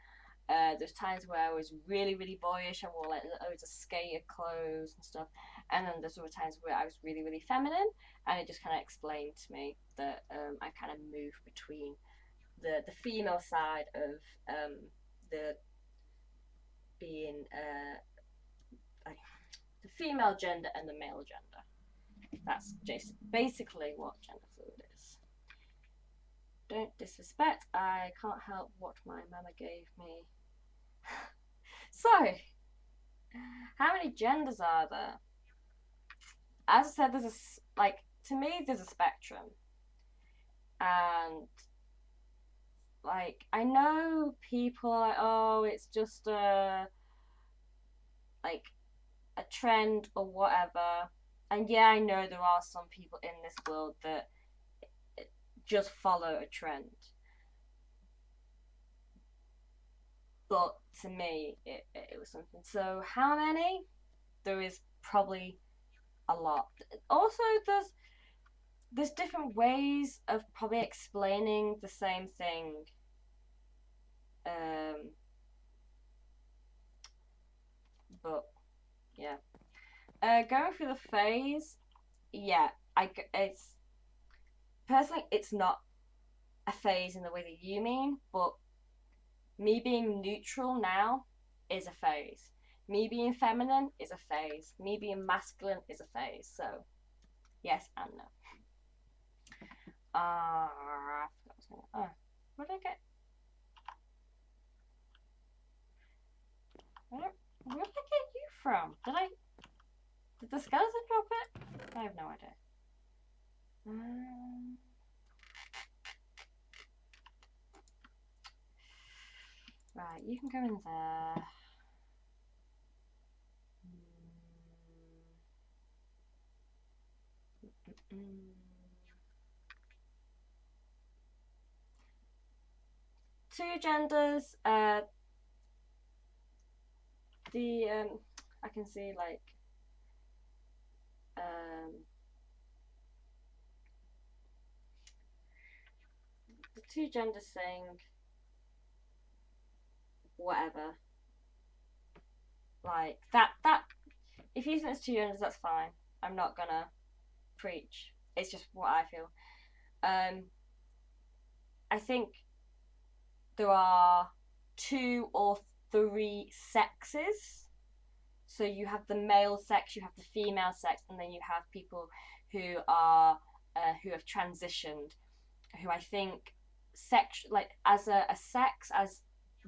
There's times where I was really, really boyish. I wore like loads of skater clothes and stuff. And then there's other times where I was really, really feminine. And it just kind of explained to me that I kind of move between the female side of the being the female gender and the male gender. That's just basically what gender fluid is. Don't disrespect. I can't help what my mama gave me. So, how many genders are there? As I said, there's a like to me there's a spectrum, and like I know people are like, oh, it's just like a trend or whatever, and yeah, I know there are some people in this world that just follow a trend, but to me it was something. So how many? There is probably a lot. Also, there's different ways of probably explaining the same thing. But yeah, going through the phase, yeah, it's personally it's not a phase in the way that you mean, but me being neutral now is a phase. Me being feminine is a phase. Me being masculine is a phase. So yes and no. I forgot oh, where did I get? Where did I get you from? Did the skeleton drop it? I have no idea. Right, you can go in there. Two genders. The I can see like the two genders saying whatever. Like that if you think it's two genders, that's fine. I'm not gonna preach. It's just what I feel. I think there are 2 or 3 sexes. So you have the male sex, you have the female sex, and then you have people who are who have transitioned, who I think sex, like as a sex, as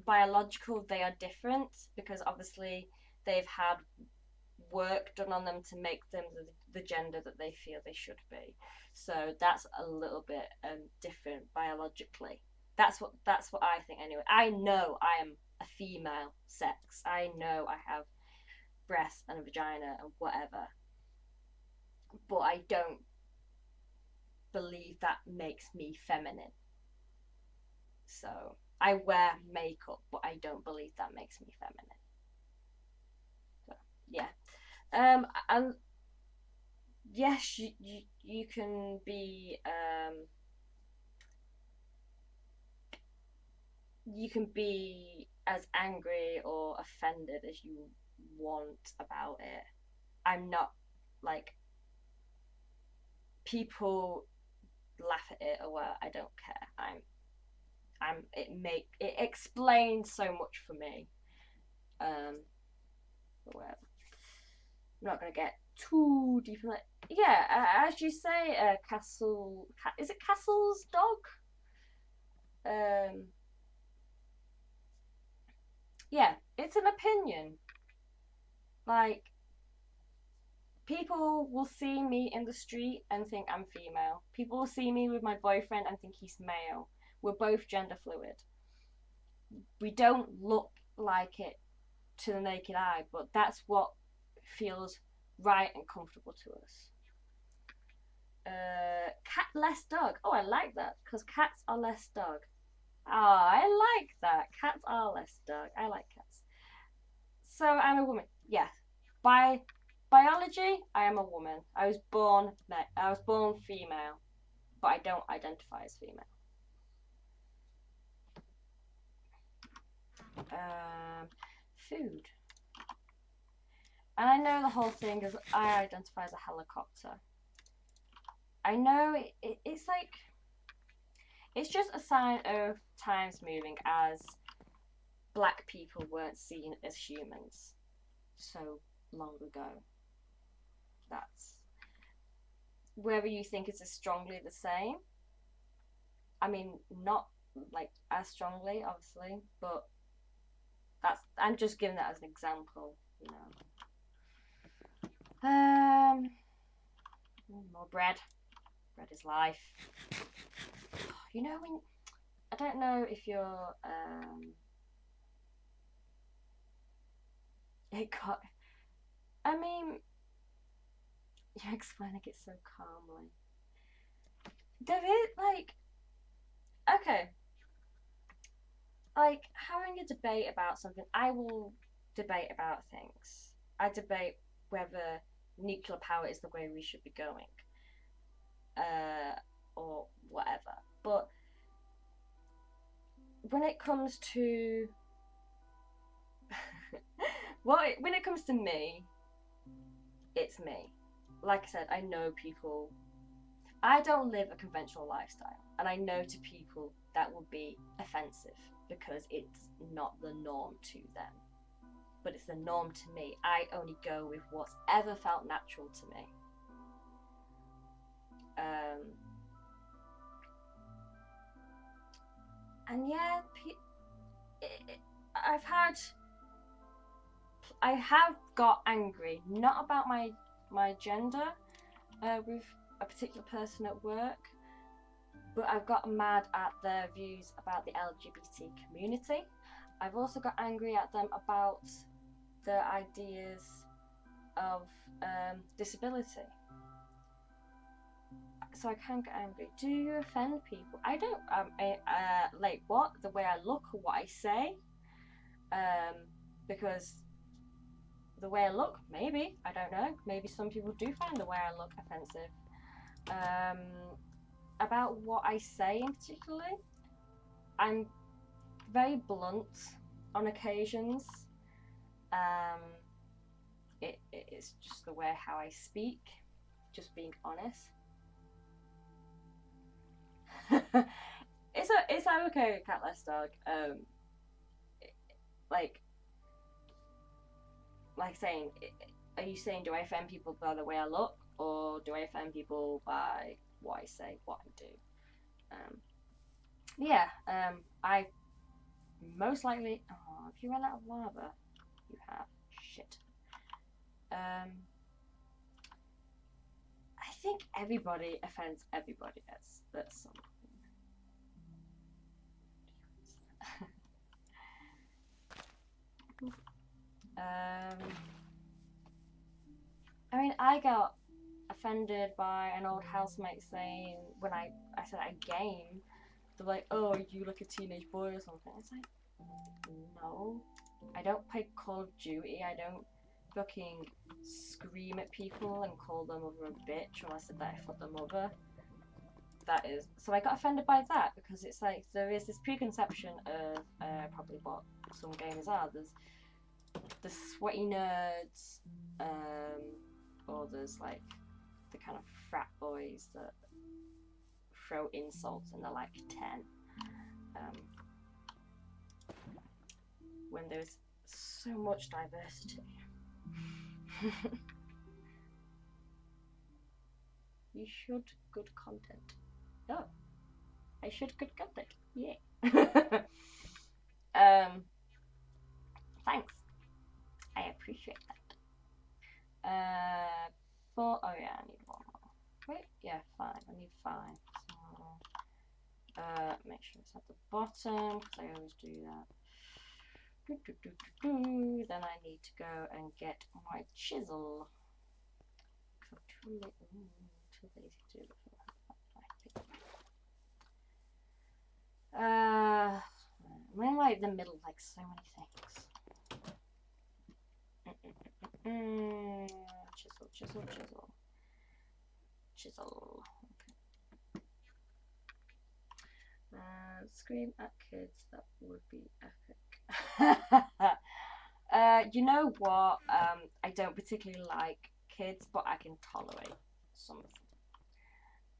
biological, they are different because obviously they've had work done on them to make them the gender that they feel they should be. So that's a little bit different biologically. That's what I think anyway. I know I am a female sex. I know I have breasts and a vagina and whatever, but I don't believe that makes me feminine. So I wear makeup, but I don't believe that makes me feminine. So yeah. And yes, you can be you can be as angry or offended as you want about it. I'm not like people laugh at it or what. I don't care. It explains so much for me. Um, but whatever. I'm not gonna get too deep in it. Yeah, as you say, is it Castle's dog? Um, yeah, it's an opinion. Like, people will see me in the street and think I'm female. People will see me with my boyfriend and think he's male. We're both gender fluid. We don't look like it to the naked eye, but that's what feels right and comfortable to us. Cat less dog. Oh, I like that because cats are less dog. Ah, I like that. Cats are less dog. I like cats. So I'm a woman. Yes. By biology, I am a woman. I was born female, but I don't identify as female. Food. And I know the whole thing is I identify as a helicopter. I know it's like it's just a sign of times moving as black people weren't seen as humans so long ago. That's whether you think it's as strongly the same. I mean, not like as strongly, obviously, but I'm just giving that as an example, you know. More bread. Bread is life. You know when I don't know if you're it got I mean you're explaining it so calmly. There is okay, like having a debate about something, I will debate about things. I debate whether nuclear power is the way we should be going, or whatever. But when it comes to when it comes to me, it's me. Like I said, I know people. I don't live a conventional lifestyle, and I know to people that will be offensive because it's not the norm to them. But it's the norm to me. I only go with what's ever felt natural to me. And yeah, I have got angry, not about my gender, with a particular person at work, but I've got mad at their views about the LGBT community. I've also got angry at them about their ideas of disability. So I can get angry. Do you offend people? I don't. Like what? The way I look or what I say? Because the way I look, maybe, I don't know. Maybe some people do find the way I look offensive. About what I say in particular, I'm very blunt on occasions. It's just the way how I speak, just being honest. It's I'm okay with cat less dog. Like saying, are you saying, do I offend people by the way I look, or do I offend people by what I say, what I do? Yeah. I most likely. Oh, if you run out of lava, you have shit. I think everybody offends everybody. That's something. I mean, I got offended by an old housemate saying when I said I game, they're like, "Oh, you look a teenage boy or something." It's like, no, I don't play Call of Duty. I don't fucking scream at people and call them over a bitch when I said that I fucked them over. That is, so I got offended by that because it's like there is this preconception of probably what some gamers are. There's the sweaty nerds, or there's like the kind of frat boys that throw insults and they're like 10. When there's so much diversity. You should good content. Oh, I should good content. Yeah. Thanks. I appreciate that. Oh yeah, I need one more. Wait, yeah, 5. I need 5. So, make sure it's at the bottom because I always do that. Then I need to go and get my chisel. I'm too lazy to do it. I'm in like the middle of like so many things. Chisel. Okay. Scream at kids, that would be epic. You know what? I don't particularly like kids, but I can tolerate some of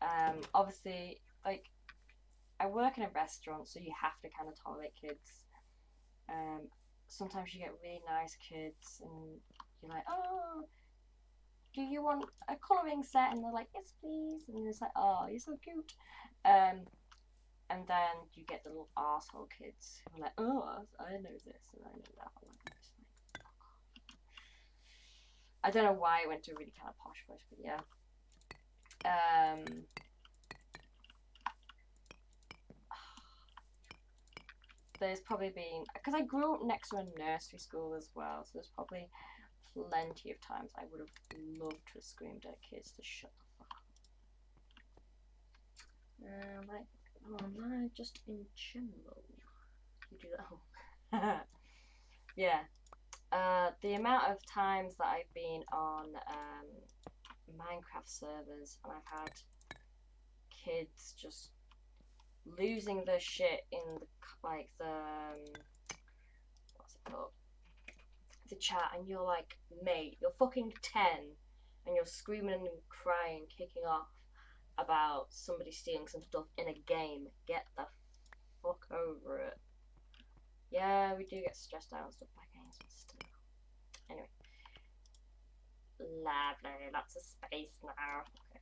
them. Obviously, like, I work in a restaurant, so you have to kind of tolerate kids. Sometimes you get really nice kids, and you're like, oh, do you want a colouring set? And they're like, yes, please. And it's like, oh, you're so cute. And then you get the little arsehole kids who are like, oh, I know this and I know that. I don't know why I went to a really kind of posh voice, but yeah. There's probably been, because I grew up next to a nursery school as well, so there's probably plenty of times I would have loved to have screamed at kids to shut the fuck up. Like, oh no, just in general. You do that. Yeah. The amount of times that I've been on Minecraft servers and I've had kids just losing their shit in the what's it called? The chat, and you're like, mate, you're fucking 10 and you're screaming and crying, kicking off about somebody stealing some stuff in a game. Get the fuck over it. Yeah, we do get stressed out and stuff by games, but still. Anyway. Lovely, lots of space now. Okay.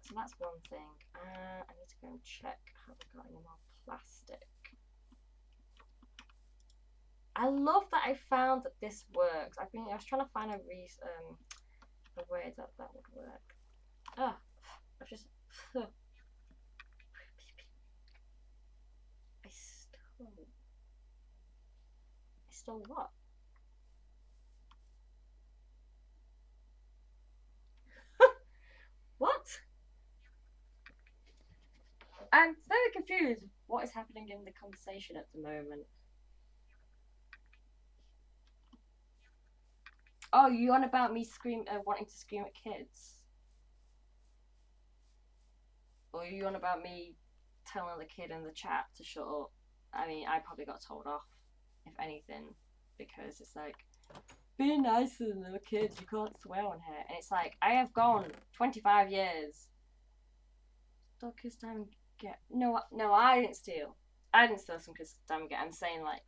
So that's one thing. I need to go and check, have I got any more plastic? I love that I found that this works. I was trying to find a way that would work. Oh, I've just. I stole what? What? I'm very confused. What is happening in the conversation at the moment? Oh, you on about me wanting to scream at kids? Or are you on about me telling the kid in the chat to shut up? I mean, I probably got told off, if anything, because it's like, be nicer than the kids, you can't swear on here. And it's like, I have gone 25 years. Stop kids having get no, no, I didn't steal. I didn't steal some certificate. I'm saying like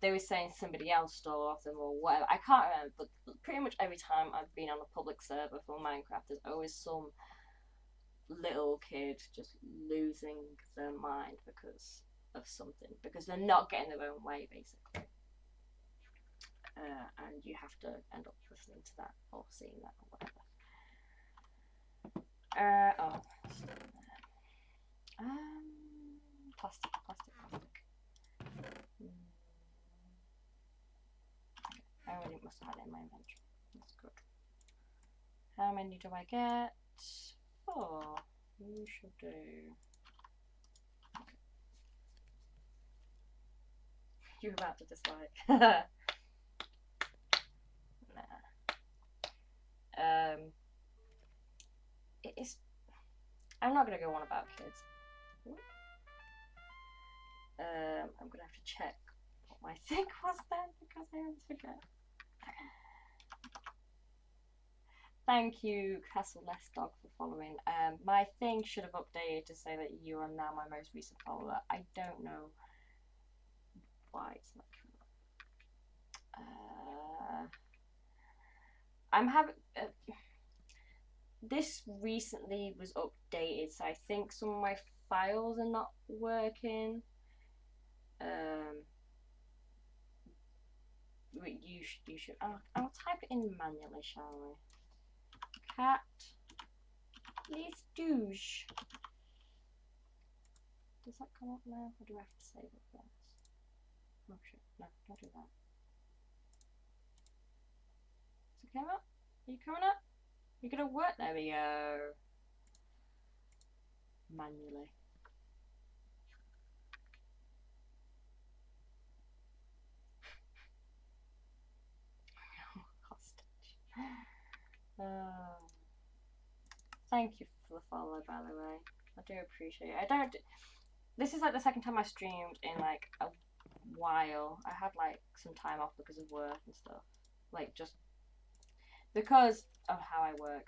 they were saying somebody else stole off them or whatever. I can't remember, but pretty much every time I've been on a public server for Minecraft, there's always some little kid just losing their mind because of something, because they're not getting their own way, basically. And you have to end up listening to that or seeing that or whatever. Oh, plastic. I already must have had it in my inventory. That's good. How many do I get? 4. You should do. You're about to dislike. Nah. It is. I'm not gonna go on about kids. I'm gonna have to check what my thing was then because I always forget. Thank you, Castle Less Dog, for following. My thing should have updated to say that you are now my most recent follower. I don't know why it's not coming up. I'm having. This recently was updated, so I think some of my files are not working. You should. I'll type it in manually, shall we? Cat, please douche. Does that come up now, or do I have to save it first? Oh shit! No, don't do that. Is it coming up? Are you coming up? You're gonna work. There we go. Manually. Hostage. Thank you for the follow, by the way. I do appreciate it. This is like the second time I streamed in like a while. I had like some time off because of work and stuff. Like just because of how I work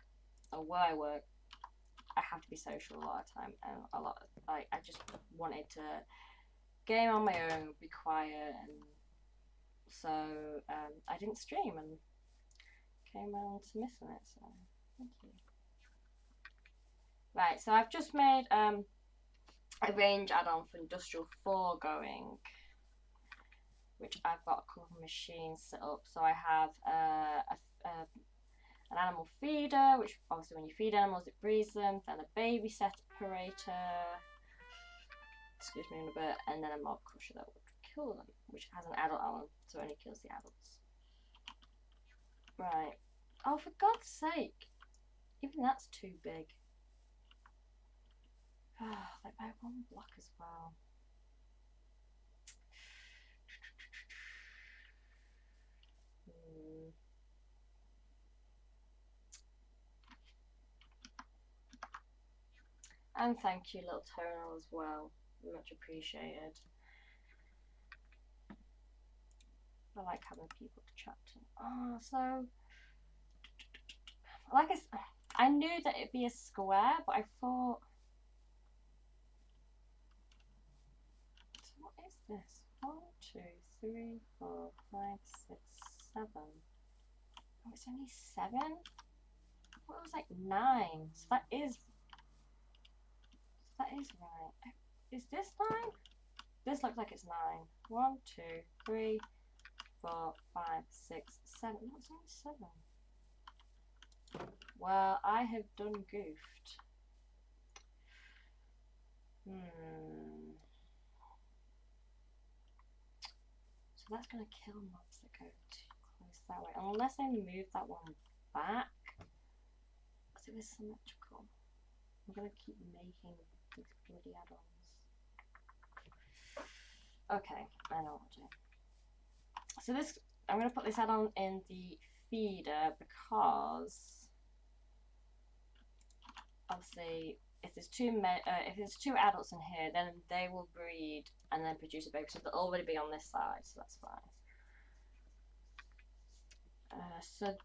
or where I work, I have to be social a lot of time, and a lot of, like I just wanted to game on my own, be quiet, and so I didn't stream and came around to missing it. So thank you. Right, so I've just made a range add-on for Industrial 4 going, which I've got a couple of machines set up. So I have an animal feeder, which obviously when you feed animals it breeds them, then a baby separator, excuse me in a bit, and then a mob crusher that would kill them, which has an adult element, so it only kills the adults. Right. Oh, for God's sake. Even that's too big. Like by 1 block as well. And thank you, little Tonal, as well. Much appreciated. I like having people to chat to. Oh, so like I knew that it'd be a square, but I thought, so what is this? 1, 2, 3, 4, 5, 6, 7. Oh, it's only 7? What was like 9? So that is right. Is this 9? This looks like it's 9. 1, 2, 3, 4, 5, 6, 7. No, it's only 7. Well, I have done goofed. So that's going to kill mobs that go too close that way. Unless I move that one back. Because it was symmetrical. I'm going to keep making these bloody add-ons. Okay, I know what to do. So this, I'm going to put this add-on in the feeder because obviously if there's two adults in here, then they will breed and then produce a baby, so they'll already be on this side, so that's fine. So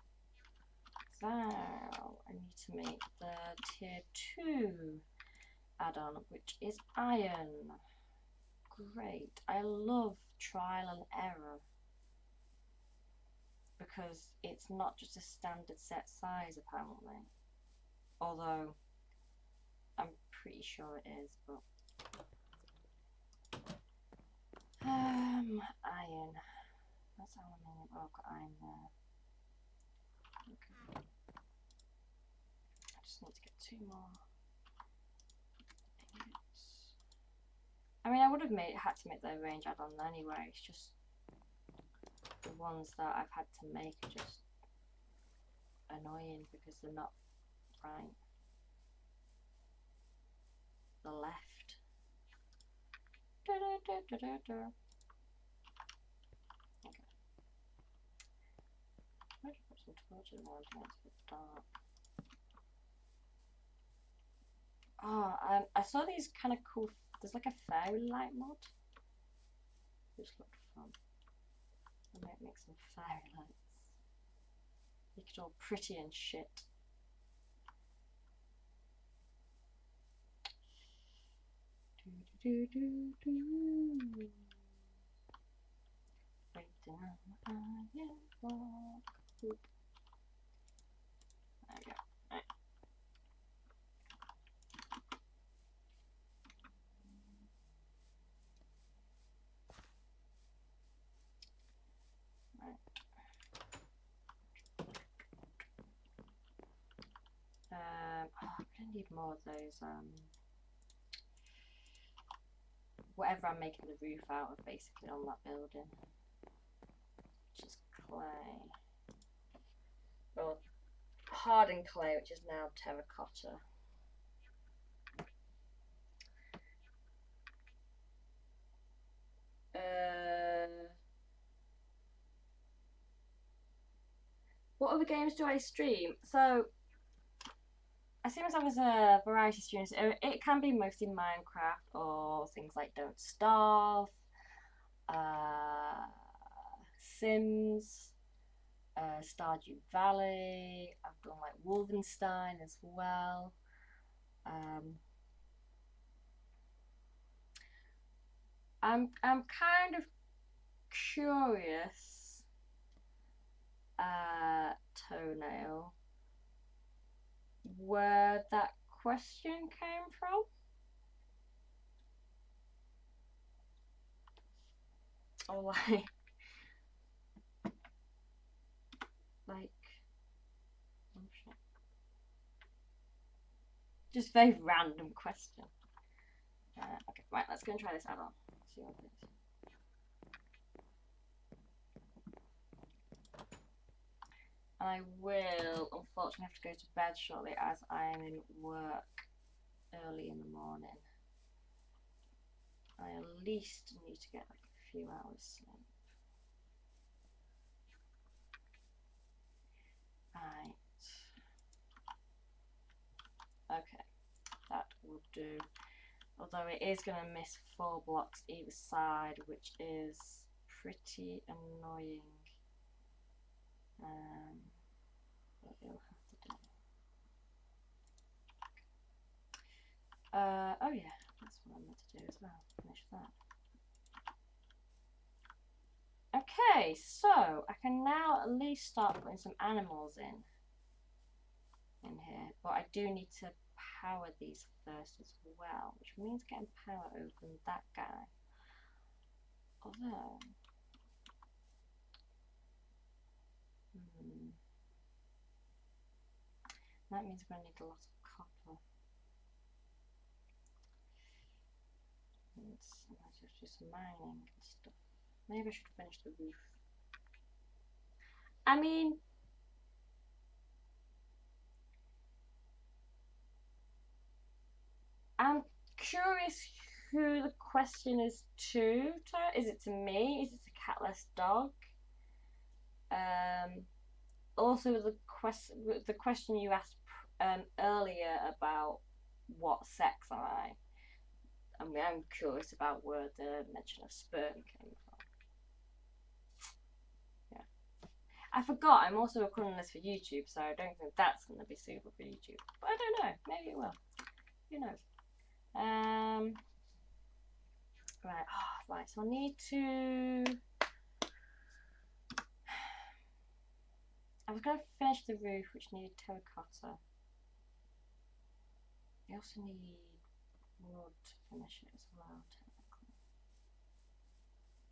now I need to make the tier 2 add-on, which is iron. Great. I love trial and error because it's not just a standard set size apparently, although I'm pretty sure it is, but iron. That's aluminium. Oh, I've got iron there. Okay. I just need to get 2 more. I mean, I would have had to make the range add-on anyway. It's just the ones that I've had to make are just annoying because they're not right. The left. Okay. I'm going to put some torches around here. It's a bit dark. Oh, I saw these kind of cool. There's like a fairy light mod. Which looked fun. I might make some fairy lights. Make it all pretty and shit. Waiting on the iron block. There we go. Right. I'm gonna need more of those. Whatever I'm making the roof out of, basically on that building, which is clay. Well, hardened clay, which is now terracotta. What other games do I stream? So I see myself as a variety streamer. So it can be mostly Minecraft or things like Don't Starve, Sims, Stardew Valley. I've done like Wolfenstein as well. I'm kind of curious, Toenail, where that question came from. Or like oh shit. Just very random question. Okay, right, let's go and try this add-on. See what it is. I will unfortunately have to go to bed shortly as I am in work early in the morning. I at least need to get like a few hours sleep. Right. Okay, that will do. Although it is going to miss 4 blocks either side, which is pretty annoying. But it'll have to do. Oh yeah, that's what I'm meant to do as well. Finish that. Okay, so I can now at least start putting some animals in here, but I do need to power these first as well, which means getting power over that guy. Although that means we're going to need a lot of copper. And I might have to do some mining and stuff. Maybe I should finish the roof. I mean, I'm curious who the question is to. Is it to me? Is it to Catless Dog? Also the question you asked earlier about what sex am I? I mean, I'm curious about where the mention of sperm came from. Yeah. I forgot I'm also recording this for YouTube, so I don't think that's going to be suitable for YouTube. But I don't know. Maybe it will. Who knows? Right. Oh, right. So I need to. I was going to finish the roof, which needed terracotta. I also need wood to finish it as well, technically.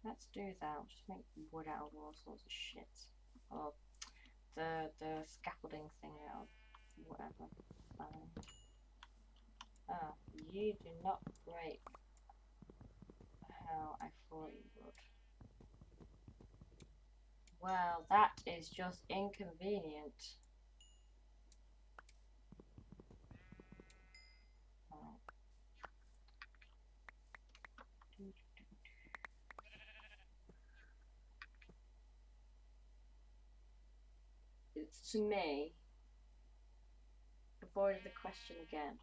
Let's do that. I'll just make wood out of all sorts of shit. Or the scaffolding thing out of whatever. Ah, you do not break how I thought you would. Well, that is just inconvenient. It's to me. Avoided the question again.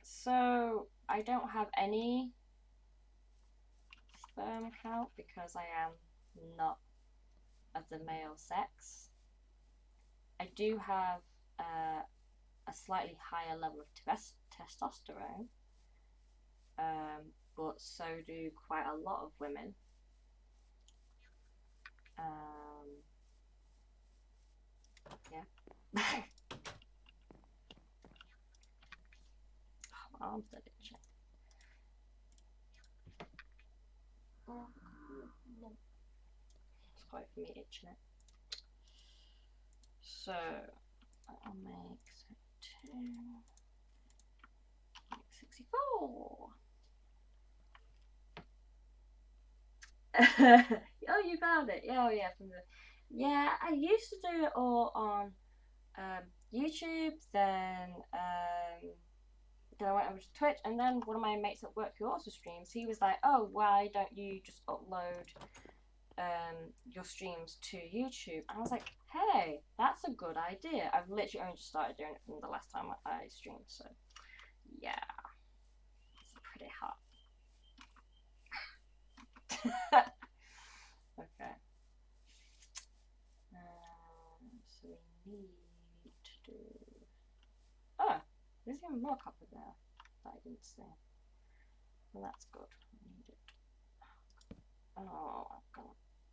So I don't have any sperm count because I am not of the male sex. I do have a slightly higher level of testosterone, but so do quite a lot of women. Yeah. Oh, my arms are itching. Oh, no. It's quite for me itching it. So I'll make 64. Oh, you found it. Oh, yeah, from the. Yeah, I used to do it all on YouTube. Then I went over to Twitch, and then one of my mates at work who also streams, he was like, "Oh, why don't you just upload your streams to YouTube?" And I was like, "Hey, that's a good idea." I've literally only just started doing it from the last time I streamed, so yeah, it's pretty hot. Okay. So we need to do. Oh, there's even more copper there that I didn't see. Well, that's good. I need it. Oh,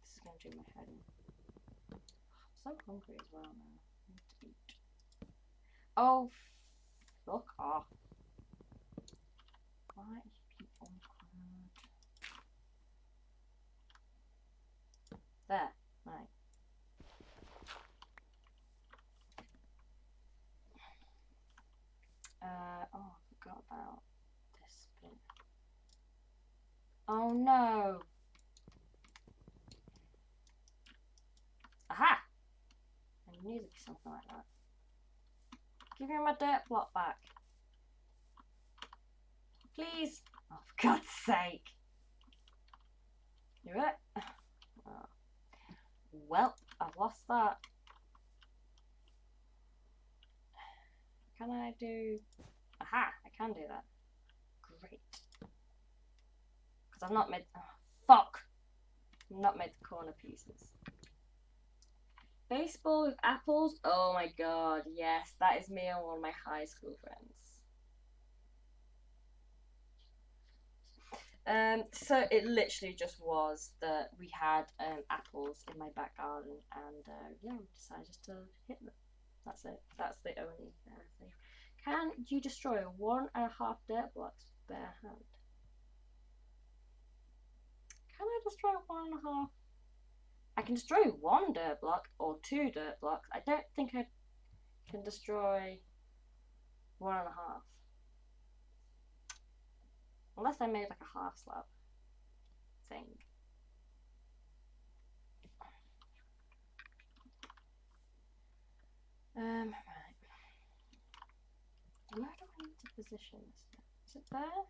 this is gonna do my head in. I'm so hungry as well now. I need to eat. Oh, fuck off. Why are you being awkward? There, right. Oh, I forgot about this bit. Oh no! Aha! I knew there'd be something like that. Give me my dirt block back. Please! Oh, for God's sake! Do it? Oh. Well, I've lost that. Can I do... Aha! I can do that. Great. Because I've not made... Oh, fuck! I've not made the corner pieces. Baseball with apples? Oh my god, yes. That is me and one of my high school friends. So it literally just was that we had apples in my back garden, and yeah, we decided just to hit them. That's it. That's the only thing. Can you destroy 1.5 dirt blocks with bare hand? Can I destroy 1.5? I can destroy 1 dirt block or 2 dirt blocks. I don't think I can destroy 1.5. Unless I made like a half slab thing. Right. Where do I need to position this thing? Is it there?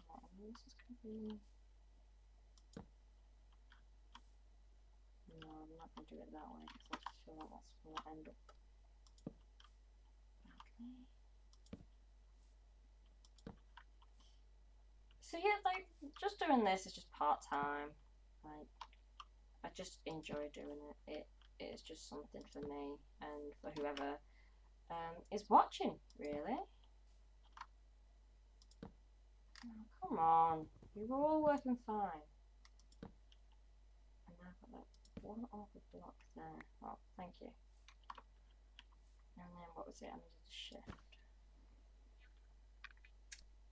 No, this is gonna be... No, I'm not gonna do it that way because I just feel like that's where I'll end up. Okay. So yeah, like, just doing this is just part-time. Like, I just enjoy doing it. It is just something for me and for whoever is watching, really. Oh, come on, you were all working fine. And now I've got that one awkward block there. Oh, thank you. And then what was it? I needed to shift.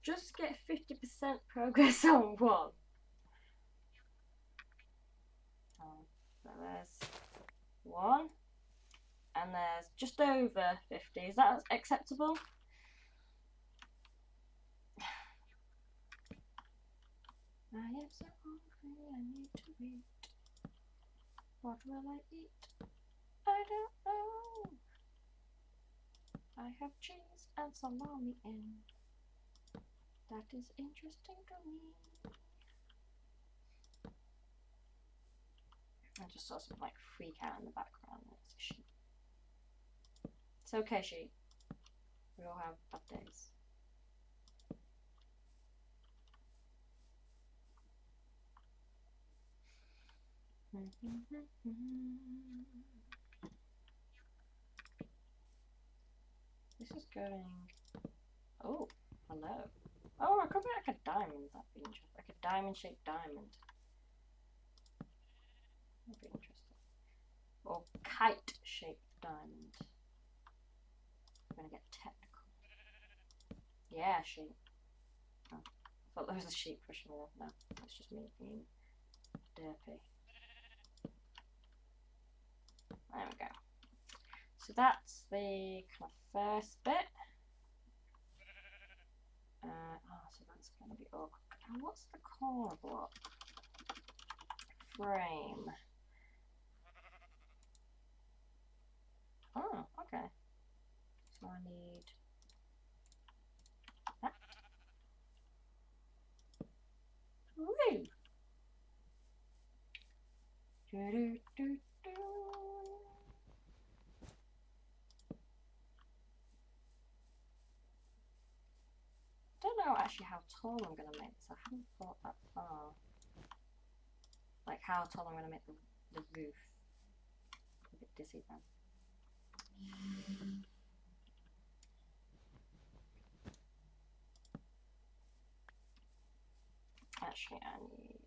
Just get 50% progress on one. So there's one. And there's just over 50. Is that acceptable? I am so hungry, I need to eat. What will I eat? I don't know. I have cheese and salami in. That is interesting to me. I just saw some like freak out in the background. That's a sheep. It's okay, sheep. We all have bad days. This is going. Oh, hello. Oh, it could be like a diamond. That'd be interesting. Like a diamond-shaped diamond. That'd be interesting. Or kite-shaped diamond. I'm gonna get technical. Yeah, sheep. Oh, I thought there was a sheep pushing me. No, that's just me being derpy. There we go. So that's the kind of first bit. So that's going to be awkward. Now what's the corner block? Frame. Oh, okay. So I need that. Woo! I don't know actually how tall I'm going to make this. I haven't thought that far. Like how tall I'm going to make the roof. I'm a bit dizzy then. Actually, I need.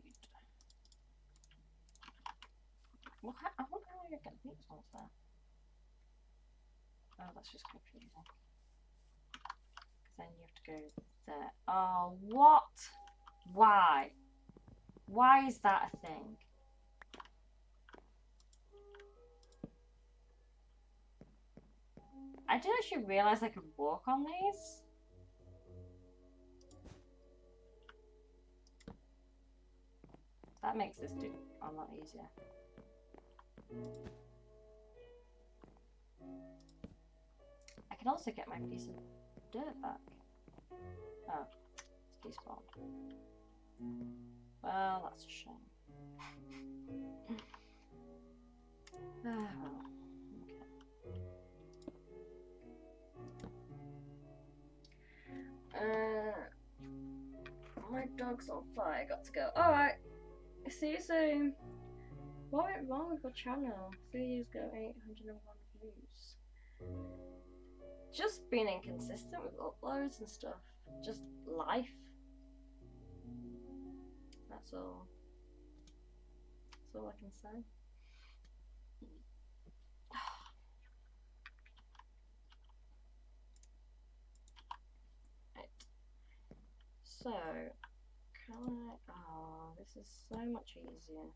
Well, I wonder how you get these ones there. Oh, that's just confusing. Then you have to go there. Oh, what? Why? Why is that a thing? I didn't actually realise I could walk on these. That makes this do a lot easier. I can also get my piece of dirt back. Oh, it's despawned. Well, that's a shame. Okay. My dog's on fire. Got to go. Alright. See you soon. What went wrong with your channel? 3 years ago, 801 views. Just being inconsistent with uploads and stuff. Just life. That's all. That's all I can say. Right. So, can I... Oh, this is so much easier.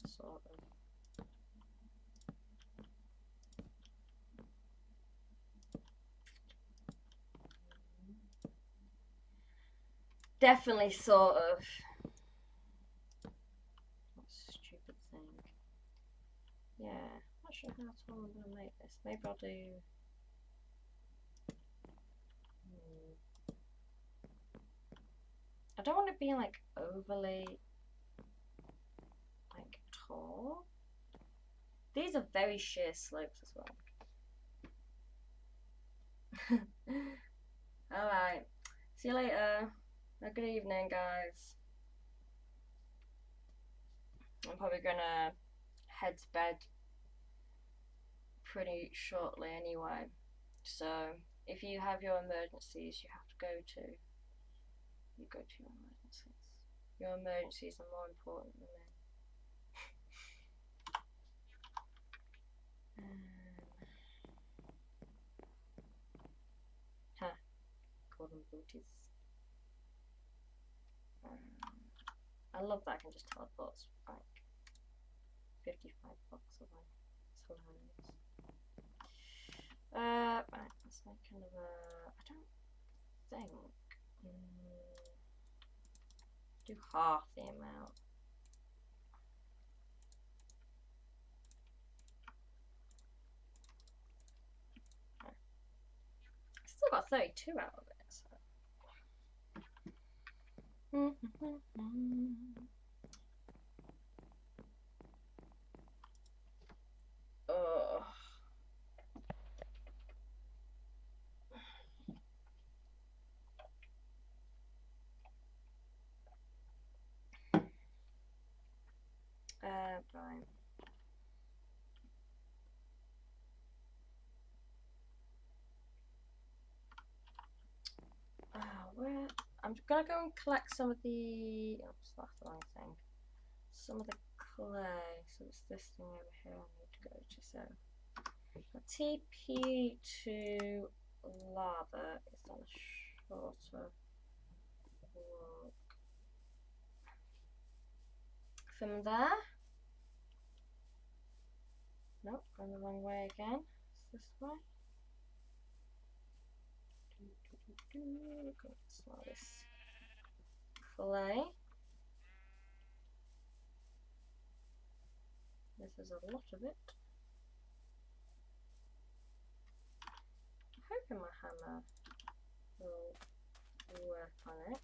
Sort of. Definitely sort of. What a stupid thing. Yeah, not sure how tall I'm going to make this. Maybe I'll do... I don't want to be like overly like tall. These are very sheer slopes as well. Alright. See you later. Have a good evening, guys. I'm probably gonna head to bed pretty shortly anyway. So if you have your emergencies, you have to go to your emergencies. Your emergencies are more important than me. Huh. Golden booties. I love that I can just teleport like 55 blocks away. It's hilarious. Right, let's make another. I don't think. Do half the amount. Okay. Still got 32 out of it, so. Ugh. Right. Where? I'm gonna go and collect some of the. Oops, that's the wrong thing. Some of the clay. So it's this thing over here I need to go to. So TP to lava is on a shorter walk. From there. Nope, going the wrong way again. It's this way. Go smell this clay. This is a lot of it. I'm hoping my hammer will work on it.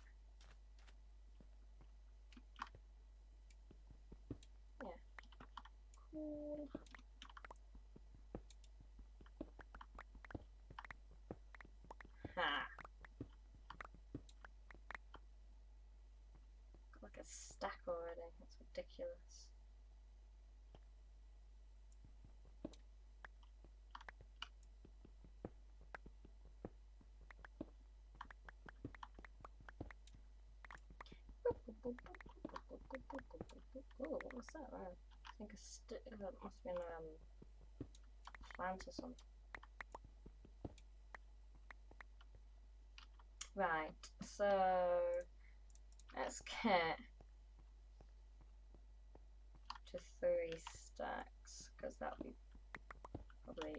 Yeah. Cool. Ha! Got like a stack already. That's ridiculous. Oh, what was that? I think that must have been plant or something. Right, so let's get to 3 stacks because that'll be probably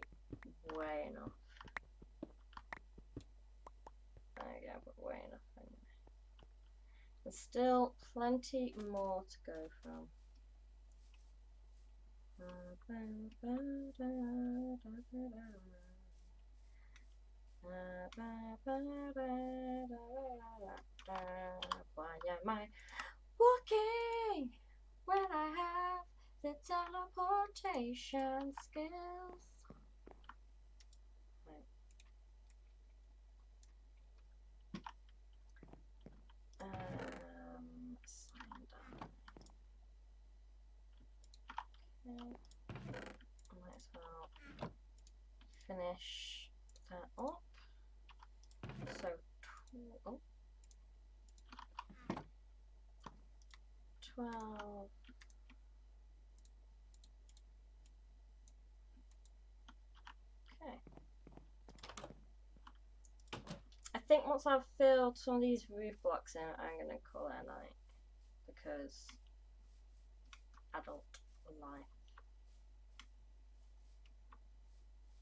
way enough. Yeah, but way enough anyway. There's still plenty more to go from. Why am I walking when I have the teleportation skills? Sign down. Okay. Might as well finish that up. So, 12. Okay. I think once I've filled some of these roof blocks in, I'm going to call it a night. Because adult life.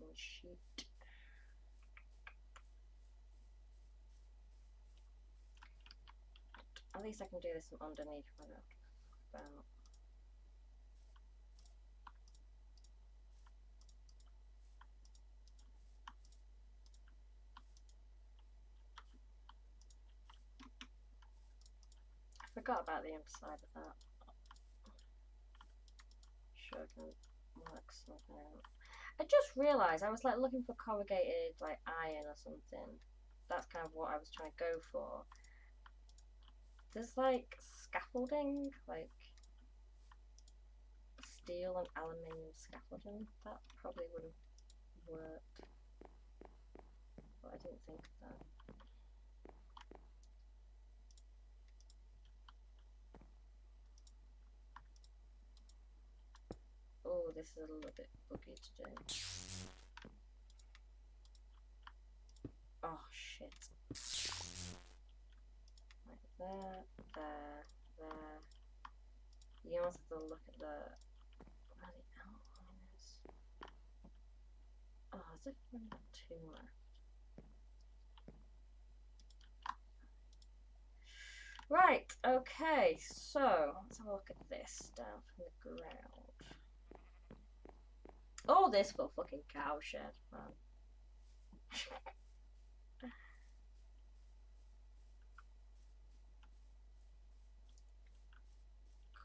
And sheet. At least I can do this from underneath when I don't have to about. I forgot about the inside of that. Sure I can work something out. I just realised I was like looking for corrugated like iron or something. That's kind of what I was trying to go for. There's like scaffolding, like steel and aluminium scaffolding. That probably wouldn't worked. But I didn't think of that. Oh, this is a little bit buggy to do. Oh shit. Like there, there, there. You almost have to look at the where the outline is. Oh, as if we've only got 2 left. Right, okay, so let's have a look at this down from the ground. Oh, this for fucking cow shed, man.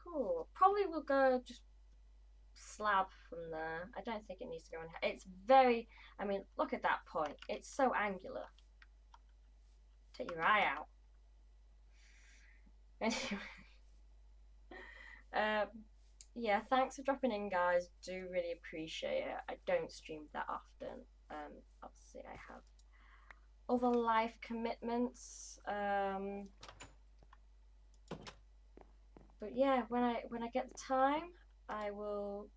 Cool. Probably will go just slab from there. I don't think it needs to go in. It's very, I mean, look at that point. It's so angular. Take your eye out. Anyway. Yeah, thanks for dropping in, guys. Do really appreciate it. I don't stream that often. Obviously I have other life commitments. But yeah, when I get the time, I will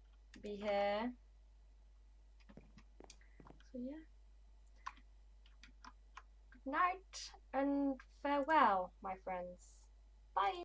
be here. So yeah. Good night and farewell, my friends. Bye.